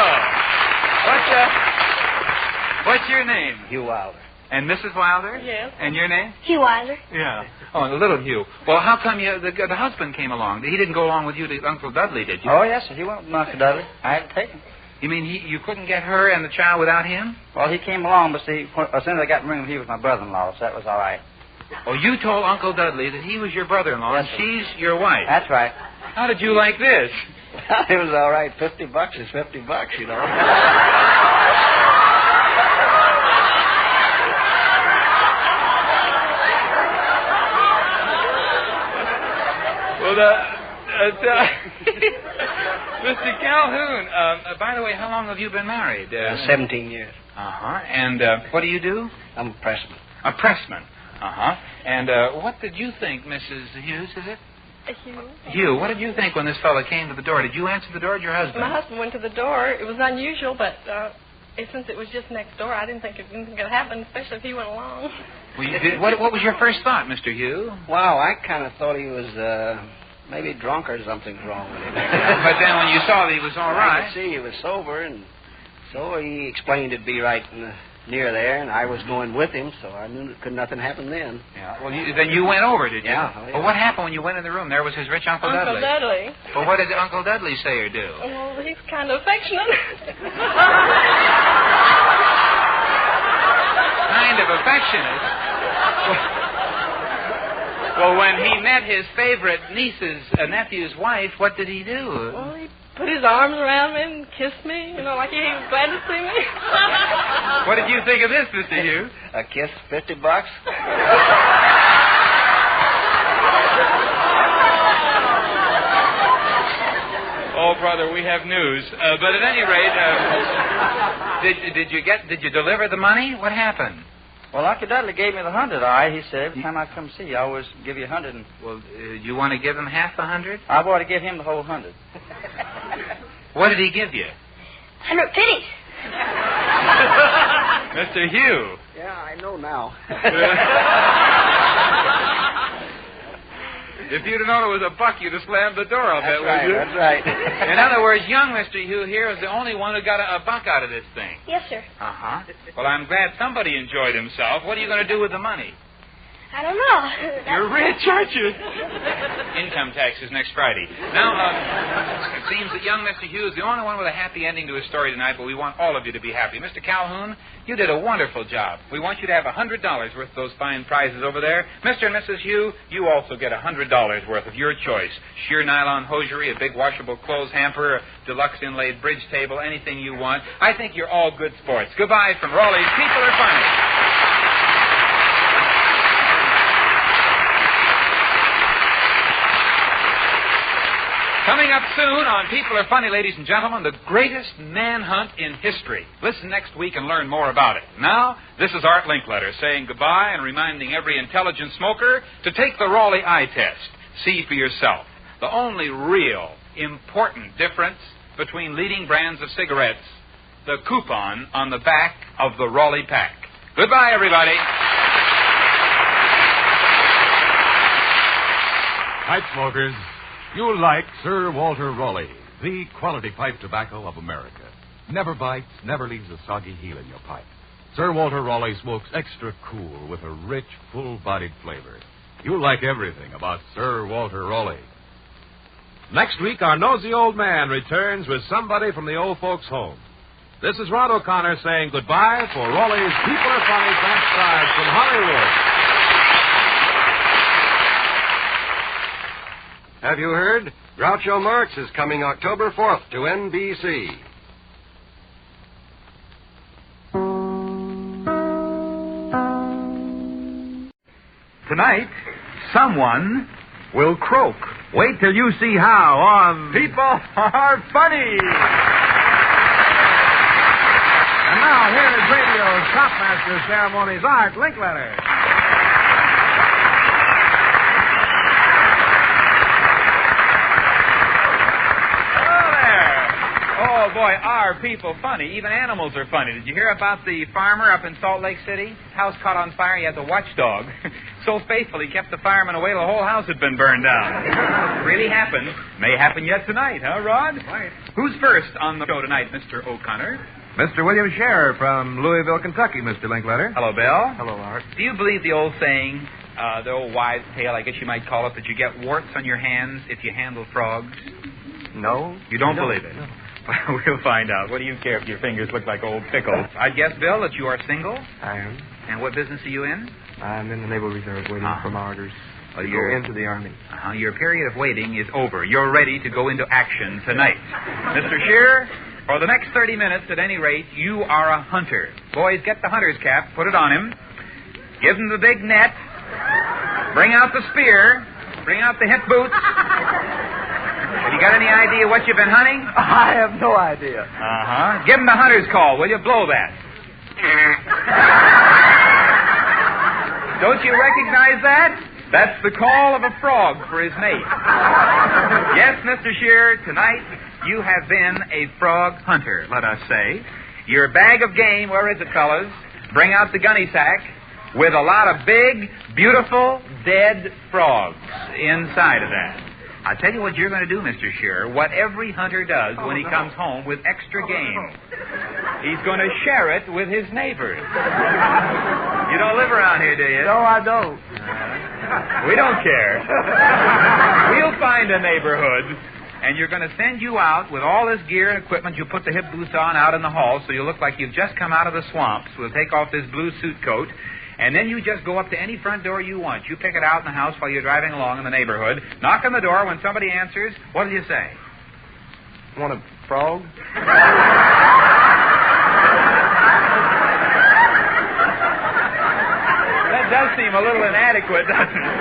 What's your name? Hugh Wilder. And Mrs. Wilder? Yes. And your name? Hugh Wilder. Yeah. Oh, the little Hugh. Well, how come the husband came along? He didn't go along with you to Uncle Dudley, did you? Oh, yes, sir, he went with Uncle Dudley. I had to take him. You mean you couldn't get her and the child without him? Well, he came along, but see, as soon as I got in the room, he was my brother-in-law, so that was all right. Oh, you told Uncle Dudley that he was your brother-in-law, Yes, and she's your wife. That's right. How did you like this? It was all right. $50 is $50, you know. Well, Mr. Calhoun, by the way, how long have you been married? 17 years. Uh-huh. And what do you do? I'm a pressman. A pressman. Uh-huh. And what did you think, Mrs. Hughes, is it? Hugh. Hugh, what did you think when this fellow came to the door? Did you answer the door or your husband? My husband went to the door. It was unusual, but since it was just next door, I didn't think anything could happen, especially if he went along. Well, you did. What was your first thought, Mr. Hugh? Wow, I kind of thought he was maybe drunk or something's wrong with him. But then when you saw that he was all right. I could see he was sober, and so he explained it'd be right near there, and I was going with him, so I knew nothing happen then. Yeah. Well, then you went over, did you? Yeah. Oh, yeah. Well, what happened when you went in the room? There was his rich Uncle Dudley. Uncle Dudley. Well, what did Uncle Dudley say or do? Well, he's kind of affectionate. Kind of affectionate. Well, when he met his favorite nephew's wife, what did he do? Well, he put his arms around me and kissed me, you know, like he was glad to see me. What did you think of this, Mr. Hugh? A kiss, $50. Oh, brother, we have news. But at any rate, did you deliver the money? What happened? Well, Uncle Dudley gave me the $100. All right, he said every time I come see you, I always give you $100. And well, you want to give him half the $100? I want to give him the whole $100. What did he give you? 100 pennies. Mr. Hugh. Yeah, I know now. If you'd have known it was a buck, you'd have slammed the door, I'll bet, right, would you? That's right. In other words, young Mr. Hugh here is the only one who got a buck out of this thing. Yes, sir. Uh-huh. Well, I'm glad somebody enjoyed himself. What are you going to do with the money? I don't know. You're rich, aren't you? In income taxes next Friday. Now, it seems that young Mr. Hughes is the only one with a happy ending to his story tonight, but we want all of you to be happy. Mr. Calhoun, you did a wonderful job. We want you to have $100 worth of those fine prizes over there. Mr. and Mrs. Hugh, you also get $100 worth of your choice. Sheer nylon hosiery, a big washable clothes hamper, a deluxe inlaid bridge table, anything you want. I think you're all good sports. Goodbye from Raleigh's People Are Funny. Coming up soon on People Are Funny, ladies and gentlemen, the greatest manhunt in history. Listen next week and learn more about it. Now, this is Art Linkletter saying goodbye and reminding every intelligent smoker to take the Raleigh eye test. See for yourself the only real, important difference between leading brands of cigarettes, the coupon on the back of the Raleigh pack. Goodbye, everybody. Pipe smokers, you'll like Sir Walter Raleigh, the quality pipe tobacco of America. Never bites, never leaves a soggy heel in your pipe. Sir Walter Raleigh smokes extra cool with a rich, full-bodied flavor. You'll like everything about Sir Walter Raleigh. Next week, our nosy old man returns with somebody from the old folks' home. This is Ron O'Connor saying goodbye for Raleigh's People Are Funny transcribed from Hollywood. Have you heard? Groucho Marx is coming October 4th to NBC. Tonight, someone will croak. Wait till you see how on People Are Funny. And now, here is radio's Topmaster of Ceremonies, Art Linkletter. Oh, boy, are people funny. Even animals are funny. Did you hear about the farmer up in Salt Lake City? His house caught on fire. He had the watchdog. So faithful, he kept the fireman away. The whole house had been burned down. Really happened. May happen yet tonight, huh, Rod? Right. Who's first on the show tonight, Mr. O'Connor? Mr. William Scherer from Louisville, Kentucky, Mr. Linkletter. Hello, Bill. Hello, Art. Do you believe the old saying, the old wives' tale, I guess you might call it, that you get warts on your hands if you handle frogs? No. You don't believe it? No. We'll find out. What do you care if your fingers look like old pickles? I guess, Bill, that you are single? I am. And what business are you in? I'm in the Naval Reserve waiting for my orders to go into the Army. Your period of waiting is over. You're ready to go into action tonight. Mr. Scheer, for the next 30 minutes, at any rate, you are a hunter. Boys, get the hunter's cap, put it on him, give him the big net, bring out the spear, bring out the hip boots. Have you got any idea what you've been hunting? I have no idea. Uh-huh. Give him the hunter's call, will you? Blow that. Don't you recognize that? That's the call of a frog for his mate. Yes, Mr. Scheer, tonight you have been a frog hunter, let us say. Your bag of game, where is it, fellas? Bring out the gunny sack with a lot of big, beautiful, dead frogs inside of that. I'll tell you what you're going to do, Mr. Scheer, what every hunter does when he comes home with extra game. He's going to share it with his neighbors. You don't live around here, do you? No, I don't. We don't care. We'll find a neighborhood, and you're going to send you out with all this gear and equipment. You put the hip boots on out in the hall so you look like you've just come out of the swamps. We'll take off this blue suit coat. And then you just go up to any front door you want. You pick it out in the house while you're driving along in the neighborhood. Knock on the door. When somebody answers, what do you say? Want a frog? That does seem a little inadequate, doesn't it?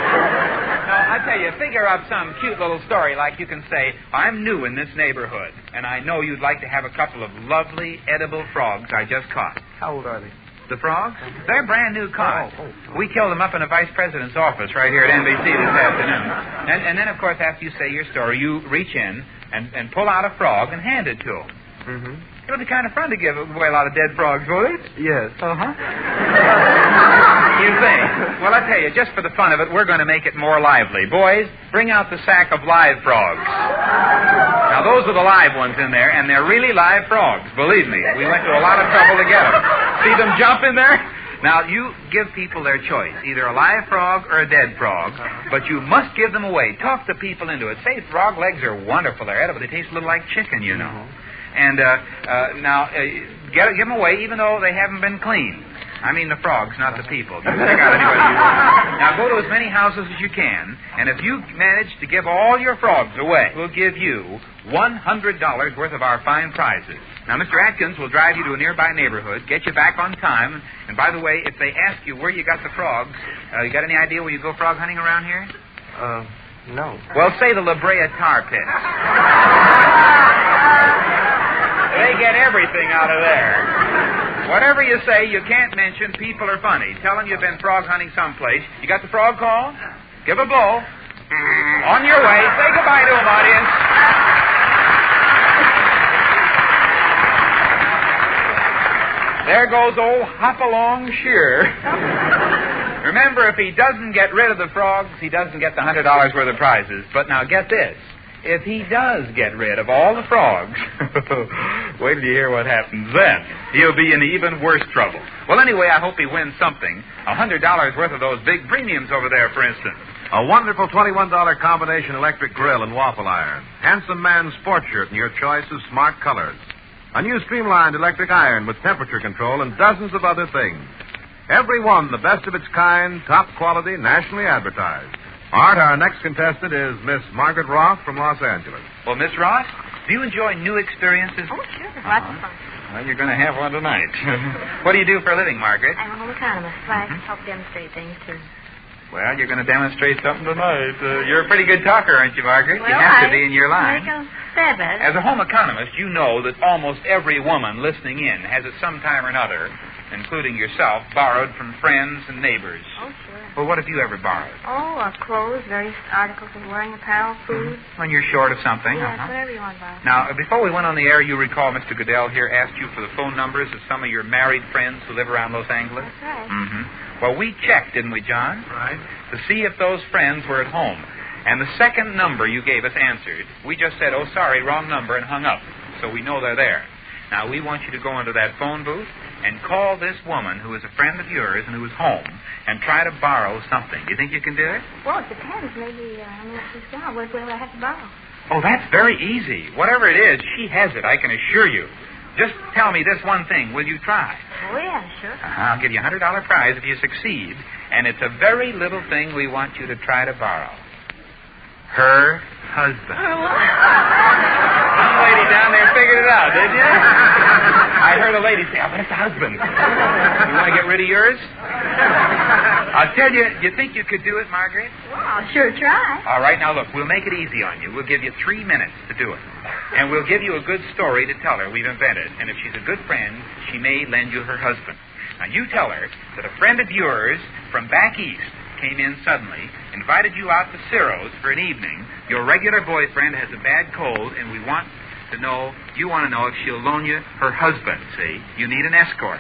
Now, I tell you, figure up some cute little story like you can say, I'm new in this neighborhood, and I know you'd like to have a couple of lovely, edible frogs I just caught. How old are they? The frogs? They're brand new caught. We killed them up in the vice president's office right here at NBC this afternoon. And then, of course, after you say your story, you reach in and pull out a frog and hand it to them. Mm-hmm. It would be kind of fun to give away a lot of dead frogs, would it? Yes. Uh-huh. You think? Well, I tell you, just for the fun of it, we're going to make it more lively. Boys, bring out the sack of live frogs. Now, those are the live ones in there, and they're really live frogs, believe me. We went to a lot of trouble to get them. See them jump in there? Now, you give people their choice, either a live frog or a dead frog, but you must give them away. Talk the people into it. Say frog legs are wonderful. They're edible. They taste a little like chicken, you know. And now, give them away even though they haven't been cleaned. I mean the frogs, not the people. Just pick out anybody you want. Now, go to as many houses as you can, and if you manage to give all your frogs away, we'll give you $100 worth of our fine prizes. Now, Mr. Atkins will drive you to a nearby neighborhood, get you back on time, and by the way, if they ask you where you got the frogs, you got any idea where you go frog hunting around here? No. Well, say the La Brea Tar Pits. They get everything out of there. Whatever you say, you can't mention people are funny. Tell them you've been frog hunting someplace. You got the frog call? Give a blow. On your way. Say goodbye to them, audience. There goes old Hop-Along Shear. Remember, if he doesn't get rid of the frogs, he doesn't get the $100 worth of prizes. But now get this. If he does get rid of all the frogs, wait till you hear what happens then. He'll be in even worse trouble. Well, anyway, I hope he wins something. $100 worth of those big premiums over there, for instance. A wonderful $21 combination electric grill and waffle iron. Handsome man's sports shirt in your choice of smart colors. A new streamlined electric iron with temperature control and dozens of other things. Every one the best of its kind, top quality, nationally advertised. Art, our next contestant is Miss Margaret Roth from Los Angeles. Well, Miss Roth, do you enjoy new experiences? Oh, sure. Lots of fun. Well, you're going to have one tonight. What do you do for a living, Margaret? I'm a home economist. I help demonstrate things, too. Well, you're going to demonstrate something tonight. You're a pretty good talker, aren't you, Margaret? Well, you have to be in your line. Make a stab at it. As a home economist, you know that almost every woman listening in has at some time or another, including yourself, borrowed from friends and neighbors. Oh, sure. Well, what have you ever borrowed? Oh, clothes, various articles of wearing apparel, food. When you're short of something. Yes, whatever you want to borrow. Now, before we went on the air, you recall Mr. Goodell here asked you for the phone numbers of some of your married friends who live around Los Angeles? That's right. Mm-hmm. Well, we checked, didn't we, John? Right. To see if those friends were at home. And the second number you gave us answered. We just said, oh, sorry, wrong number, and hung up. So we know they're there. Now, we want you to go into that phone booth and call this woman who is a friend of yours and who is home and try to borrow something. Do you think you can do it? Well, it depends. Maybe, she's gone. Where will I have to borrow? Oh, that's very easy. Whatever it is, she has it, I can assure you. Just tell me this one thing. Will you try? Oh, yeah, sure. I'll give you a $100 prize if you succeed. And it's a very little thing we want you to try to borrow. Her husband. Some lady down there figured it out, did you? I heard a lady say, but it's a husband. You want to get rid of yours? I'll tell you, you think you could do it, Margaret? Well, I'll sure try. All right, now look, we'll make it easy on you. We'll give you 3 minutes to do it. And we'll give you a good story to tell her we've invented. And if she's a good friend, she may lend you her husband. Now, you tell her that a friend of yours from back east came in suddenly, invited you out to Ciro's for an evening. Your regular boyfriend has a bad cold, and you want to know if she'll loan you her husband, see? You need an escort.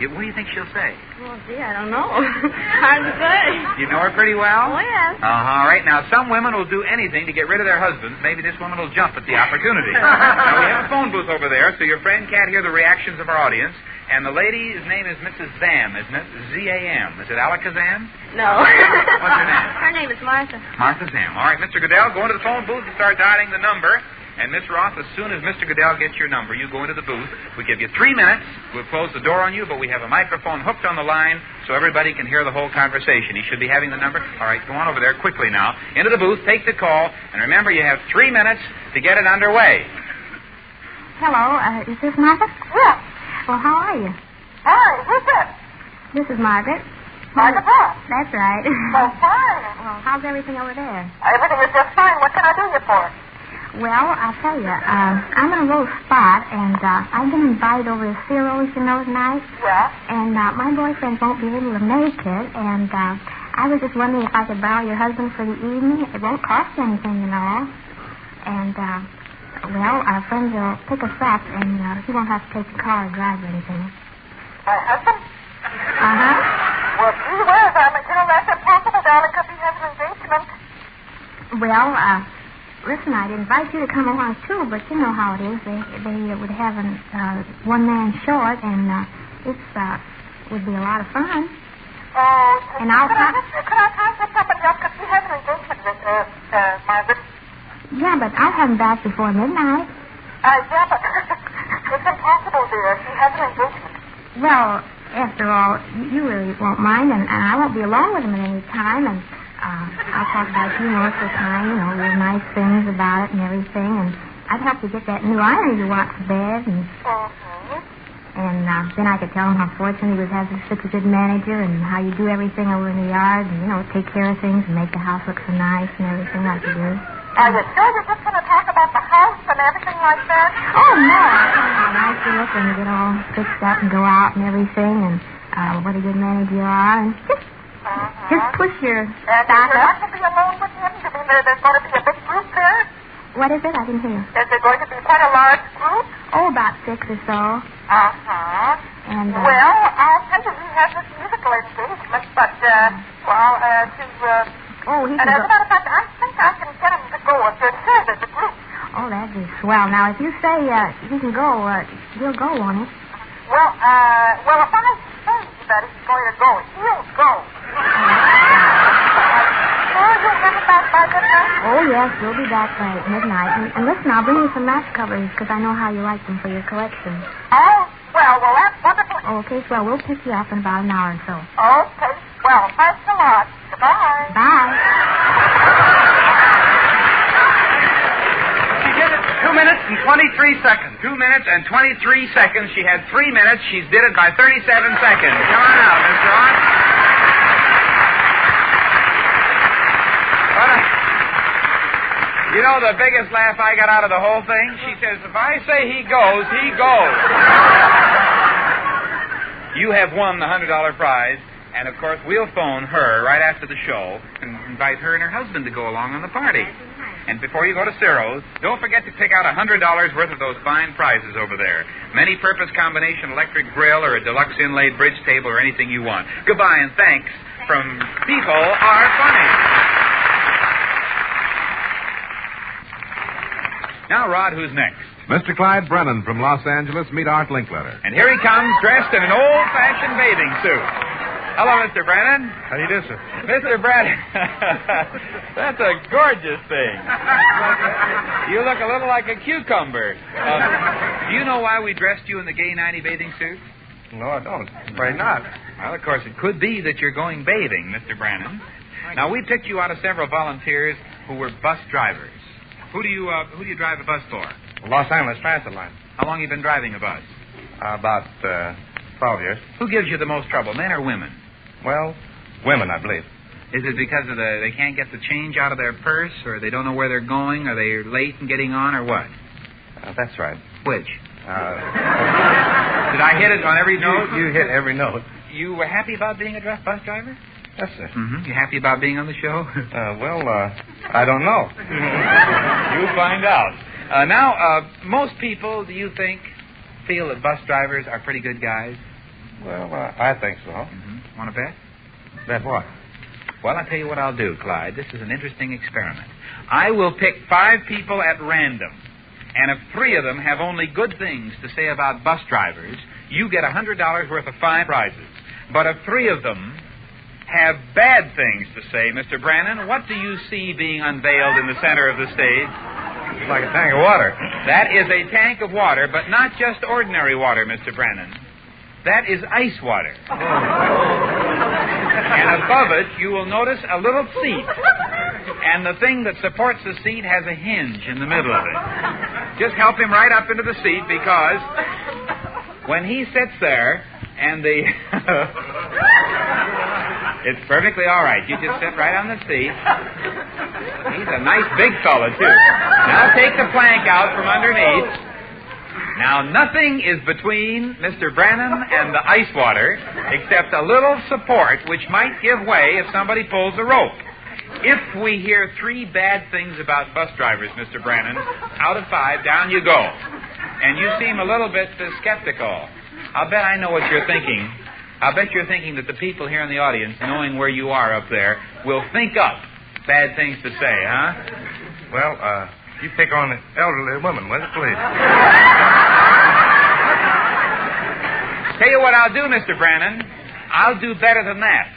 What do you think she'll say? Well, gee, I don't know. Hard to say. You know her pretty well? Oh, yes. All right. Now, some women will do anything to get rid of their husbands. Maybe this woman will jump at the opportunity. Now, we have a phone booth over there, so your friend can't hear the reactions of our audience. And the lady's name is Mrs. Zam, isn't it? Z-A-M. Is it Alakazam? No. What's her name? Her name is Martha. Martha Zam. All right, Mr. Goodell, go into the phone booth and start dialing the number. And, Miss Roth, as soon as Mr. Goodell gets your number, you go into the booth. We give you 3 minutes. We'll close the door on you, but we have a microphone hooked on the line so everybody can hear the whole conversation. He should be having the number. All right, go on over there quickly now. Into the booth, take the call, and remember, you have 3 minutes to get it underway. Hello, is this Martha? Yes. Well, how are you? Hi, who's this? This is Margaret. Margaret Roth. That's right. Well, fine. Well, how's everything over there? Everything is just fine. What can I do you for? Well, I'll tell you, I'm in a low spot, and I've been invited over to Ciro's, tonight. Yeah? And my boyfriend won't be able to make it, and I was just wondering if I could borrow your husband for the evening. It won't cost you anything, And, our friends will pick us up, and he won't have to take the car or drive or anything. My husband? Uh-huh. Well, gee whiz, that's impossible, darling, because he has an engagement. Well, listen, I'd invite you to come along, too, but you know how it is. They would have a one-man short, and would be a lot of fun. Oh, And I'll could I find somebody else? Because we have an engagement with Margaret. Yeah, but I'll have him back before midnight. Yeah, but it's impossible, dear. She has an engagement. Well, after all, you really won't mind, and I won't be alone with him at any time, and I'll talk about you most of the time, real nice things about it and everything, and I'd help you get that new iron you want for bed, and then I could tell him how fortunate he was having such a good manager and how you do everything over in the yard and, take care of things and make the house look so nice and everything like you do. Are you sure you're just going to talk about the house and everything like that? Oh, no. I'll tell you how nice you look when you get all fixed up and go out and everything and what a good manager you are. And just push your stock you're not up. going to be alone with him? You mean there's going to be a big group there? What is it? I didn't hear. Is there going to be quite a large group? Oh, about 6 or so. And, well, I'll tell you, he has this musical engagement, but, he and can as go. a matter of fact, I think I can get him to go if they're here as a group. Oh, that'd be swell. Now, if you say he can go, he'll go, won't he? Well, if I say that he's going to go, he'll go. Sure you'll get him back by midnight? Oh, yes, we'll be back by midnight. And listen, I'll bring you some match covers, because I know how you like them for your collection. Oh, well, that's wonderful. Okay, swell. We'll pick you up in about an hour or so. Okay, well, thanks a lot. Goodbye. Bye. She did it 2 minutes and 23 seconds. 2 minutes and 23 seconds. She had 3 minutes. She's did it by 37 seconds. Come on out, Mr. Hart. The biggest laugh I got out of the whole thing? She says, if I say he goes, he goes. You have won the $100 prize, and of course we'll phone her right after the show and invite her and her husband to go along on the party. And before you go to Ciro's, don't forget to pick out $100 worth of those fine prizes over there. Many-purpose combination electric grill or a deluxe inlaid bridge table or anything you want. Goodbye and thanks from People Are Funny. Now, Rod, who's next? Mr. Clyde Brennan from Los Angeles. Meet Art Linkletter. And here he comes, dressed in an old-fashioned bathing suit. Hello, Mr. Brennan. How do you do, sir? Mr. Brennan, that's a gorgeous thing. You look a little like a cucumber. Do you know why we dressed you in the gay 90 bathing suit? No, I don't. Afraid not. Well, of course, it could be that you're going bathing, Mr. Brennan. Now, we picked you out of several volunteers who were bus drivers. Who do you drive a bus for? Los Angeles Transit Line. How long have you been driving a bus? About 12 years. Who gives you the most trouble, men or women? Well, women, I believe. Is it because of they can't get the change out of their purse, or they don't know where they're going, or they're late in getting on, or what? That's right. Which? Did I hit it on every note? You hit every note. You were happy about being a bus driver? Yes, sir. Mm-hmm. You happy about being on the show? I don't know. You'll find out. Now, most people, do you think, feel that bus drivers are pretty good guys? Well, I think so. Mm-hmm. Want to bet? Bet what? Well, I'll tell you what I'll do, Clyde. This is an interesting experiment. I will pick 5 people at random, and if 3 of them have only good things to say about bus drivers, you get $100 worth of 5 prizes. But if 3 of them have bad things to say, Mr. Brannon, what do you see being unveiled in the center of the stage? It's like a tank of water. That is a tank of water, but not just ordinary water, Mr. Brannon. That is ice water. And above it, you will notice a little seat. And the thing that supports the seat has a hinge in the middle of it. Just help him right up into the seat, because when he sits there and the... It's perfectly all right. You just sit right on the seat. He's a nice big fella, too. Now take the plank out from underneath. Now, nothing is between Mr. Brannon and the ice water except a little support which might give way if somebody pulls a rope. If we hear 3 bad things about bus drivers, Mr. Brannon, out of 5, down you go. And you seem a little bit skeptical. I'll bet I know what you're thinking. I'll bet you're thinking that the people here in the audience, knowing where you are up there, will think up bad things to say, huh? Well, you pick on the elderly women, will you, please? Tell you what I'll do, Mr. Brannon. I'll do better than that.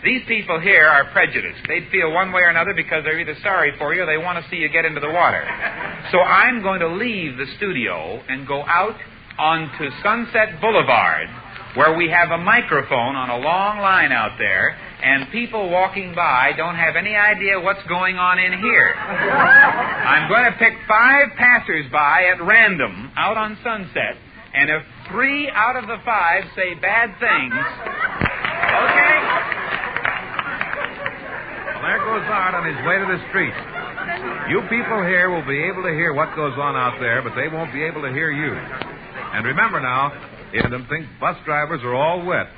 These people here are prejudiced. They'd feel one way or another because they're either sorry for you or they want to see you get into the water. So I'm going to leave the studio and go out onto Sunset Boulevard, where we have a microphone on a long line out there, and people walking by don't have any idea what's going on in here. I'm going to pick 5 passers-by at random out on Sunset, and if 3 out of the 5 say bad things, okay? Well, there goes Art on his way to the street. You people here will be able to hear what goes on out there, but they won't be able to hear you. And remember now, if them think bus drivers are all wet,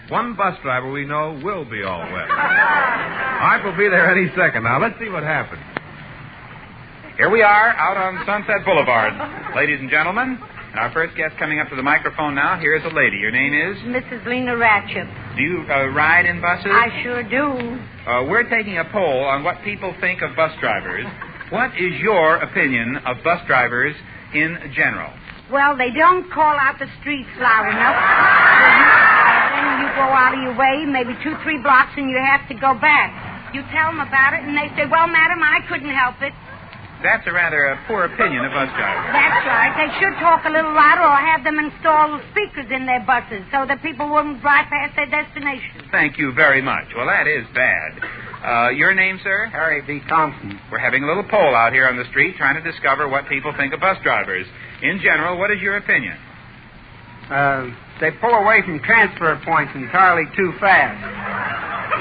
one bus driver we know will be all wet. Art will be there any second. Now, let's see what happens. Here we are out on Sunset Boulevard. Ladies and gentlemen, and our first guest coming up to the microphone now, here's a lady. Your name is? Mrs. Lena Ratchett. Do you ride in buses? I sure do. We're taking a poll on what people think of bus drivers. What is your opinion of bus drivers in general? Well, they don't call out the streets loud enough. Then you go out of your way, maybe 2-3 blocks, and you have to go back. You tell them about it, and they say, well, madam, I couldn't help it. That's a rather poor opinion of bus drivers. That's right. They should talk a little louder or have them install speakers in their buses so that people wouldn't drive past their destination. Thank you very much. Well, that is bad. Your name, sir? Harry B. Thompson. We're having a little poll out here on the street trying to discover what people think of bus drivers. In general, what is your opinion? They pull away from transfer points entirely too fast.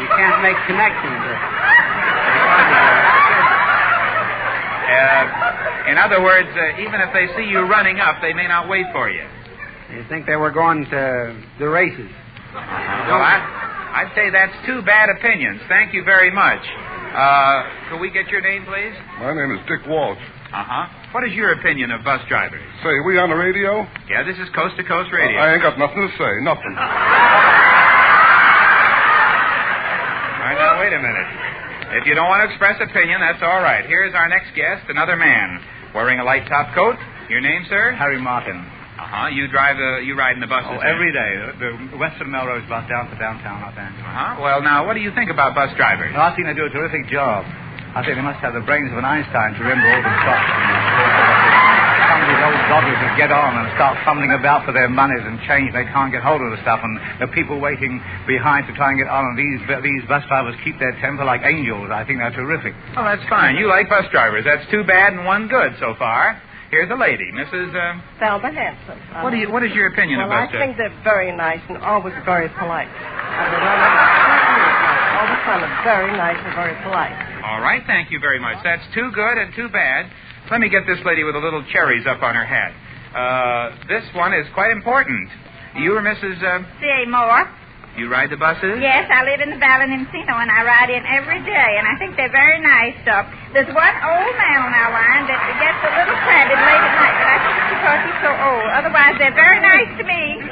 You can't make connections. In other words, even if they see you running up, they may not wait for you. You think they were going to the races? Well, I'd say that's 2 bad opinions. Thank you very much. Could we get your name, please? My name is Dick Walsh. Uh-huh. What is your opinion of bus drivers? Say, we on the radio? Yeah, this is Coast to Coast Radio. I ain't got nothing to say. Nothing. All right, now, wait a minute. If you don't want to express opinion, that's all right. Here's our next guest, another man, wearing a light top coat. Your name, sir? Harry Martin. Uh-huh. You ride in the buses? Oh, every day. The Western Melrose bus down to downtown Los Angeles. Uh-huh. Well, now, what do you think about bus drivers? Well, I think they do a terrific job. I think they must have the brains of an Einstein to remember all the stuff. Some of these old dodgers that get on and start fumbling about for their monies and change. They can't get hold of the stuff, and the people waiting behind to try and get on. And these bus drivers keep their temper like angels. I think they're terrific. Oh, that's fine. You like bus drivers. That's 2 bad and 1 good so far. Here's a lady, Mrs. Thelma Hanson. What is your opinion of bus drivers? I think they're very nice and always very polite. All the time, it's very nice and very polite. All right, thank you very much. That's 2 good and 2 bad. Let me get this lady with the little cherries up on her hat. This one is quite important. You are Mrs. C.A. Moore. You ride the buses? Yes, I live in the Valley Encino, and I ride in every day, and I think they're very nice. There's one old man on our line that gets a little crowded late at night, but I think it's because he's so old. Otherwise, they're very nice to me.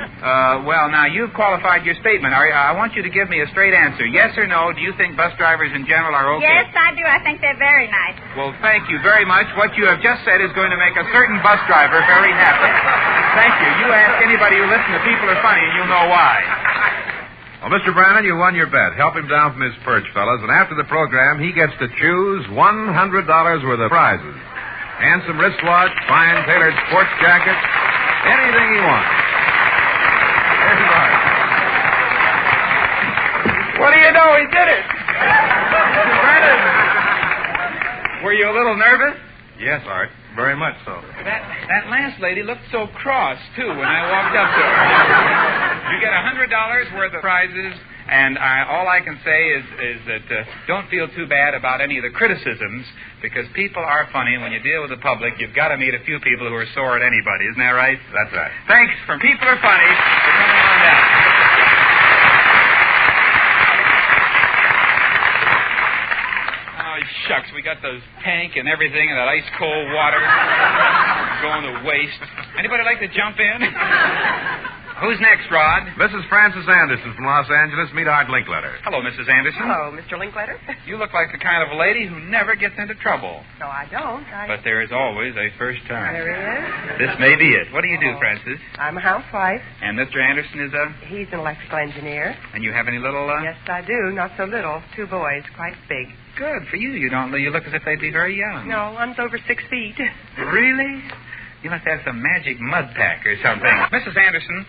Well, now, you've qualified your statement. I want you to give me a straight answer. Yes or no, do you think bus drivers in general are okay? Yes, I do. I think they're very nice. Well, thank you very much. What you have just said is going to make a certain bus driver very happy. Thank you. You ask anybody who listens to People Are Funny, and you'll know why. Well, Mr. Brannon, you won your bet. Help him down from his perch, fellas. And after the program, he gets to choose $100 worth of prizes. Handsome wristwatch, fine tailored sports jacket, anything he wants. There's Art. What do you know? He did it. Mr. Brannon, were you a little nervous? Yes, Art. Very much so. That last lady looked so cross, too, when I walked up to her. You get $100 worth of prizes, and all I can say is that don't feel too bad about any of the criticisms, because people are funny, and when you deal with the public, you've got to meet a few people who are sore at anybody. Isn't that right? That's right. Thanks from People Are Funny for coming on down. Shucks, we got the tank and everything and that ice-cold water going to waste. Anybody like to jump in? Who's next, Rod? Mrs. Frances Anderson from Los Angeles. Meet Art Linkletter. Hello, Mrs. Anderson. Hello, Mr. Linkletter. You look like the kind of a lady who never gets into trouble. No, I don't. But there is always a first time. There is. This may be it. What do you do, Frances? I'm a housewife. And Mr. Anderson is a... He's an electrical engineer. And you have any little... Yes, I do. Not so little. 2 boys, quite big. Good for you. You look as if they'd be very young. No, one's over 6 feet. Really? You must have some magic mud pack or something. Mrs. Anderson,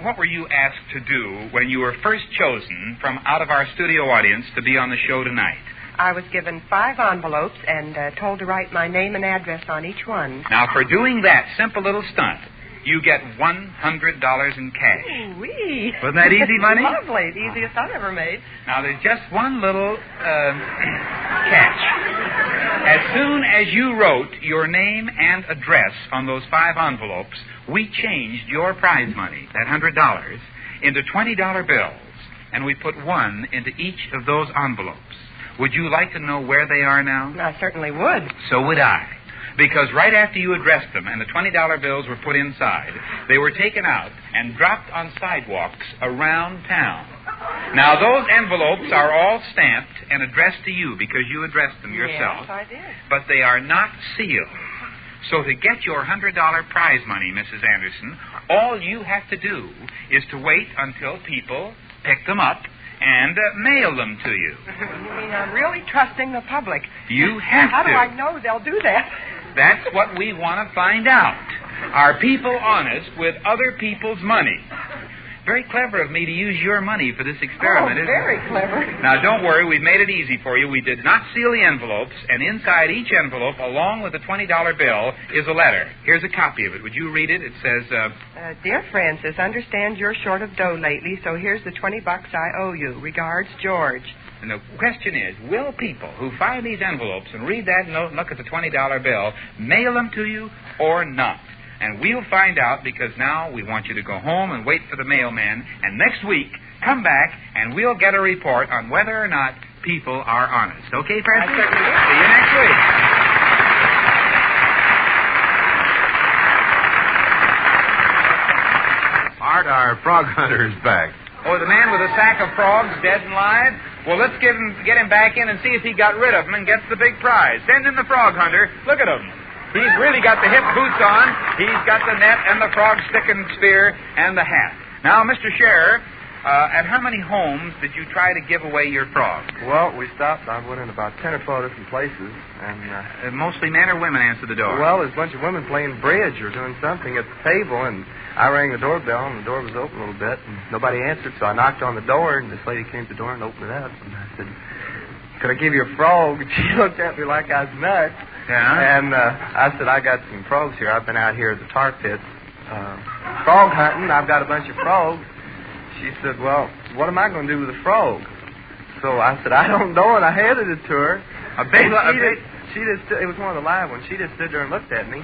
what were you asked to do when you were first chosen from out of our studio audience to be on the show tonight? I was given 5 envelopes and told to write my name and address on each one. Now, for doing that simple little stunt, you get $100 in cash. Ooh-wee. Wasn't that easy money? Lovely. The easiest I've ever made. Now, there's just one little catch. As soon as you wrote your name and address on those 5 envelopes, we changed your prize money, that $100, into $20 bills, and we put 1 into each of those envelopes. Would you like to know where they are now? I certainly would. So would I. Because right after you addressed them and the $20 bills were put inside, they were taken out and dropped on sidewalks around town. Now, those envelopes are all stamped and addressed to you because you addressed them yourself. Yes, I did. But they are not sealed. So to get your $100 prize money, Mrs. Anderson, all you have to do is to wait until people pick them up and mail them to you. You mean I'm really trusting the public? You have How to. do I know they'll do that? That's what we want to find out. Are people honest with other people's money? Very clever of me to use your money for this experiment, isn't it? Very clever. Now, don't worry. We've made it easy for you. We did not seal the envelopes, and inside each envelope, along with the $20 bill, is a letter. Here's a copy of it. Would you read it? It says, Dear Francis, understand you're short of dough lately, so here's the $20 I owe you. Regards, George. And the question is, will people who find these envelopes and read that note and look at the $20 bill mail them to you or not? And we'll find out, because now we want you to go home and wait for the mailman. And next week, come back and we'll get a report on whether or not people are honest. Okay, Francis? I certainly will. See you next week. Art, our frog hunter is back. Oh, the man with a sack of frogs, dead and alive? Well, let's get him back in and see if he got rid of them and gets the big prize. Send in the frog hunter. Look at him. He's really got the hip boots on. He's got the net and the frog stick and spear and the hat. Now, Mr. Sheriff, at how many homes did you try to give away your frogs? Well, we stopped. I went in about 10 or 12 different places. And mostly men or women answered the door? Well, there's a bunch of women playing bridge or doing something at the table, and I rang the doorbell, and the door was open a little bit, and nobody answered, so I knocked on the door, and this lady came to the door and opened it up, and I said, could I give you a frog? And she looked at me like I was nuts. Yeah? And I said, I got some frogs here. I've been out here at the tar pits frog hunting. I've got a bunch of frogs. She said, well, what am I going to do with a frog? So I said, I don't know, and I handed it to her. It was one of the live ones. She just stood there and looked at me.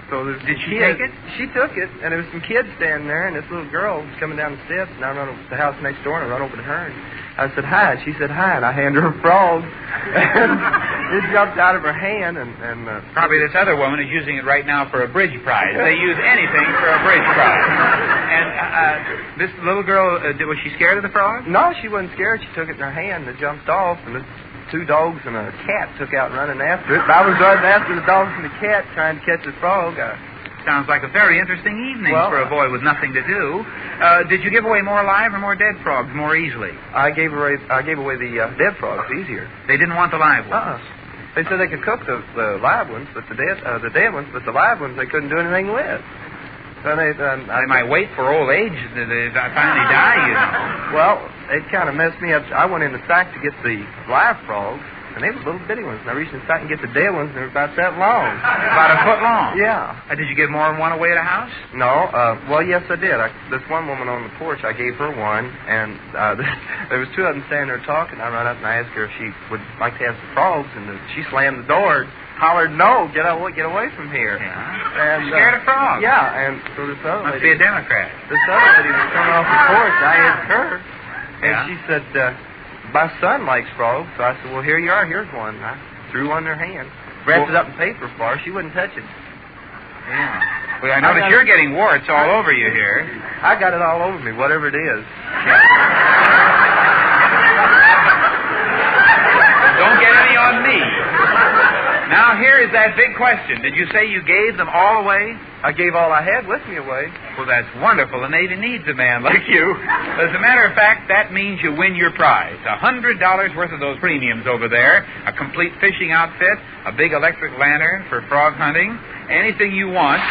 So did she take it? She took it, and there was some kids standing there, and this little girl was coming down the steps, and I run over to the house next door, and I run over to her, and I said, hi. She said, hi, and I handed her a frog, and it jumped out of her hand, and probably this other woman is using it right now for a bridge prize. They use anything for a bridge prize. And this little girl, was she scared of the frog? No, she wasn't scared. She took it in her hand and it jumped off, and the 2 dogs and a cat took out running after it. And I was running after the dogs and the cat trying to catch the frog. Sounds like a very interesting evening for a boy with nothing to do. Did you give away more live or more dead frogs more easily? I gave away the dead frogs easier. They didn't want the live ones? They said they could cook the live ones, but the dead ones, but the live ones they couldn't do anything with. So they might wait for old age to finally die, you know. Well, it kind of messed me up. I went in the sack to get the live frogs, and they were little bitty ones. And I reached in the sack and get the dead ones, and they were about that long. About a foot long? Yeah. Did you give more than one away at a house? No. Well, yes, I did. This one woman on the porch, I gave her one, and there was 2 of them standing there talking. I ran up and I asked her if she would like to have some frogs, and she slammed the door and hollered, no, get away from here. Yeah. And, scared of frogs? Yeah, and so this other Must be a Democrat. This other lady was coming off the porch. I asked her, and she said, my son likes frogs. So I said, well, here you are. Here's one. I threw one in her hand. Wrapped it up in paper for her. She wouldn't touch it. Yeah. Well, I notice you're getting warts all over you here. I got it all over me, whatever it is. Don't get any on me. Now, here is that big question. Did you say you gave them all away? I gave all I had with me away. Well, that's wonderful. The Navy needs a man like you. As a matter of fact, that means you win your prize. $100 worth of those premiums over there, a complete fishing outfit, a big electric lantern for frog hunting, anything you want.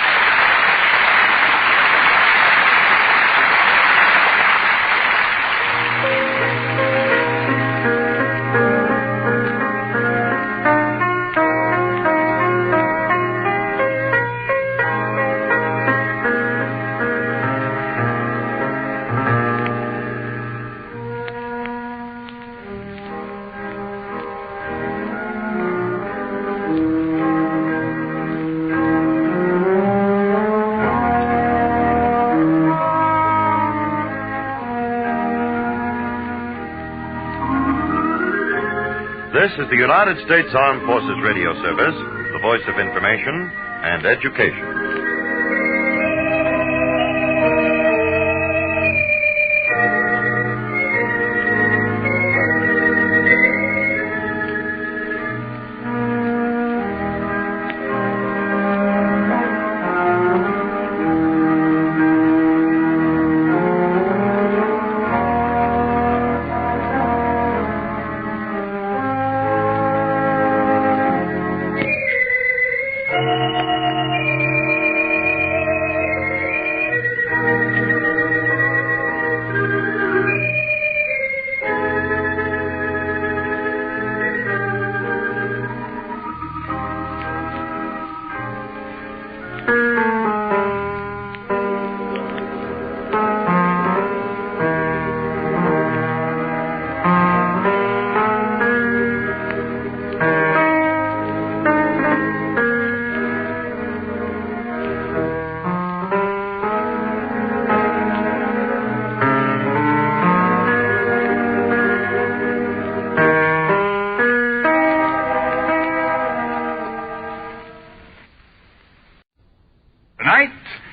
This is the United States Armed Forces Radio Service, the voice of information and education.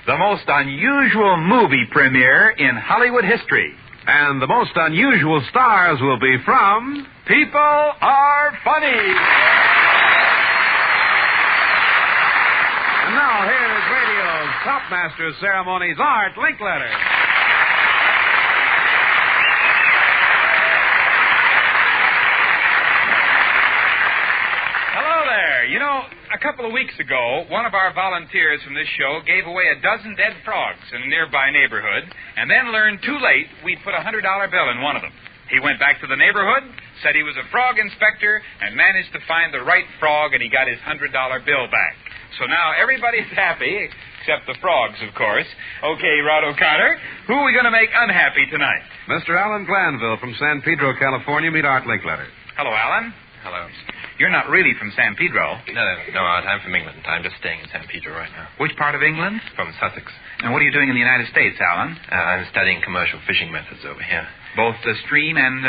The most unusual movie premiere in Hollywood history. And the most unusual stars will be from People Are Funny. And now here is radio's top master of ceremonies, Art Linkletter. Hello there. You know, a couple of weeks ago, one of our volunteers from this show gave away a dozen dead frogs in a nearby neighborhood, and then learned too late we'd put a $100 bill in one of them. He went back to the neighborhood, said he was a frog inspector, and managed to find the right frog, and he got his $100 bill back. So now everybody's happy, except the frogs, of course. Okay, Rod O'Connor, who are we going to make unhappy tonight? Mr. Alan Glanville from San Pedro, California. Meet Art Linkletter. Hello, Alan. Hello. You're not really from San Pedro. No, Art, I'm from England. I'm just staying in San Pedro right now. Which part of England? From Sussex. And what are you doing in the United States, Alan? I'm studying commercial fishing methods over here. Both the stream and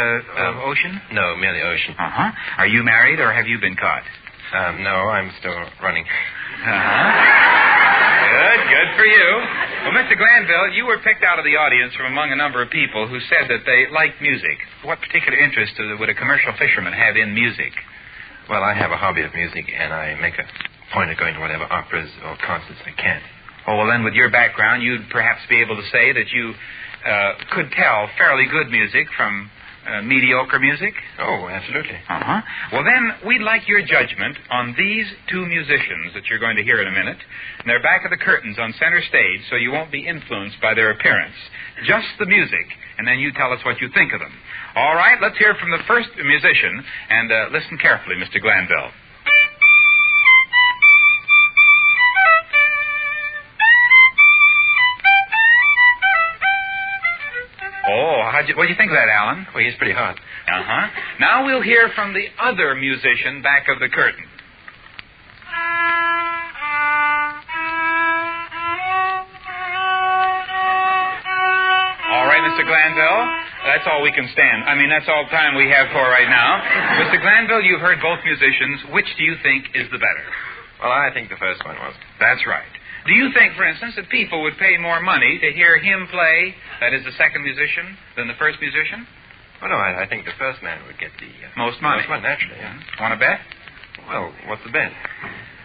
ocean? No, merely ocean. Uh-huh. Are you married or have you been caught? No, I'm still running. Good for you. Well, Mr. Glanville, you were picked out of the audience from among a number of people who said that they liked music. What particular interest would a commercial fisherman have in music? Well, I have a hobby of music, and I make a point of going to whatever operas or concerts I can. Oh, well, then with your background, you'd perhaps be able to say that you could tell fairly good music from mediocre music? Oh, absolutely. Uh-huh. Well, then, we'd like your judgment on these two musicians that you're going to hear in a minute. And they're back of the curtains on center stage, so you won't be influenced by their appearance. Just the music, and then you tell us what you think of them. All right, let's hear from the first musician, and listen carefully, Mr. Glanville. Oh, what do you think of that, Alan? Well, he's pretty hot. Uh-huh. Now we'll hear from the other musician back of the curtain. All right, Mr. Glanville, that's all we can stand. That's all time we have for right now. Mr. Glanville, you've heard both musicians. Which do you think is the better? Well, I think the first one was. That's right. Do you think, for instance, that people would pay more money to hear him play, that is, the second musician, than the first musician? Oh, no, I think the first man would get the... most money. Most money, naturally, yeah. Want to bet? Well, what's the bet?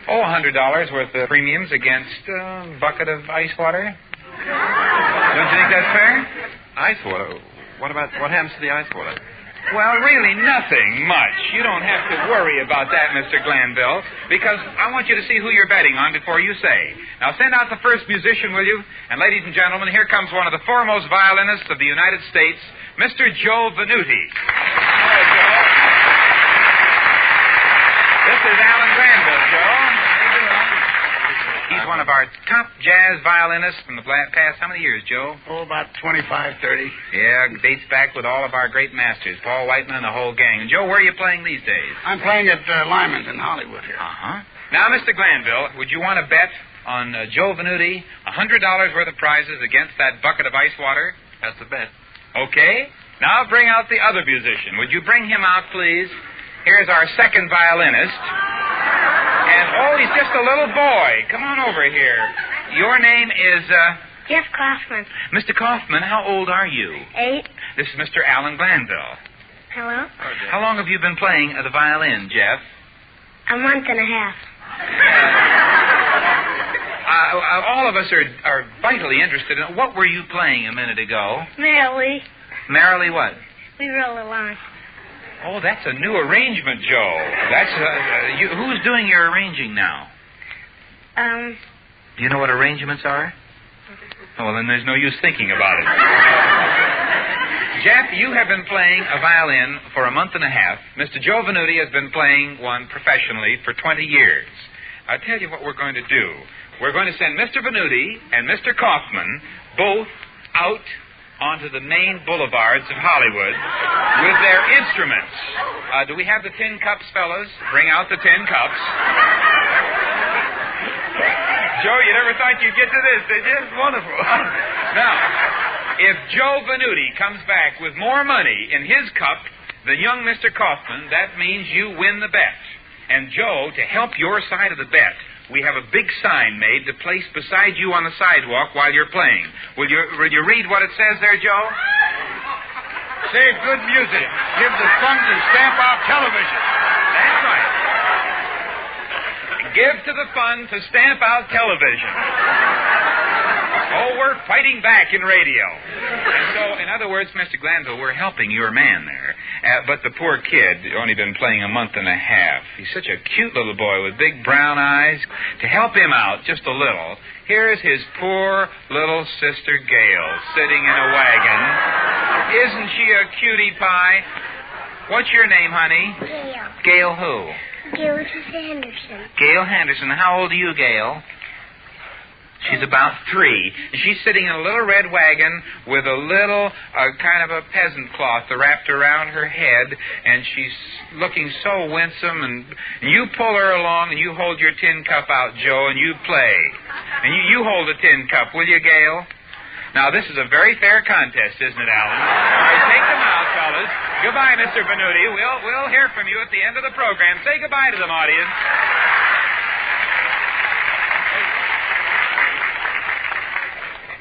Oh, $100 worth of premiums against a bucket of ice water. Don't you think that's fair? Ice water? What happens to the ice water? Well, really nothing much. You don't have to worry about that, Mr. Glanville, because I want you to see who you're betting on before you say. Now, send out the first musician, will you? And, ladies and gentlemen, here comes one of the foremost violinists of the United States, Mr. Joe Venuti. Hello, Joe. This is Alan Glanville, Joe. How you doing? He's one of our top jazz violinists from the past, how many years, Joe? Oh, about 25, 30. Yeah, dates back with all of our great masters, Paul Whiteman and the whole gang. And, Joe, where are you playing these days? I'm playing at Lyman's in Hollywood here. Uh-huh. Now, Mr. Glanville, would you want to bet on Joe Venuti $100 worth of prizes against that bucket of ice water? That's the bet. Okay. Now bring out the other musician. Would you bring him out, please? Here's our second violinist. And, oh, he's just a little boy. Come on over here. Your name is, Jeff Kaufman. Mr. Kaufman, how old are you? 8. This is Mr. Alan Glanville. Hello? How long have you been playing the violin, Jeff? A month and a half. All of us are vitally interested in... What were you playing a minute ago? Merrily. Merrily what? We roll along. Oh, that's a new arrangement, Joe. That's who's doing your arranging now? Do you know what arrangements are? Oh, well, then there's no use thinking about it. Jeff, you have been playing a violin for a month and a half. Mr. Joe Venuti has been playing one professionally for 20 years. I'll tell you what we're going to do. We're going to send Mr. Venuti and Mr. Kaufman both out onto the main boulevards of Hollywood with their instruments. Do we have the tin cups, fellas? Bring out the tin cups. Joe, you never thought you'd get to this, did you? It's wonderful. Now, if Joe Venuti comes back with more money in his cup than young Mr. Kaufman, that means you win the bet. And, Joe, to help your side of the bet, we have a big sign made to place beside you on the sidewalk while you're playing. Will you read what it says there, Joe? Save good music. Give the funds and stamp out television. That's right. Give to the fund to stamp out television. Oh, we're fighting back in radio. And so, in other words, Mr. Glanville, we're helping your man there. But the poor kid only been playing a month and a half. He's such a cute little boy with big brown eyes. To help him out just a little, here's his poor little sister Gail sitting in a wagon. Isn't she a cutie pie? What's your name, honey? Gail. Gail who? Gail Henderson. Gail Henderson. How old are you, Gail? She's about 3. She's sitting in a little red wagon with a little kind of a peasant cloth wrapped around her head, and she's looking so winsome. And you pull her along, and you hold your tin cup out, Joe, and you play. And you hold the tin cup, will you, Gail? Now, this is a very fair contest, isn't it, Alan? All right, take them out, fellas. Goodbye, Mr. Venuti. We'll hear from you at the end of the program. Say goodbye to them, audience.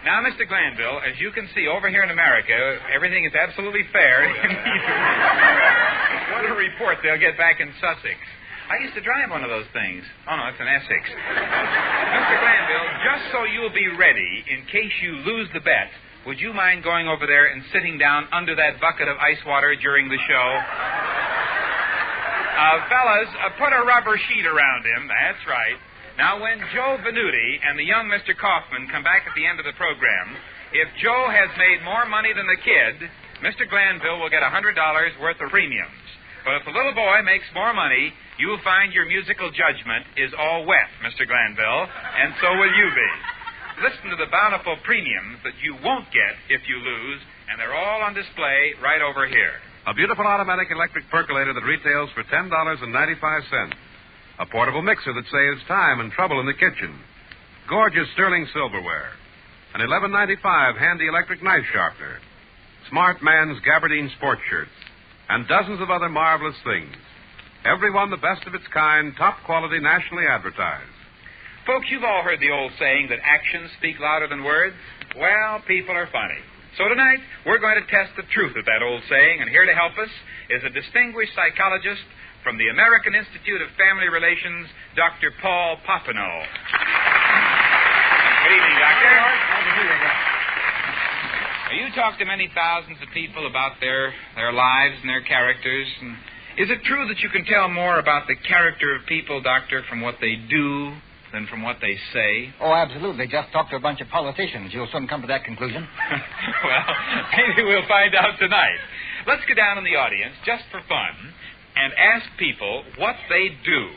Now, Mr. Glanville, as you can see over here in America, everything is absolutely fair. What a report they'll get back in Sussex. I used to drive one of those things. Oh, no, it's an Essex. Mr. Glanville, just so you'll be ready in case you lose the bet, would you mind going over there and sitting down under that bucket of ice water during the show? Fellas, put a rubber sheet around him. That's right. Now, when Joe Venuti and the young Mr. Kaufman come back at the end of the program, if Joe has made more money than the kid, Mr. Glanville will get $100 worth of premiums. But if the little boy makes more money, you'll find your musical judgment is all wet, Mr. Glanville, and so will you be. Listen to the bountiful premiums that you won't get if you lose, and they're all on display right over here. A beautiful automatic electric percolator that retails for $10.95. A portable mixer that saves time and trouble in the kitchen. Gorgeous sterling silverware. An $11.95 handy electric knife sharpener. Smart Man's gabardine sports shirts. And dozens of other marvelous things. Every one the best of its kind, top quality, nationally advertised. Folks, you've all heard the old saying that actions speak louder than words. Well, people are funny. So tonight, we're going to test the truth of that old saying, and here to help us is a distinguished psychologist from the American Institute of Family Relations, Dr. Paul Popenoe. Good evening, Doctor. Now, you talk to many thousands of people about their lives and their characters. And is it true that you can tell more about the character of people, Doctor, from what they do than from what they say? Oh, absolutely. Just talk to a bunch of politicians. You'll soon come to that conclusion. Well, maybe we'll find out tonight. Let's go down in the audience, just for fun, and ask people what they'd do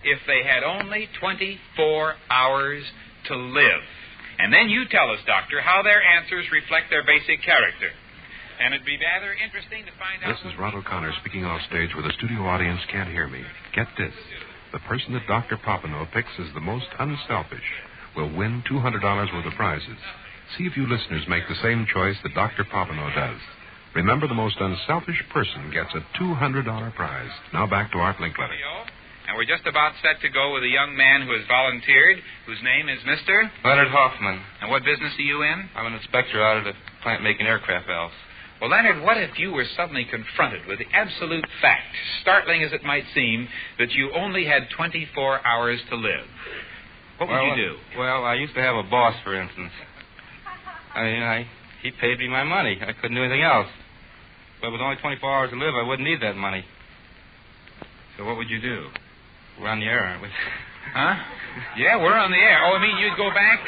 if they had only 24 hours to live. And then you tell us, Doctor, how their answers reflect their basic character. And it'd be rather interesting to find out... This is Rod O'Connor speaking off stage where the studio audience can't hear me. Get this. The person that Dr. Popenoe picks as the most unselfish will win $200 worth of prizes. See if you listeners make the same choice that Dr. Popenoe does. Remember, the most unselfish person gets a $200 prize. Now back to Art Linkletter. And we're just about set to go with a young man who has volunteered, whose name is Mr. Leonard Hoffman. And what business are you in? I'm an inspector out at a plant making aircraft valves. Well, Leonard, what if you were suddenly confronted with the absolute fact, startling as it might seem, that you only had 24 hours to live? What would you do? Well, I used to have a boss, for instance. He paid me my money. I couldn't do anything else. But with only 24 hours to live, I wouldn't need that money. So what would you do? We're on the air, aren't we? Huh? Yeah, we're on the air. Oh, I mean, you'd go back?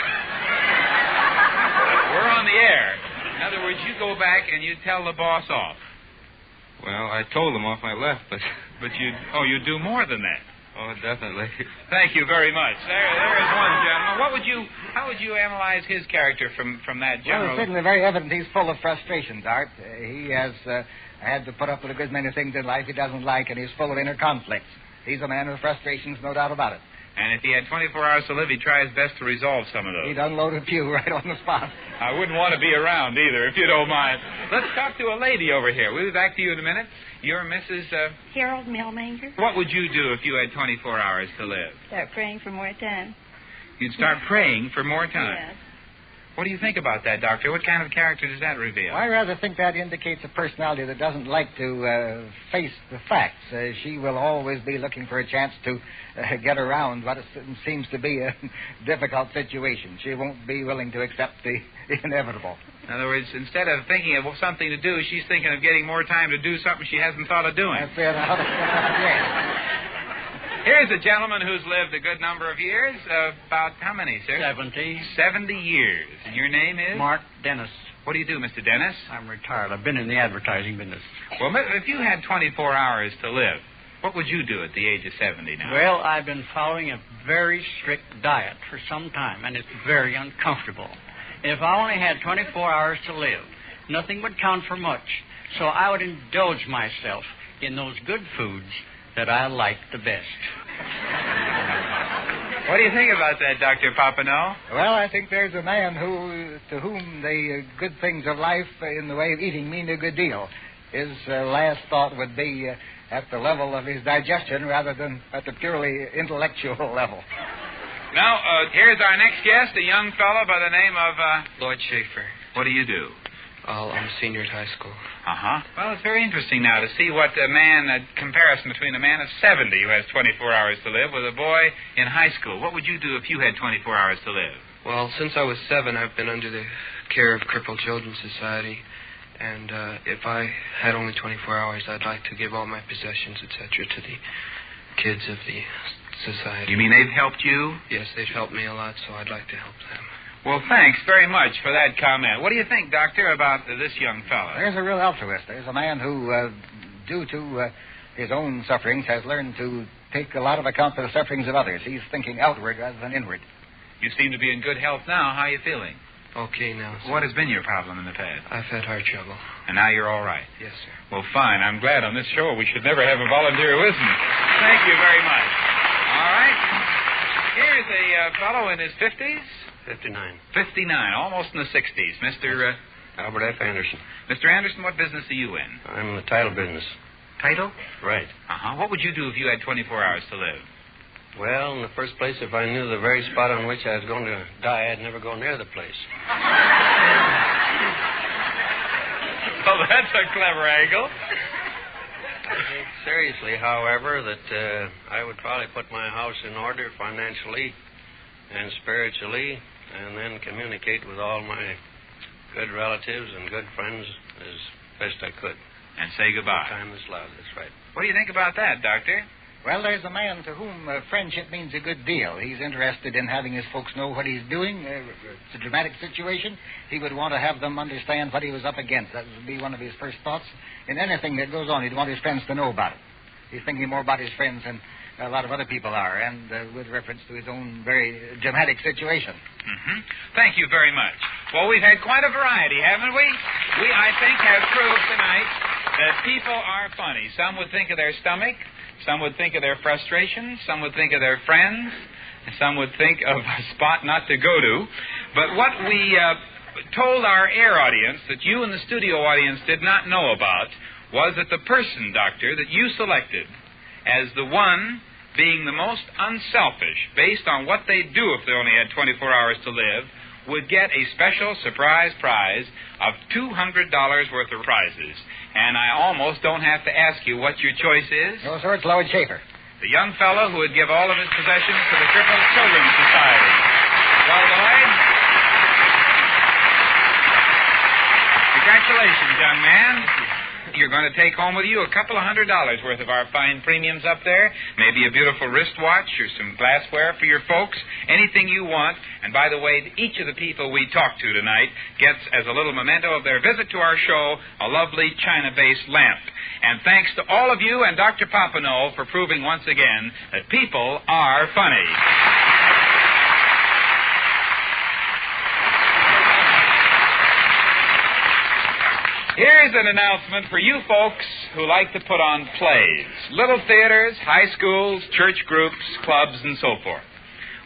We're on the air. In other words, you go back and you tell the boss off. Well, I told him off I left, but... But you'd do more than that. Oh, definitely. Thank you very much. There is one gentleman. How would you analyze his character from that general... Well, it's certainly very evident he's full of frustrations, Art. He has had to put up with a good many things in life he doesn't like, and he's full of inner conflicts. He's a man with frustrations, no doubt about it. And if he had 24 hours to live, he'd try his best to resolve some of those. He'd unload a few right on the spot. I wouldn't want to be around either, if you don't mind. Let's talk to a lady over here. We'll be back to you in a minute. You're Mrs. Harold Millmanger. What would you do if you had 24 hours to live? Start praying for more time. You'd start praying for more time? Yes. What do you think about that, Doctor? What kind of character does that reveal? I rather think that indicates a personality that doesn't like to face the facts. She will always be looking for a chance to get around what seems to be a difficult situation. She won't be willing to accept the inevitable. In other words, instead of thinking of something to do, she's thinking of getting more time to do something she hasn't thought of doing. That's it. Yes. Here's a gentleman who's lived a good number of years. About how many, sir? 70. 70 years. And your name is? Mark Dennis. What do you do, Mr. Dennis? I'm retired. I've been in the advertising business. Well, if you had 24 hours to live, what would you do at the age of 70 now? Well, I've been following a very strict diet for some time, and it's very uncomfortable. If I only had 24 hours to live, nothing would count for much. So I would indulge myself in those good foods that I like the best. What do you think about that, Dr. Popenoe? Well, I think there's a man to whom the good things of life in the way of eating mean a good deal. His last thought would be at the level of his digestion rather than at the purely intellectual level. Now, here's our next guest, a young fellow by the name of... Lloyd Schaefer. What do you do? I'm a senior at high school. Uh-huh. Well, it's very interesting now to see what a comparison between a man of 70 who has 24 hours to live with a boy in high school. What would you do if you had 24 hours to live? Well, since I was 7, I've been under the care of Crippled Children's Society. And if I had only 24 hours, I'd like to give all my possessions, etc., to the kids of the society. You mean they've helped you? Yes, they've helped me a lot, so I'd like to help them. Well, thanks very much for that comment. What do you think, Doctor, about this young fellow? There's a real altruist. There's a man who, due to his own sufferings, has learned to take a lot of account for the sufferings of others. He's thinking outward rather than inward. You seem to be in good health now. How are you feeling? Okay now, sir. What has been your problem in the past? I've had heart trouble. And now you're all right? Yes, sir. Well, fine. I'm glad on this show we should never have a volunteer who isn't. Thank you very much. All right. Here's a fellow in his 50s. 59. 59, almost in the 60s. Mr. Albert F. Anderson. Mr. Anderson, what business are you in? I'm in the title business. Title? Right. Uh-huh. What would you do if you had 24 hours to live? Well, in the first place, if I knew the very spot on which I was going to die, I'd never go near the place. Well, that's a clever angle. I think seriously, however, that I would probably put my house in order financially and spiritually, and then communicate with all my good relatives and good friends as best I could. And say goodbye. Time is love, that's right. What do you think about that, Doctor? Well, there's a man to whom friendship means a good deal. He's interested in having his folks know what he's doing. It's a dramatic situation. He would want to have them understand what he was up against. That would be one of his first thoughts. In anything that goes on, he'd want his friends to know about it. He's thinking more about his friends than a lot of other people are, and with reference to his own very dramatic situation. Mm-hmm. Thank you very much. Well, we've had quite a variety, haven't we? We, I think, have proved tonight that people are funny. Some would think of their stomach. Some would think of their frustration. Some would think of their friends. Some would think of a spot not to go to. But what we told our air audience that you and the studio audience did not know about was that the person, Doctor, that you selected as the one being the most unselfish, based on what they'd do if they only had 24 hours to live, would get a special surprise prize of $200 worth of prizes. And I almost don't have to ask you what your choice is. No, sir, it's Lloyd Schaefer. The young fellow who would give all of his possessions to the Crippled Children's Society. Well, Lloyd, congratulations, young man. You're going to take home with you a couple of $100 worth of our fine premiums up there. Maybe a beautiful wristwatch or some glassware for your folks. Anything you want. And by the way, each of the people we talked to tonight gets, as a little memento of their visit to our show, a lovely China-based lamp. And thanks to all of you and Dr. Papineau for proving once again that people are funny. Here's an announcement for you folks who like to put on plays. Little theaters, high schools, church groups, clubs, and so forth.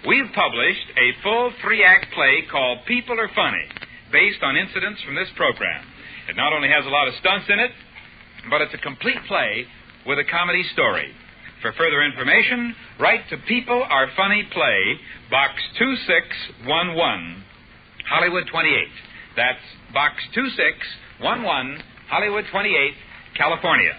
We've published a full 3-act play called People Are Funny, based on incidents from this program. It not only has a lot of stunts in it, but it's a complete play with a comedy story. For further information, write to People Are Funny Play, Box 2611, Hollywood 28. That's Box 2611, Hollywood 28, California.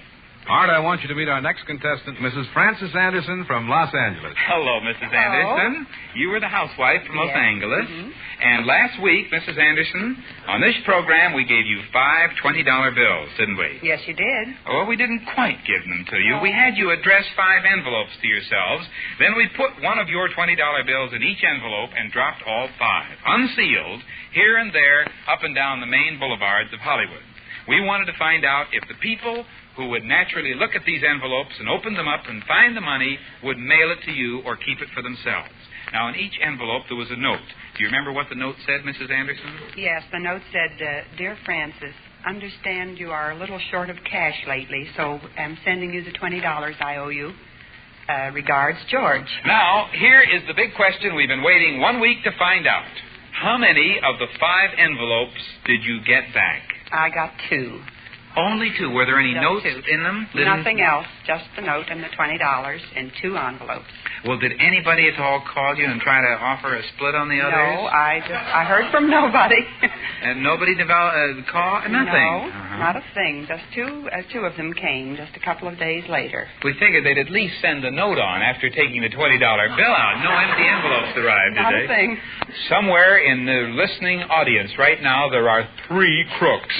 Art, I want you to meet our next contestant, Mrs. Frances Anderson from Los Angeles. Hello, Mrs. Anderson. You were the housewife from Los Angeles. Mm-hmm. And last week, Mrs. Anderson, on this program, we gave you 5 $20 bills, didn't we? Yes, you did. Oh, we didn't quite give them to you. We had you address 5 envelopes to yourselves. Then we put one of your $20 bills in each envelope and dropped all 5, unsealed, here and there, up and down the main boulevards of Hollywood. We wanted to find out if the people who would naturally look at these envelopes and open them up and find the money would mail it to you or keep it for themselves. Now, in each envelope, there was a note. Do you remember what the note said, Mrs. Anderson? Yes, the note said, Dear Frances, understand you are a little short of cash lately, so I'm sending you the $20 I owe you. Regards, George. Now, here is the big question we've been waiting 1 week to find out. How many of the 5 envelopes did you get back? I got 2. Only 2. Were there any Just notes 2. in them? Nothing else, just the note and the $20 in 2 envelopes. Well, did anybody at all call you and try to offer a split on the others? No, I heard from nobody. And nobody called? Nothing? No, not a thing. Just 2 of them came just a couple of days later. We figured they'd at least send a note on after taking the $20 bill out. No empty envelopes arrived, did Not they? a thing. Somewhere in the listening audience right now, there are 3 crooks.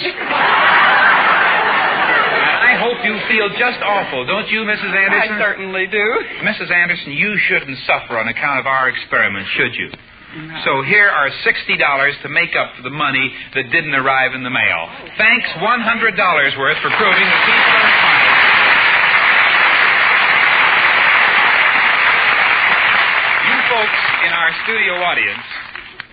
I hope you feel just awful, don't you, Mrs. Anderson? I certainly do. Mrs. Anderson, you shouldn't suffer on account of our experiment, should you? No. So here are $60 to make up for the money that didn't arrive in the mail. Thanks $100 worth for proving that people are funny. You folks in our studio audience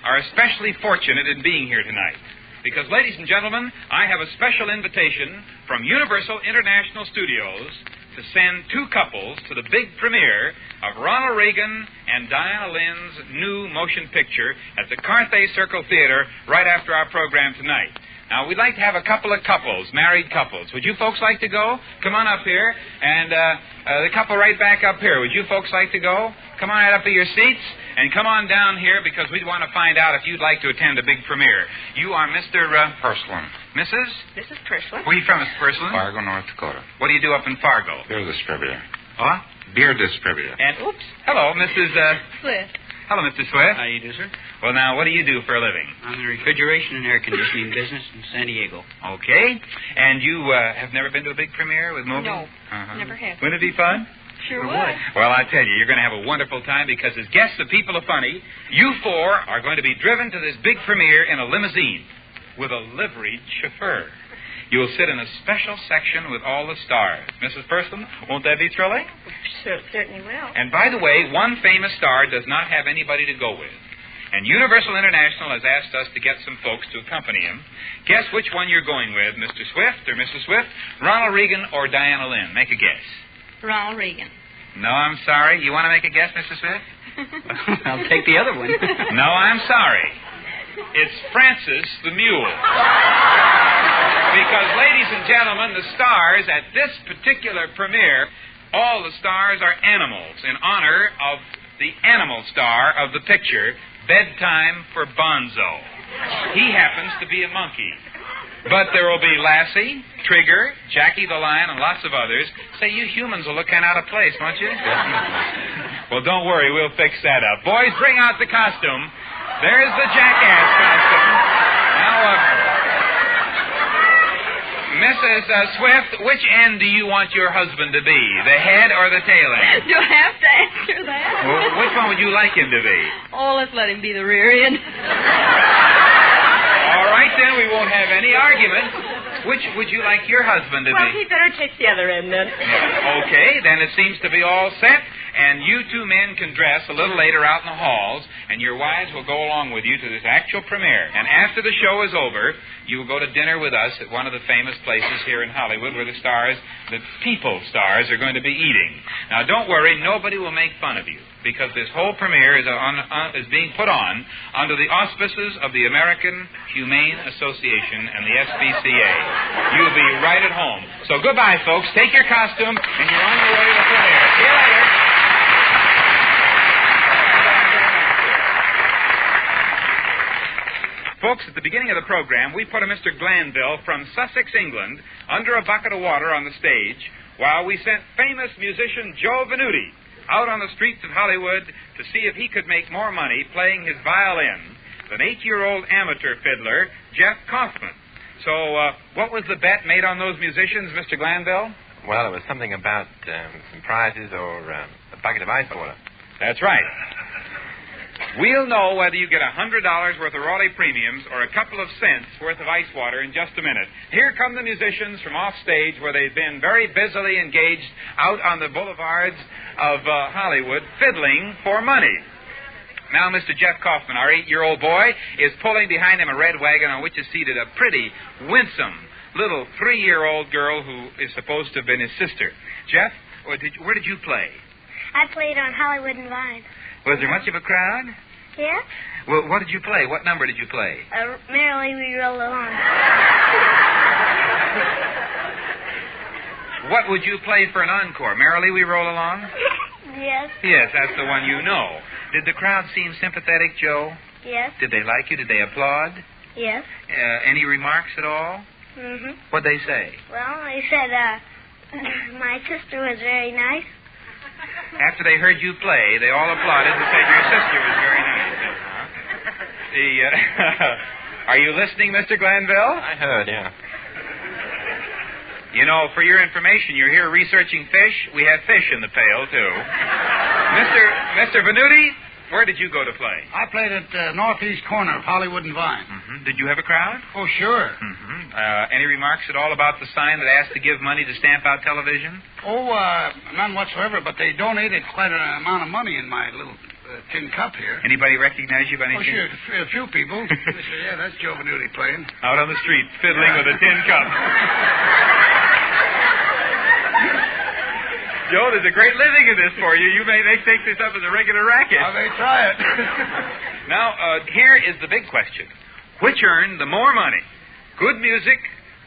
are especially fortunate in being here tonight. Because, ladies and gentlemen, I have a special invitation from Universal International Studios to send two couples to the big premiere of Ronald Reagan and Diana Lynn's new motion picture at the Carthay Circle Theater right after our program tonight. Now, we'd like to have a couple of couples, married couples. Would you folks like to go? Come on up here. And the couple right back up here. Would you folks like to go? Come on right up to your seats. And come on down here because we want to find out if you'd like to attend the big premiere. You are Mr. Purslin. Mrs.? This is Purslin. Where are you from, Mr. Purslin? Fargo, North Dakota. What do you do up in Fargo? Beer distributor. What? Beer distributor. And, oops. Hello, Mrs. Swift. Hello, Mr. Swift. How you do, sir? Well, now, what do you do for a living? I'm in the refrigeration and air conditioning business in San Diego. Okay. And you have never been to a big premiere with movies? No, never have. Wouldn't it be fun? Sure would. Well, I tell you, you're going to have a wonderful time because as guests of People Are Funny, you four are going to be driven to this big premiere in a limousine with a liveried chauffeur. You'll sit in a special section with all the stars. Mrs. Purslin, won't that be thrilling? Sure, certainly will. And by the way, one famous star does not have anybody to go with. And Universal International has asked us to get some folks to accompany him. Guess which one you're going with, Mr. Swift or Mrs. Swift, Ronald Reagan or Diana Lynn. Make a guess. Ronald Reagan. No, I'm sorry. You want to make a guess, Mr. Swift? I'll take the other one. No, I'm sorry. It's Francis the Mule. Because, ladies and gentlemen, the stars at this particular premiere, all the stars are animals in honor of the animal star of the picture, Bedtime for Bonzo. He happens to be a monkey. But there will be Lassie, Trigger, Jackie the Lion, and lots of others. Say, you humans will look kind of out of place, won't you? Well, don't worry. We'll fix that up. Boys, bring out the costume. There's the jackass costume. Now, Mrs. Swift, which end do you want your husband to be, the head or the tail end? Do I have to answer that? Well, which one would you like him to be? Oh, let's let him be the rear end. All right, then, we won't have any argument. Which would you like your husband to Well, be? he better take the other end, then. Okay, then it seems to be all set, and you two men can dress a little later out in the halls, and your wives will go along with you to this actual premiere. And after the show is over, you will go to dinner with us at one of the famous places here in Hollywood where the stars, the people stars, are going to be eating. Now, don't worry, nobody will make fun of you, because this whole premiere is being put on under the auspices of the American Humane Association and the SPCA. You'll be right at home. So goodbye, folks. Take your costume, and you're on your way to the premiere. See you later. Folks, at the beginning of the program, we put a Mr. Glanville from Sussex, England, under a bucket of water on the stage while we sent famous musician Joe Venuti out on the streets of Hollywood to see if he could make more money playing his violin than 8-year-old amateur fiddler Jeff Kaufman. So, what was the bet made on those musicians, Mr. Glanville? Well, it was something about some prizes or a bucket of ice water. That's right. We'll know whether you get $100 worth of royalty premiums or a couple of cents worth of ice water in just a minute. Here come the musicians from off stage where they've been very busily engaged out on the boulevards of Hollywood fiddling for money. Now, Mr. Jeff Kaufman, our 8-year-old boy, is pulling behind him a red wagon on which is seated a pretty, winsome little 3-year-old girl who is supposed to have been his sister. Jeff, where did you play? I played on Hollywood and Vine. Was there much of a crowd? Yeah? Well, what did you play? What number did you play? Merrily We Roll Along. What would you play for an encore? Merrily We Roll Along? Yes. Yes, that's the one you know. Did the crowd seem sympathetic, Joe? Yes. Did they like you? Did they applaud? Yes. Any remarks at all? Mm-hmm. What'd they say? Well, they said, my sister was very nice. After they heard you play, they all applauded and said your sister was very nice. Are you listening, Mr. Glanville? I heard, yeah. You know, for your information, you're here researching fish. We have fish in the pail, too. Mr. Venuti, where did you go to play? I played at the northeast corner of Hollywood and Vine. Mm-hmm. Did you have a crowd? Oh, sure. Mm-hmm. Any remarks at all about the sign that asked to give money to stamp out television? Oh, none whatsoever, but they donated quite an amount of money in my little tin cup here. Anybody recognize you by any chance? Oh, sure. A few people. Yeah, that's Joe Venuti playing. Out on the street, fiddling with a tin cup. Joe, there's a great living in this for you. You may take this up as a regular racket. I may try it. Now, here is the big question. Which earned the more money? Good music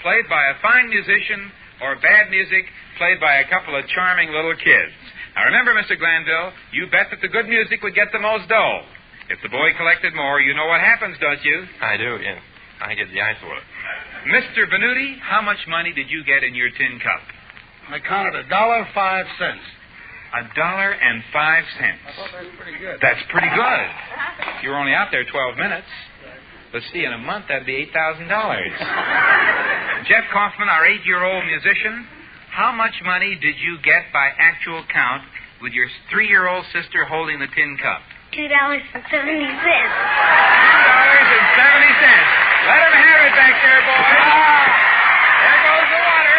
played by a fine musician or bad music played by a couple of charming little kids? Now, remember, Mr. Glanville, you bet that the good music would get the most dough. If the boy collected more, you know what happens, don't you? I do, yes. I get the ice water. Mr. Venuti, how much money did you get in your tin cup? I counted $1.05. $1.05. I thought that was pretty good. That's pretty good. You were only out there 12 minutes. Let's see, in a month, that'd be $8,000. Jeff Kaufman, our 8-year-old musician, how much money did you get by actual count with your 3-year-old sister holding the tin cup? $2.70. $2.70. Let him have it back there, boys. There goes the water.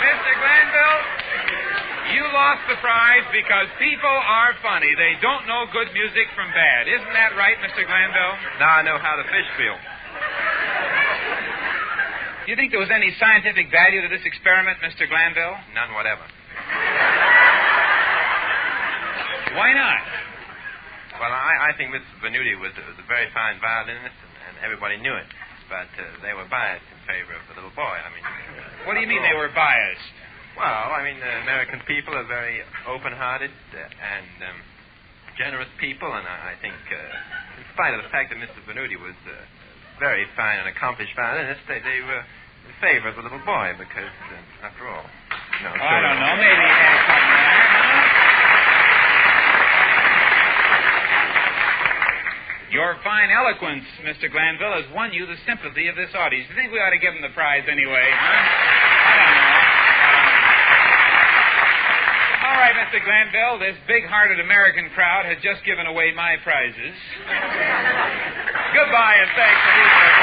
Mr. Glanville, you lost the prize because people are funny. They don't know good music from bad. Isn't that right, Mr. Glanville? Now I know how the fish feel. Do you think there was any scientific value to this experiment, Mr. Glanville? None whatever. Why not? Well, I think Mr. Venuti was a very fine violinist, and everybody knew it. But they were biased in favor of the little boy. I mean... What do you mean they were biased? Well, I mean, American people are very open-hearted and generous people, and I think, in spite of the fact that Mr. Venuti was very fine and accomplished violinist, they were in favor of the little boy because, after all... No, I don't know. Maybe he had something there. Your fine eloquence, Mr. Glanville, has won you the sympathy of this audience. Do you think we ought to give him the prize anyway, huh? I don't know. All right, Mr. Glanville, this big-hearted American crowd has just given away my prizes. Goodbye, and thanks for being here.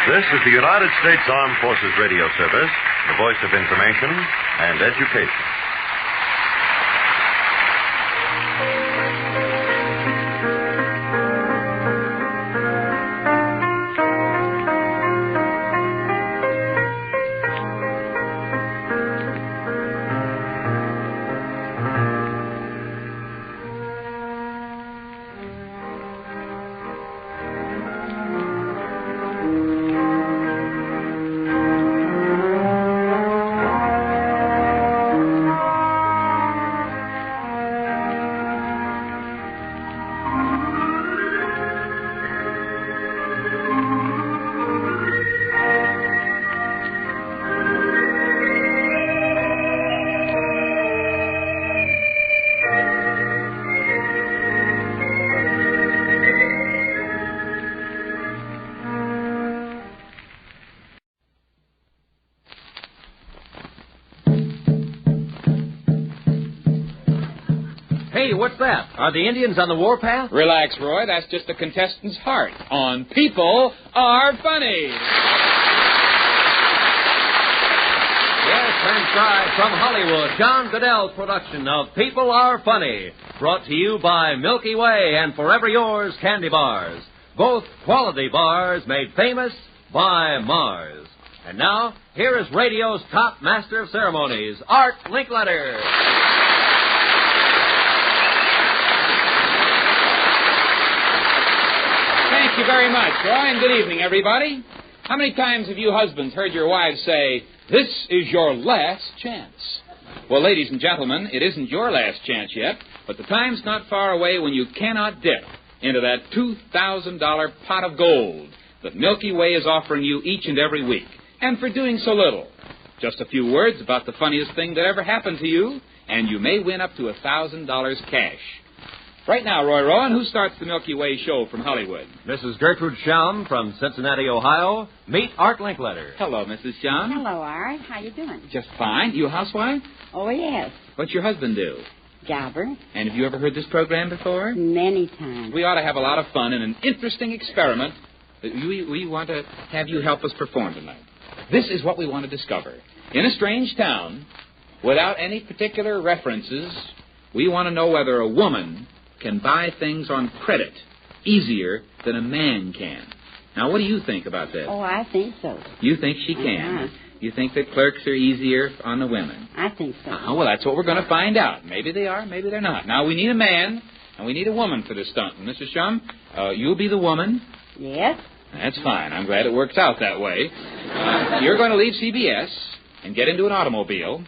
This is the United States Armed Forces Radio Service, the voice of information and education. Hey, what's that? Are the Indians on the warpath? Relax, Roy. That's just the contestant's heart on People Are Funny. Yes, transcribed from Hollywood, John Goodell's production of People Are Funny. Brought to you by Milky Way and Forever Yours Candy Bars. Both quality bars made famous by Mars. And now, here is radio's top master of ceremonies, Art Linkletter. Thank you very much, Roy, and good evening, everybody. How many times have you husbands heard your wives say, "This is your last chance"? Well, ladies and gentlemen, it isn't your last chance yet, but the time's not far away when you cannot dip into that $2,000 pot of gold that Milky Way is offering you each and every week, and for doing so little. Just a few words about the funniest thing that ever happened to you, and you may win up to $1,000 cash. Right now, Roy Rowan, who starts the Milky Way show from Hollywood? Mrs. Gertrude Shum from Cincinnati, Ohio. Meet Art Linkletter. Hello, Mrs. Shum. Hello, Art. How you doing? Just fine. You a housewife? Oh, yes. What's your husband do? Jobber. And have you ever heard this program before? Many times. We ought to have a lot of fun in an interesting experiment that we want to have you help us perform tonight. This is what we want to discover. In a strange town, without any particular references, we want to know whether a woman can buy things on credit easier than a man can. Now, what do you think about that? Oh, I think so. You think she can? You think that clerks are easier on the women? I think so. Well, that's what we're going to find out. Maybe they are, maybe they're not. Now, we need a man, and we need a woman for this stunt. And Mrs. Shum, you'll be the woman. Yes. That's fine. I'm glad it works out that way. You're going to leave CBS and get into an automobile,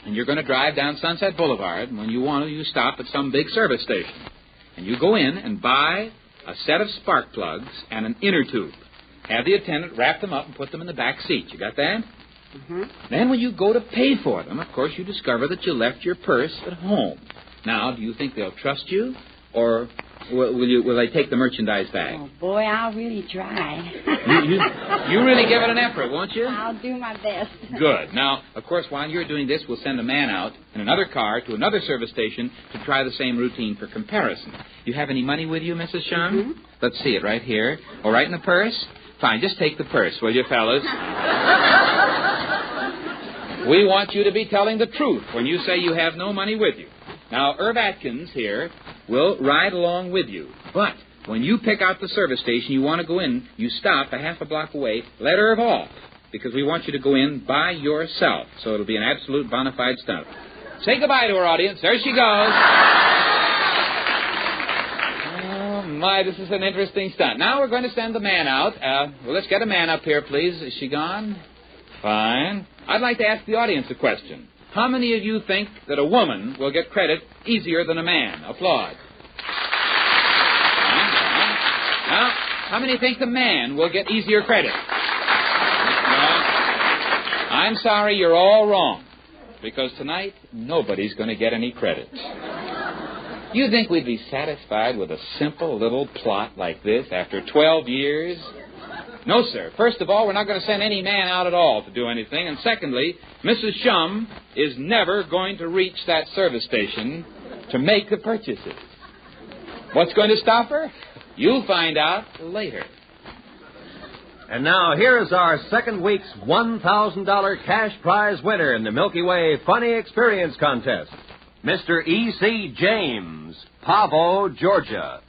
and you're going to drive down Sunset Boulevard. And when you want to, you stop at some big service station. And you go in and buy a set of spark plugs and an inner tube. Have the attendant wrap them up and put them in the back seat. You got that? Mm-hmm. Then when you go to pay for them, of course, you discover that you left your purse at home. Now, do you think they'll trust you, or will they take the merchandise back? Oh, boy, I'll really try. You really give it an effort, won't you? I'll do my best. Good. Now, of course, while you're doing this, we'll send a man out in another car to another service station to try the same routine for comparison. You have any money with you, Mrs. Shum? Mm-hmm. Let's see it right here. Oh, right in the purse? Fine, just take the purse, will you, fellas? We want you to be telling the truth when you say you have no money with you. Now, Irv Atkins here will ride along with you. But when you pick out the service station you want to go in, you stop a half a block away, let Irv off, because we want you to go in by yourself. So it'll be an absolute bona fide stunt. Say goodbye to our audience. There she goes. Oh, my, this is an interesting stunt. Now we're going to send the man out. Well, let's get a man up here, please. Is she gone? Fine. I'd like to ask the audience a question. How many of you think that a woman will get credit easier than a man? Applaud. Now, how many think the man will get easier credit? I'm sorry, you're all wrong. Because tonight, nobody's going to get any credit. You think we'd be satisfied with a simple little plot like this after 12 years? No, sir. First of all, we're not going to send any man out at all to do anything. And secondly, Mrs. Shum is never going to reach that service station to make the purchases. What's going to stop her? You'll find out later. And now, here is our second week's $1,000 cash prize winner in the Milky Way Funny Experience Contest, Mr. E.C. James, Pavo, Georgia.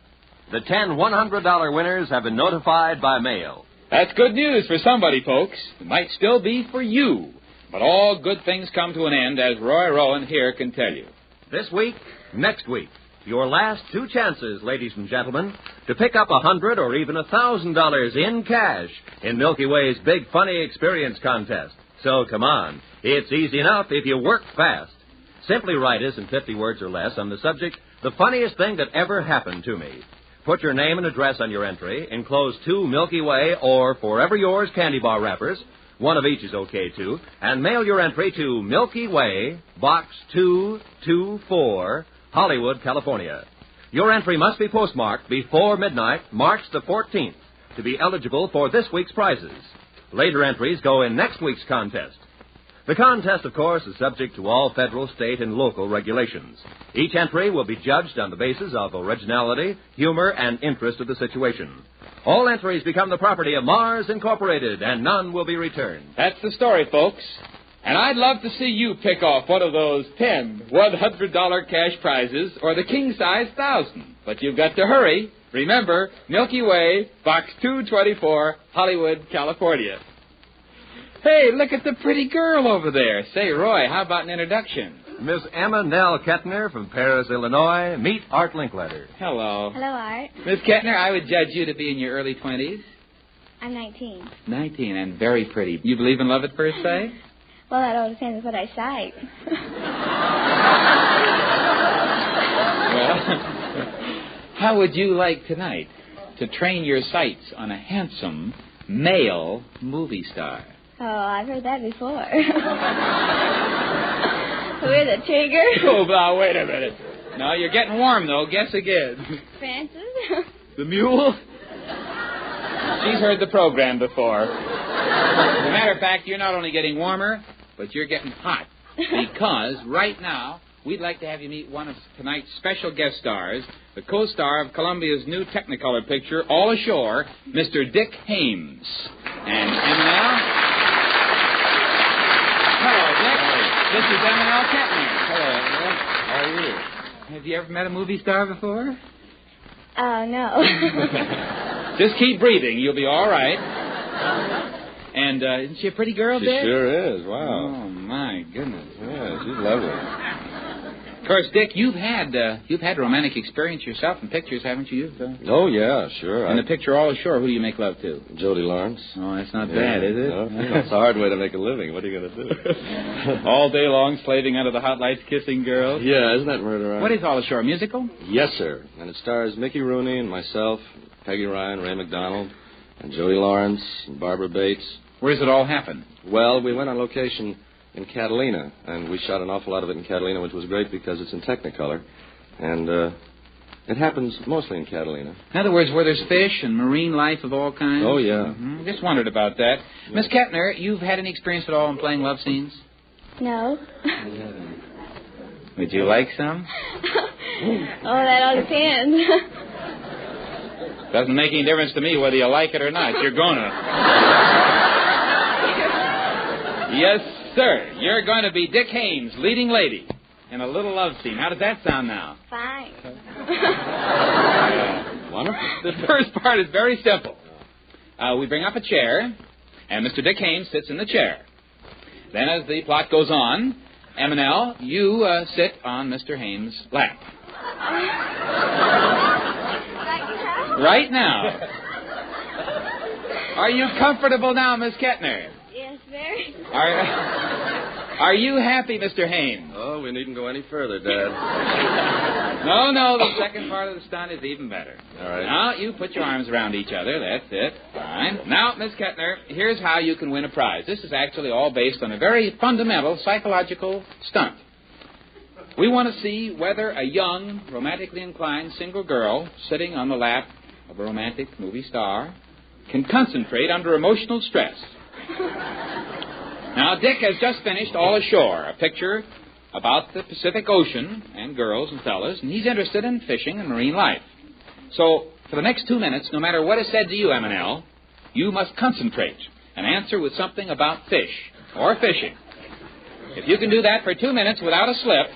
The 10 $100 winners have been notified by mail. That's good news for somebody, folks. It might still be for you. But all good things come to an end, as Roy Rowan here can tell you. This week, next week, your last two chances, ladies and gentlemen, to pick up $100 or even $1,000 in cash in Milky Way's Big Funny Experience Contest. So come on. It's easy enough if you work fast. Simply write us in 50 words or less on the subject, the funniest thing that ever happened to me. Put your name and address on your entry, enclose 2 Milky Way or Forever Yours candy bar wrappers, one of each is okay, too, and mail your entry to Milky Way, Box 224, Hollywood, California. Your entry must be postmarked before midnight, March the 14th, to be eligible for this week's prizes. Later entries go in next week's contest. The contest, of course, is subject to all federal, state, and local regulations. Each entry will be judged on the basis of originality, humor, and interest of the situation. All entries become the property of Mars Incorporated, and none will be returned. That's the story, folks. And I'd love to see you pick off one of those 10 $100 cash prizes or the king-size 1,000. But you've got to hurry. Remember, Milky Way, Box 224, Hollywood, California. Hey, look at the pretty girl over there. Say, Roy, how about an introduction? Miss Emma Nell Kettner from Paris, Illinois. Meet Art Linkletter. Hello. Hello, Art. Miss Kettner, I would judge you to be in your early 20s. I'm 19. 19, and very pretty. You believe in love at first sight? Well, that all depends what I cite. Well, how would you like tonight to train your sights on a handsome male movie star? Oh, I've heard that before. With a trigger. Oh, now, wait a minute. No, you're getting warm, though. Guess again. Francis? The mule? She's heard the program before. As a matter of fact, you're not only getting warmer, but you're getting hot. Because right now, we'd like to have you meet one of tonight's special guest stars, the co-star of Columbia's new Technicolor picture, All Ashore, Mr. Dick Haymes. And Emma. Hello, Dick. This is Emma Kettner. Hello. How are you? Have you ever met a movie star before? No. Just keep breathing. You'll be all right. And isn't she a pretty girl, She Dick? sure is. Wow. Oh, my goodness. Yeah, she's lovely. Of course, Dick, you've had romantic experience yourself in pictures, haven't you? Oh, yeah, sure. In the picture All Ashore, who do you make love to? Jody Lawrence. Oh, that's not bad, is it? No, it's a hard way to make a living. What are you going to do? All day long slaving under the hot lights, kissing girls? Yeah, isn't that murder? What is All Ashore, a musical? Yes, sir. And it stars Mickey Rooney and myself, Peggy Ryan, Ray McDonald, and Jody Lawrence and Barbara Bates. Where does it all happen? Well, we went on location in Catalina, and we shot an awful lot of it in Catalina, which was great because it's in Technicolor. And it happens mostly in Catalina. In other words, where there's fish and marine life of all kinds? Oh, yeah. Mm-hmm. Just wondered about that. Yeah. Miss Kettner, you've had any experience at all in playing love scenes? No. Would you like some? Oh, that all depends. Doesn't make any difference to me whether you like it or not. You're gonna. Yes, sir. You're going to be Dick Haymes, leading lady, in a little love scene. How does that sound now? Fine. Wonderful. The first part is very simple. We bring up a chair, and Mr. Dick Haymes sits in the chair. Then as the plot goes on, M&L, you sit on Mr. Haymes' lap. Right now. Are you comfortable now, Miss Kettner? Yes, very. Are you happy, Mr. Haymes? Oh, we needn't go any further, Dad. No, the second part of the stunt is even better. All right. Now, you put your arms around each other. That's it. Fine. Now, Miss Kettner, here's how you can win a prize. This is actually all based on a very fundamental psychological stunt. We want to see whether a young, romantically inclined single girl sitting on the lap of a romantic movie star can concentrate under emotional stress. Now, Dick has just finished All Ashore, a picture about the Pacific Ocean and girls and fellas, and he's interested in fishing and marine life. So, for the next 2 minutes, no matter what is said to you, M&L, you must concentrate and answer with something about fish or fishing. If you can do that for 2 minutes without a slip,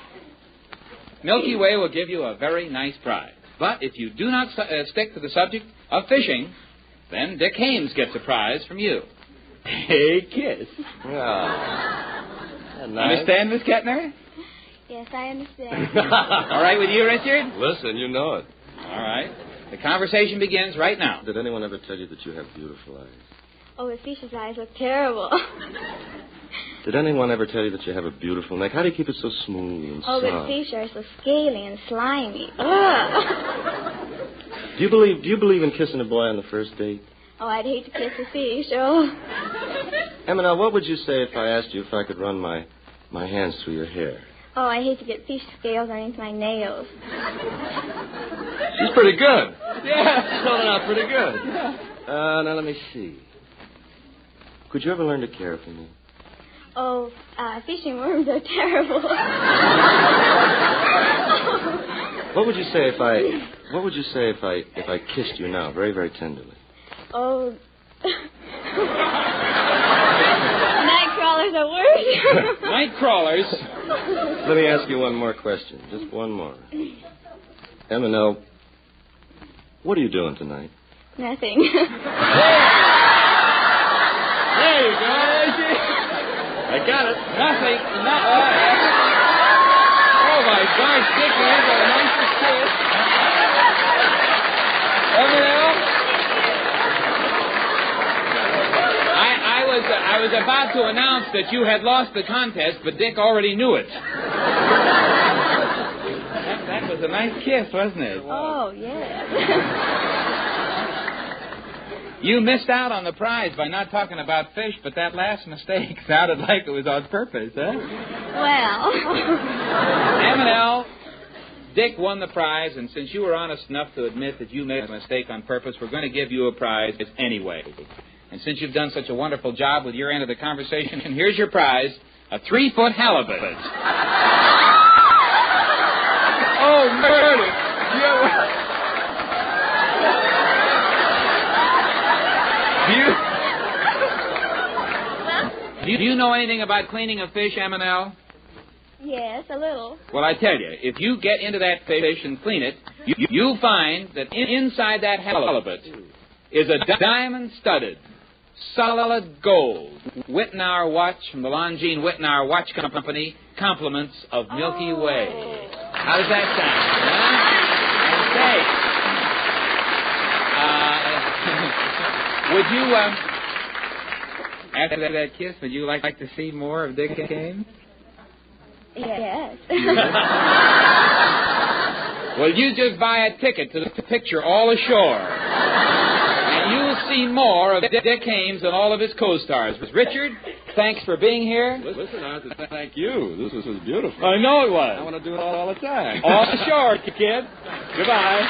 Milky Way will give you a very nice prize. But if you do not stick to the subject of fishing, then Dick Haymes gets a prize from you. A kiss. Nice. Understand, Miss Kettner? Yes, I understand. All right with you, Richard? Listen, you know it. All right. The conversation begins right now. Did anyone ever tell you that you have beautiful eyes? Oh, the fish's eyes look terrible. Did anyone ever tell you that you have a beautiful neck? How do you keep it so smooth and Oh, soft? but fish are so scaly and slimy. Ugh. Do you believe in kissing a boy on the first date? Oh, I'd hate to kiss a fish. Oh. Emma, what would you say if I asked you if I could run my hands through your hair? Oh, I hate to get fish scales underneath my nails. She's pretty good. Yeah, she's holding out pretty good. Now, let me see. Could you ever learn to care for me? Oh, fishing worms are terrible. What would you say if I kissed you now, very, very tenderly? Oh. Night crawlers are worse. Night crawlers? Let me ask you one more question. Just one more. Emma, what are you doing tonight? Nothing. There you go. I got it. Nothing. Oh, my gosh, Dick, you have the nicest kiss. I was about to announce that you had lost the contest, but Dick already knew it. That was a nice kiss, wasn't it? Oh, yeah. You missed out on the prize by not talking about fish, but that last mistake sounded like it was on purpose, huh? Well. M&L, Dick won the prize, and since you were honest enough to admit that you made a mistake on purpose, we're going to give you a prize anyway. And since you've done such a wonderful job with your end of the conversation, here's your prize, a 3-foot halibut. Oh, murder! Do you know anything about cleaning a fish, M&L? Yes, a little. Well, I tell you, if you get into that fish and clean it, you'll find that inside that halibut is a diamond-studded solid gold. Whitnauer watch from the Longines Whitnauer Watch Company. Compliments of Milky Way. How does that sound? Okay. Would you, after that kiss, would you like to see more of Dick Haymes? Yes. Well, you just buy a ticket to the picture All Ashore. And you'll see more of Dick Haymes and all of his co-stars. Richard, thanks for being here. Listen, I have to thank you. This was beautiful. I know it was. I want to do it all the time. All ashore, kid. Goodbye.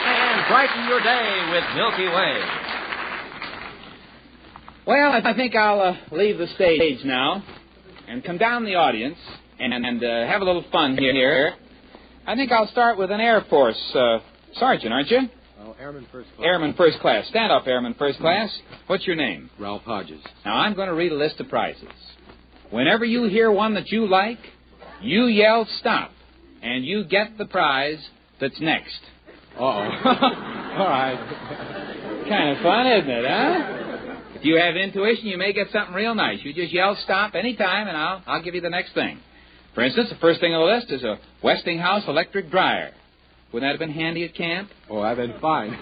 And brighten your day with Milky Way. Well, I think I'll leave the stage now and come down the audience and have a little fun here. I think I'll start with an Air Force sergeant, aren't you? Oh, Airman First Class. Airman First Class. Stand up, Airman First Class. What's your name? Ralph Hodges. Now, I'm going to read a list of prizes. Whenever you hear one that you like, you yell stop, and you get the prize that's next. Uh-oh. All right. Kind of fun, isn't it, huh? If you have intuition, you may get something real nice. You just yell stop anytime, and I'll give you the next thing. For instance, the first thing on the list is a Westinghouse electric dryer. Wouldn't that have been handy at camp? Oh, I've been fine.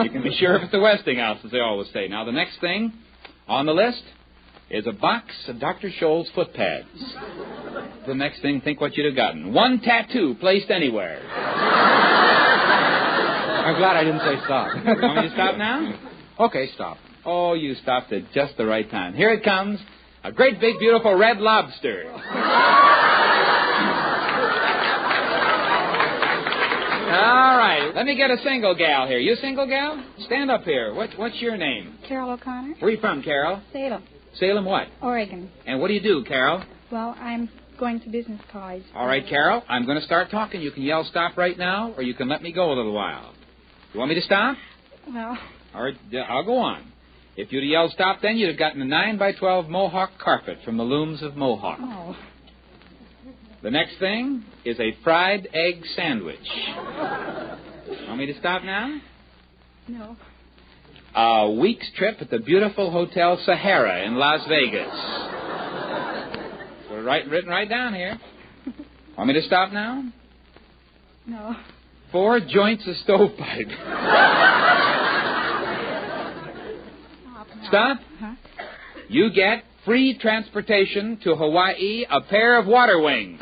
You can be sure if it's a Westinghouse, as they always say. Now, the next thing on the list is a box of Dr. Scholl's foot pads. The next thing, think what you'd have gotten. One tattoo placed anywhere. I'm glad I didn't say stop. Want me to stop now? Okay, stop. Oh, you stopped at just the right time. Here it comes. A great big, beautiful red lobster. All right. Let me get a single gal here. You a single gal? Stand up here. What's your name? Carol O'Connor. Where are you from, Carol? Salem. Salem what? Oregon. And what do you do, Carol? Well, I'm going to business college. All right, Carol. I'm going to start talking. You can yell stop right now, or you can let me go a little while. You want me to stop? Well. All right, I'll go on. If you'd have yelled stop then, you'd have gotten a 9x12 Mohawk carpet from the looms of Mohawk. Oh. The next thing is a fried egg sandwich. Want me to stop now? No. A week's trip at the beautiful Hotel Sahara in Las Vegas. We're written right down here. Want me to stop now? No. 4 joints of stovepipe. Stop. Huh? You get free transportation to Hawaii, a pair of water wings.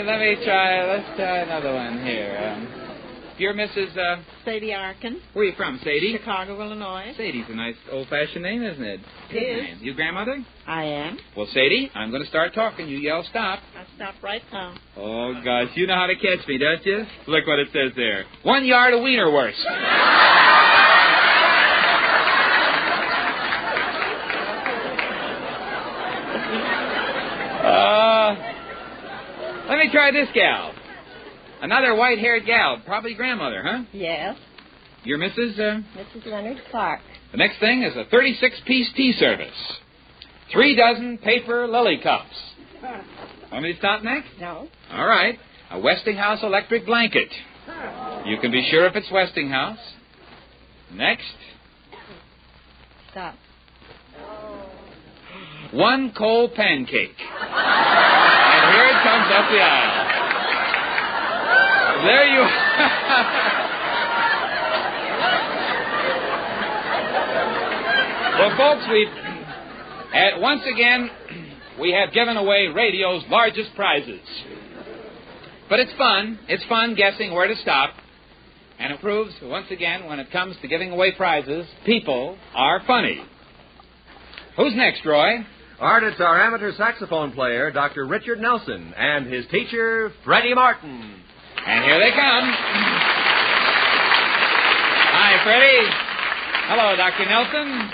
Let me try. Let's try another one here. You're Mrs. Sadie Arkin. Where are you from, Sadie? Chicago, Illinois. Sadie's a nice old-fashioned name, isn't it? It is. Name. You grandmother? I am. Well, Sadie, I'm going to start talking. You yell stop. I stop right now. Oh, gosh. You know how to catch me, don't you? Look what it says there. 1 yard of Wienerwurst. Let me try this gal. Another white-haired gal. Probably grandmother, huh? Yes. You're Mrs. Mrs. Leonard Clark. The next thing is a 36-piece tea service. 3 dozen paper lily cups. Want me to stop next? No. All right. A Westinghouse electric blanket. You can be sure if it's Westinghouse. Next. Stop. 1 cold pancake. And here it comes up the aisle. There you are. Well, folks, once again, we have given away radio's largest prizes. But it's fun. It's fun guessing where to stop. And it proves, once again, when it comes to giving away prizes, people are funny. Who's next, Roy? Art, it's our amateur saxophone player, Dr. Richard Nelson, and his teacher, Freddy Martin. And here they come. Hi, Freddy. Hello, Dr. Nelson.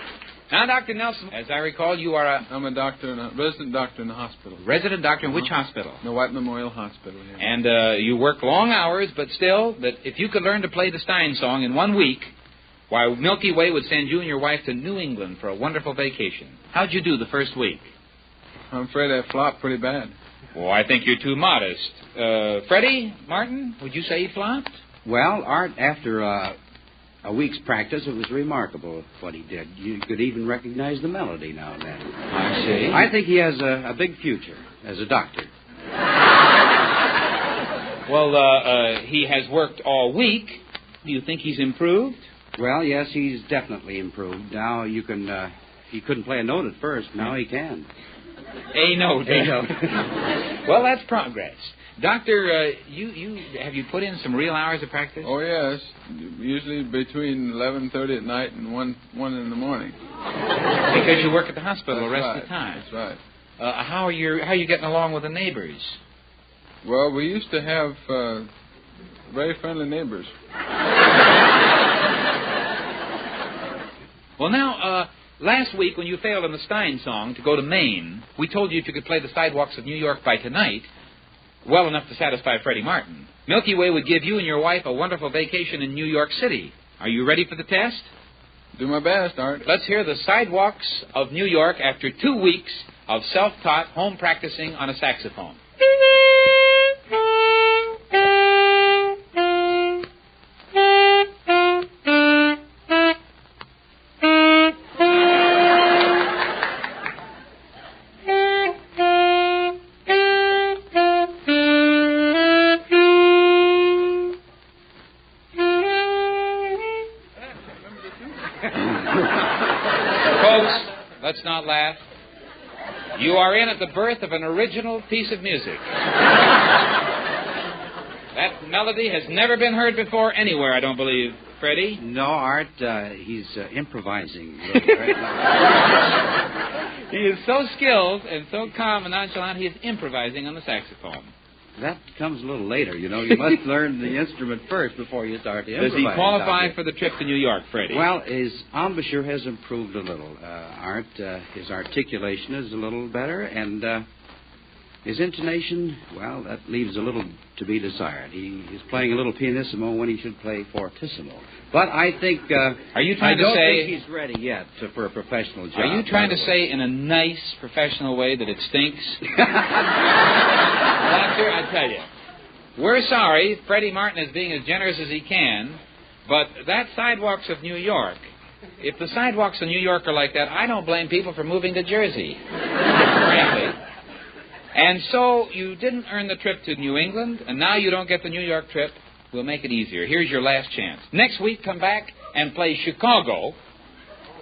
Now, Dr. Nelson, as I recall, you are I'm a doctor, resident doctor in the hospital. Resident doctor in which hospital? The White Memorial Hospital, yeah. And you work long hours, but still, that if you could learn to play the Stein song in 1 week, why Milky Way would send you and your wife to New England for a wonderful vacation. How'd you do the first week? I'm afraid I flopped pretty bad. Oh, I think you're too modest. Freddy, Martin, would you say he flopped? Well, Art, after a week's practice, it was remarkable what he did. You could even recognize the melody now and then. I see. I think he has a big future as a doctor. Well, he has worked all week. Do you think he's improved? Well, yes, he's definitely improved. Now you can... he couldn't play a note at first. Now he can. A note. A note. Well, that's progress. Doctor, have you put in some real hours of practice? Oh, yes. Usually between 11:30 at night and 1 in the morning. Because you work at the hospital the rest of the time. That's right. How are you getting along with the neighbors? Well, we used to have very friendly neighbors. Well, now, last week when you failed on the Stein song to go to Maine, we told you if you could play the sidewalks of New York by tonight, well enough to satisfy Freddie Martin, Milky Way would give you and your wife a wonderful vacation in New York City. Are you ready for the test? Do my best, Art. Let's hear the sidewalks of New York after 2 weeks of self-taught home practicing on a saxophone. Let's not laugh. You are in at the birth of an original piece of music. That melody has never been heard before anywhere, I don't believe. Freddie? No, Art, he's improvising. He is so skilled and so calm and nonchalant, he is improvising on the saxophone. That comes a little later, you know. You must learn the instrument first before you start to improvise. Does he qualify for the trip to New York, Freddie? Well, his embouchure has improved a little, Art. His articulation is a little better, and his intonation, well, that leaves a little to be desired. He's playing a little pianissimo when he should play fortissimo. But I think... Are you trying I don't to say... think he's ready yet for a professional job. Are you trying to say in a nice, professional way that it stinks? Doctor, I tell you, we're sorry. Freddie Martin is being as generous as he can, but that sidewalks of New York, if the sidewalks of New York are like that, I don't blame people for moving to Jersey, frankly. And so you didn't earn the trip to New England, and now you don't get the New York trip. We'll make it easier. Here's your last chance. Next week, come back and play Chicago,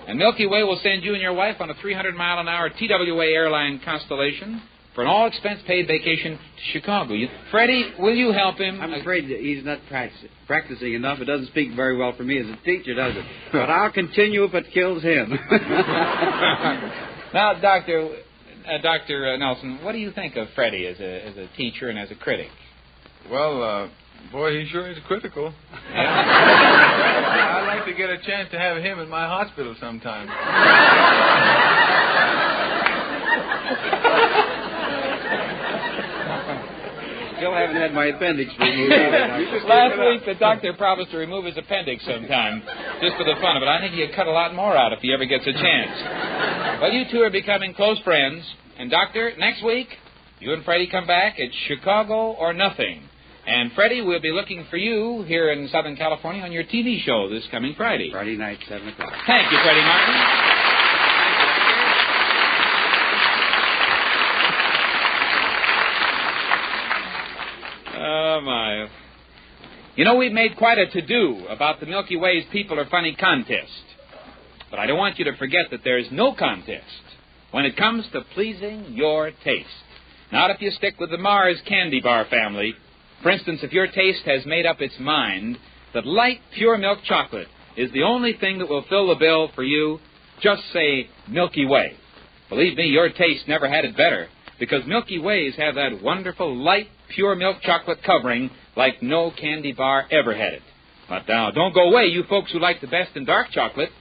and Milky Way will send you and your wife on a 300-mile-an-hour TWA airline Constellation for an all-expense-paid vacation to Chicago. Freddie, will you help him? I'm afraid that he's not practicing enough. It doesn't speak very well for me as a teacher, does it? But I'll continue if it kills him. Now, Dr. Nelson, what do you think of Freddie as a teacher and as a critic? Well, boy, he sure is critical. Yeah? I'd like to get a chance to have him in my hospital sometime. Still haven't had my appendix removed. Last week, the doctor promised to remove his appendix sometime, just for the fun of it. I think he'll cut a lot more out if he ever gets a chance. Well, you two are becoming close friends. And, Doctor, next week, you and Freddie come back. It's Chicago or nothing. And, Freddie, we'll be looking for you here in Southern California on your TV show this coming Friday. Friday night, 7 o'clock. Thank you, Freddie Martin. Oh, my. You know, we've made quite a to-do about the Milky Way's People Are Funny contest. But I don't want you to forget that there is no contest when it comes to pleasing your taste. Not if you stick with the Mars candy bar family. For instance, if your taste has made up its mind that light, pure milk chocolate is the only thing that will fill the bill for you, just say Milky Way. Believe me, your taste never had it better, because Milky Ways have that wonderful light, pure milk chocolate covering like no candy bar ever had it. But now, don't go away, you folks who like the best in dark chocolate.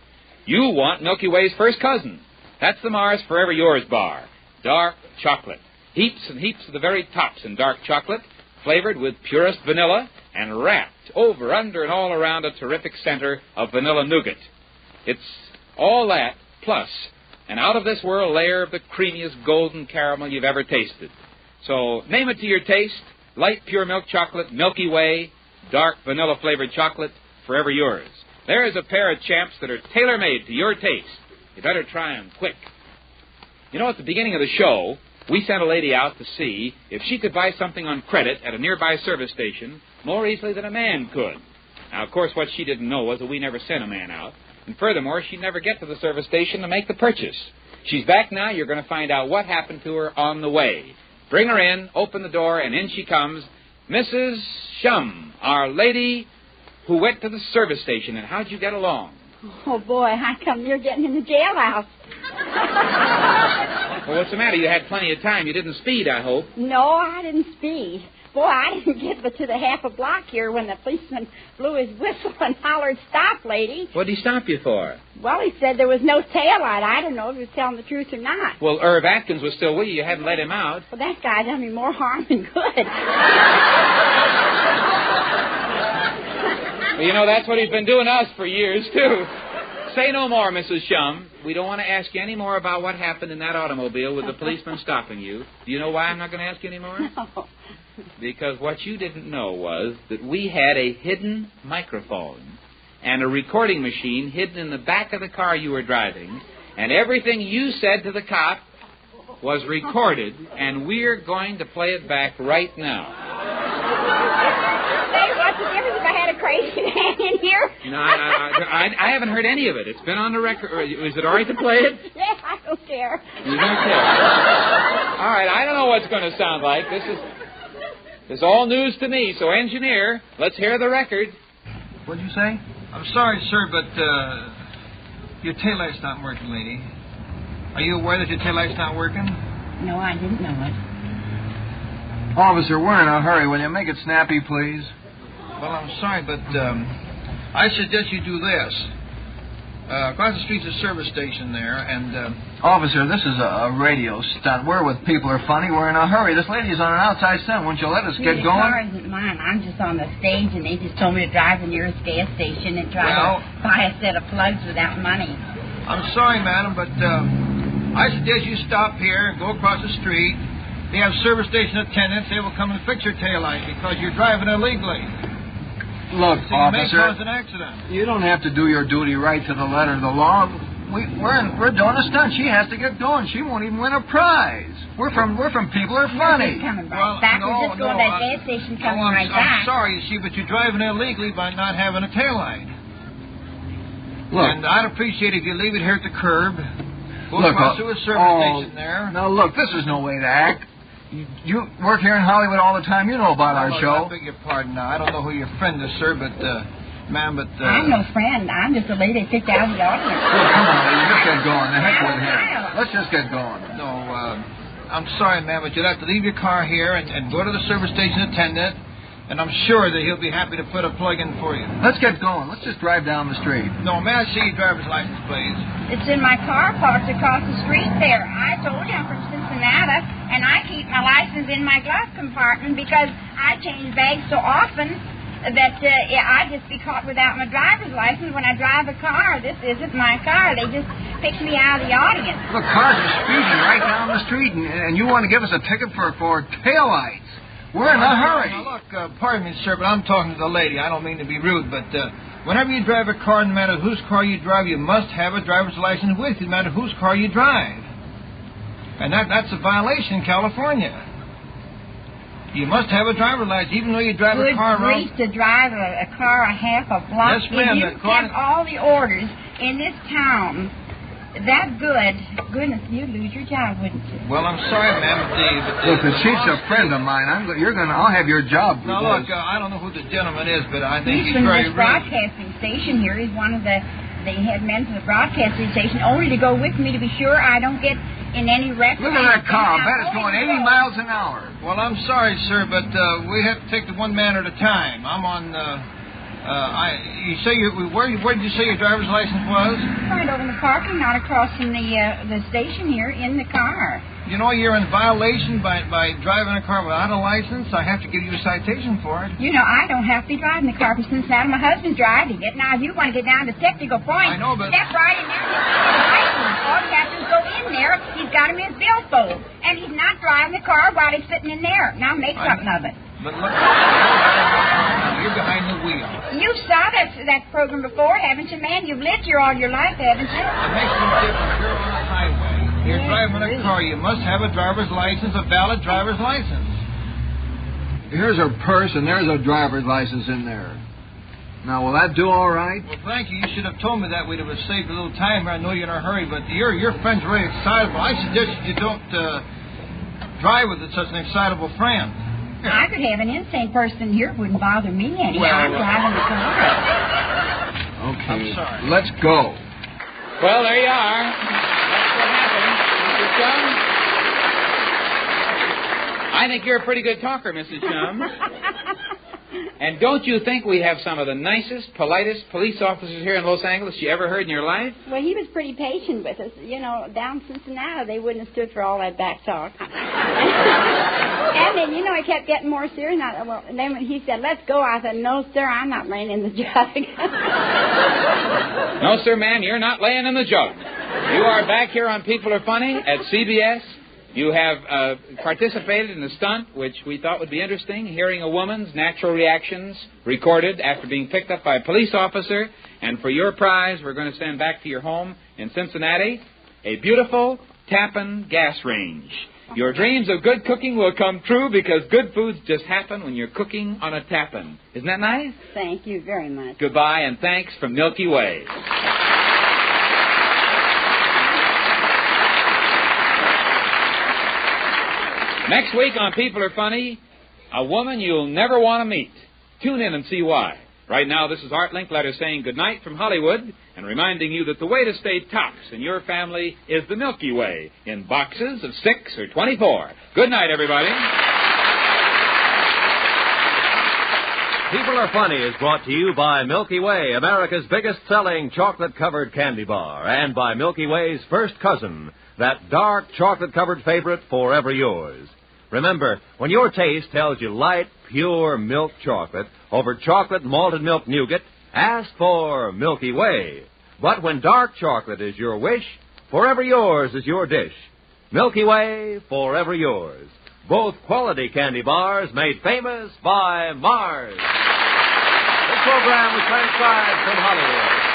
You want Milky Way's first cousin. That's the Mars Forever Yours bar. Dark chocolate. Heaps and heaps of the very tops in dark chocolate, flavored with purest vanilla and wrapped over, under, and all around a terrific center of vanilla nougat. It's all that plus an out-of-this-world layer of the creamiest golden caramel you've ever tasted. So name it to your taste. Light pure milk chocolate, Milky Way, dark vanilla-flavored chocolate, forever yours. There's a pair of champs that are tailor-made to your taste. You better try them quick. You know, at the beginning of the show, we sent a lady out to see if she could buy something on credit at a nearby service station more easily than a man could. Now, of course, what she didn't know was that we never sent a man out. And furthermore, she'd never get to the service station to make the purchase. She's back now. You're going to find out what happened to her on the way. Bring her in, open the door, and in she comes, Mrs. Shum, our lady who went to the service station. And how'd you get along? Oh, boy, how come you're getting in the jailhouse? Well, what's the matter? You had plenty of time. You didn't speed, I hope. No, I didn't speed. Boy, I didn't get but to the half a block here when the policeman blew his whistle and hollered, "Stop, lady." What'd he stop you for? Well, he said there was no taillight. I don't know if he was telling the truth or not. Well, Irv Atkins was still with you. You hadn't let him out. Well, that guy done me more harm than good. Well, you know, that's what he's been doing to us for years, too. Say no more, Mrs. Shum. We don't want to ask you any more about what happened in that automobile with the policeman stopping you. Do you know why I'm not going to ask you any more? No. Because what you didn't know was that we had a hidden microphone and a recording machine hidden in the back of the car you were driving, and everything you said to the cop was recorded, and we're going to play it back right now. Say, what's the difference if I had a crazy man in here? No, I haven't heard any of it. It's been on the record. Is it all right to play it? Yeah, I don't care. You don't care? All right, I don't know what it's going to sound like. This is all news to me. So, engineer, let's hear the record. What'd you say? I'm sorry, sir, but your taillight's not working, lady. Are you aware that your taillight's not working? No, I didn't know it. Officer, we're in a hurry. Will you make it snappy, please? Well, I'm sorry, but I suggest you do this. Across the street's a service station there, and... Officer, this is a radio stunt. We're with People Are Funny. We're in a hurry. This lady's on an outside stunt. Won't you let us get going? The car isn't mine. I'm just on the stage, and they just told me to drive the nearest gas station and try to buy a set of plugs without money. I'm sorry, madam, but I suggest you stop here and go across the street. They have service station attendants. They will come and fix your taillight because you're driving illegally. Look, so officer, you may cause an accident. You don't have to do your duty right to the letter of the law. We're doing a stunt. She has to get going. She won't even win a prize. We're from People Are Funny. Coming right back. We're just going to that gas station coming right back. I'm sorry, you see, but you're driving illegally by not having a taillight. Look. And I'd appreciate if you leave it here at the curb. Go across to a service station there. Now, look, this is no way to act. You work here in Hollywood all the time. You know about our show. I beg your pardon now. I don't know who your friend is, sir, but, ma'am, but... I'm no friend. I'm just a lady that picked out the audience. Well, come on, lady. Let's get going. The heck with him. Let's just get going. No, I'm sorry, ma'am, but you'll have to leave your car here and go to the service station attendant, and I'm sure that he'll be happy to put a plug in for you. Let's get going. Let's just drive down the street. No, may I see your driver's license, please? It's in my car parked across the street there. I told you I'm from Cincinnati, and I keep my license in my glove compartment because I change bags so often that I'd just be caught without my driver's license when I drive a car. This isn't my car. They just picked me out of the audience. Look, cars are speeding right down the street, and you want to give us a ticket for taillights. We're in a hurry. Now, look, pardon me, sir, but I'm talking to the lady. I don't mean to be rude, but whenever you drive a car, no matter whose car you drive, you must have a driver's license with you, no matter whose car you drive. And that's a violation in California. You must have a driver's license, even though you drive a car around... Good grief, to drive a car a half a block. Yes, ma'am. If you kept all the orders in this town that good, goodness, you'd lose your job, wouldn't you? Well, I'm sorry, ma'am, but look, the chief's a friend of mine. I'll have your job. Now, look, I don't know who the gentleman is, but I think he's very... from this broadcasting station here. He's one of the head men from the broadcasting station, only to go with me to be sure I don't get in any wreck. Look at that car. I bet it's going 80 miles an hour. Well, I'm sorry, sir, but we have to take it one man at a time. I'm on... you say where did you say your driver's license was? Right over in the parking lot across from the station here in the car. You know you're in violation by driving a car without a license. I have to give you a citation for it. You know, I don't have to be driving the car from Cincinnati. My husband's driving it. Now, if you want to get down to technical points, I know, but... step right in there and get a license. All you have to do is go in there. He's got him in his billfold. And he's not driving the car while he's sitting in there. Now, make something of it. But look, you're behind the wheel. You saw that program before, haven't you, man? You've lived here all your life, haven't you? It makes no difference. You're on the highway. You're driving a car. You must have a driver's license, a valid driver's license. Here's her purse, and there's a driver's license in there. Now, will that do all right? Well, thank you. You should have told me that. We'd have saved a little time. I know you're in a hurry, but your friend's very excitable. I suggest you don't drive with such an excitable friend. I could have an insane person here. It wouldn't bother me anyhow. Well, I'm driving the car. Okay. I'm sorry. Let's go. Well, there you are. That's what happened, Mr. Chum. I think you're a pretty good talker, Mrs. Chum. And don't you think we have some of the nicest, politest police officers here in Los Angeles you ever heard in your life? Well, he was pretty patient with us. You know, down in Cincinnati, they wouldn't have stood for all that back talk. And then, you know, he kept getting more serious. And then when he said, let's go, I said, no, sir, I'm not laying in the jug. No, sir, ma'am, you're not laying in the jug. You are back here on People Are Funny at CBS. You have participated in a stunt which we thought would be interesting, hearing a woman's natural reactions recorded after being picked up by a police officer. And for your prize, we're going to send back to your home in Cincinnati a beautiful Tappan gas range. Your dreams of good cooking will come true because good foods just happen when you're cooking on a Tappan. Isn't that nice? Thank you very much. Goodbye and thanks from Milky Way. Next week on People Are Funny, a woman you'll never want to meet. Tune in and see why. Right now, this is Art Linkletter saying goodnight from Hollywood and reminding you that the way to stay tops in your family is the Milky Way in boxes of 6 or 24. Good night, everybody. People Are Funny is brought to you by Milky Way, America's biggest-selling chocolate-covered candy bar, and by Milky Way's first cousin, that dark chocolate-covered favorite, Forever Yours. Remember, when your taste tells you light, pure milk chocolate over chocolate malted milk nougat, ask for Milky Way. But when dark chocolate is your wish, Forever Yours is your dish. Milky Way, Forever Yours. Both quality candy bars made famous by Mars. This program was transcribed from Hollywood.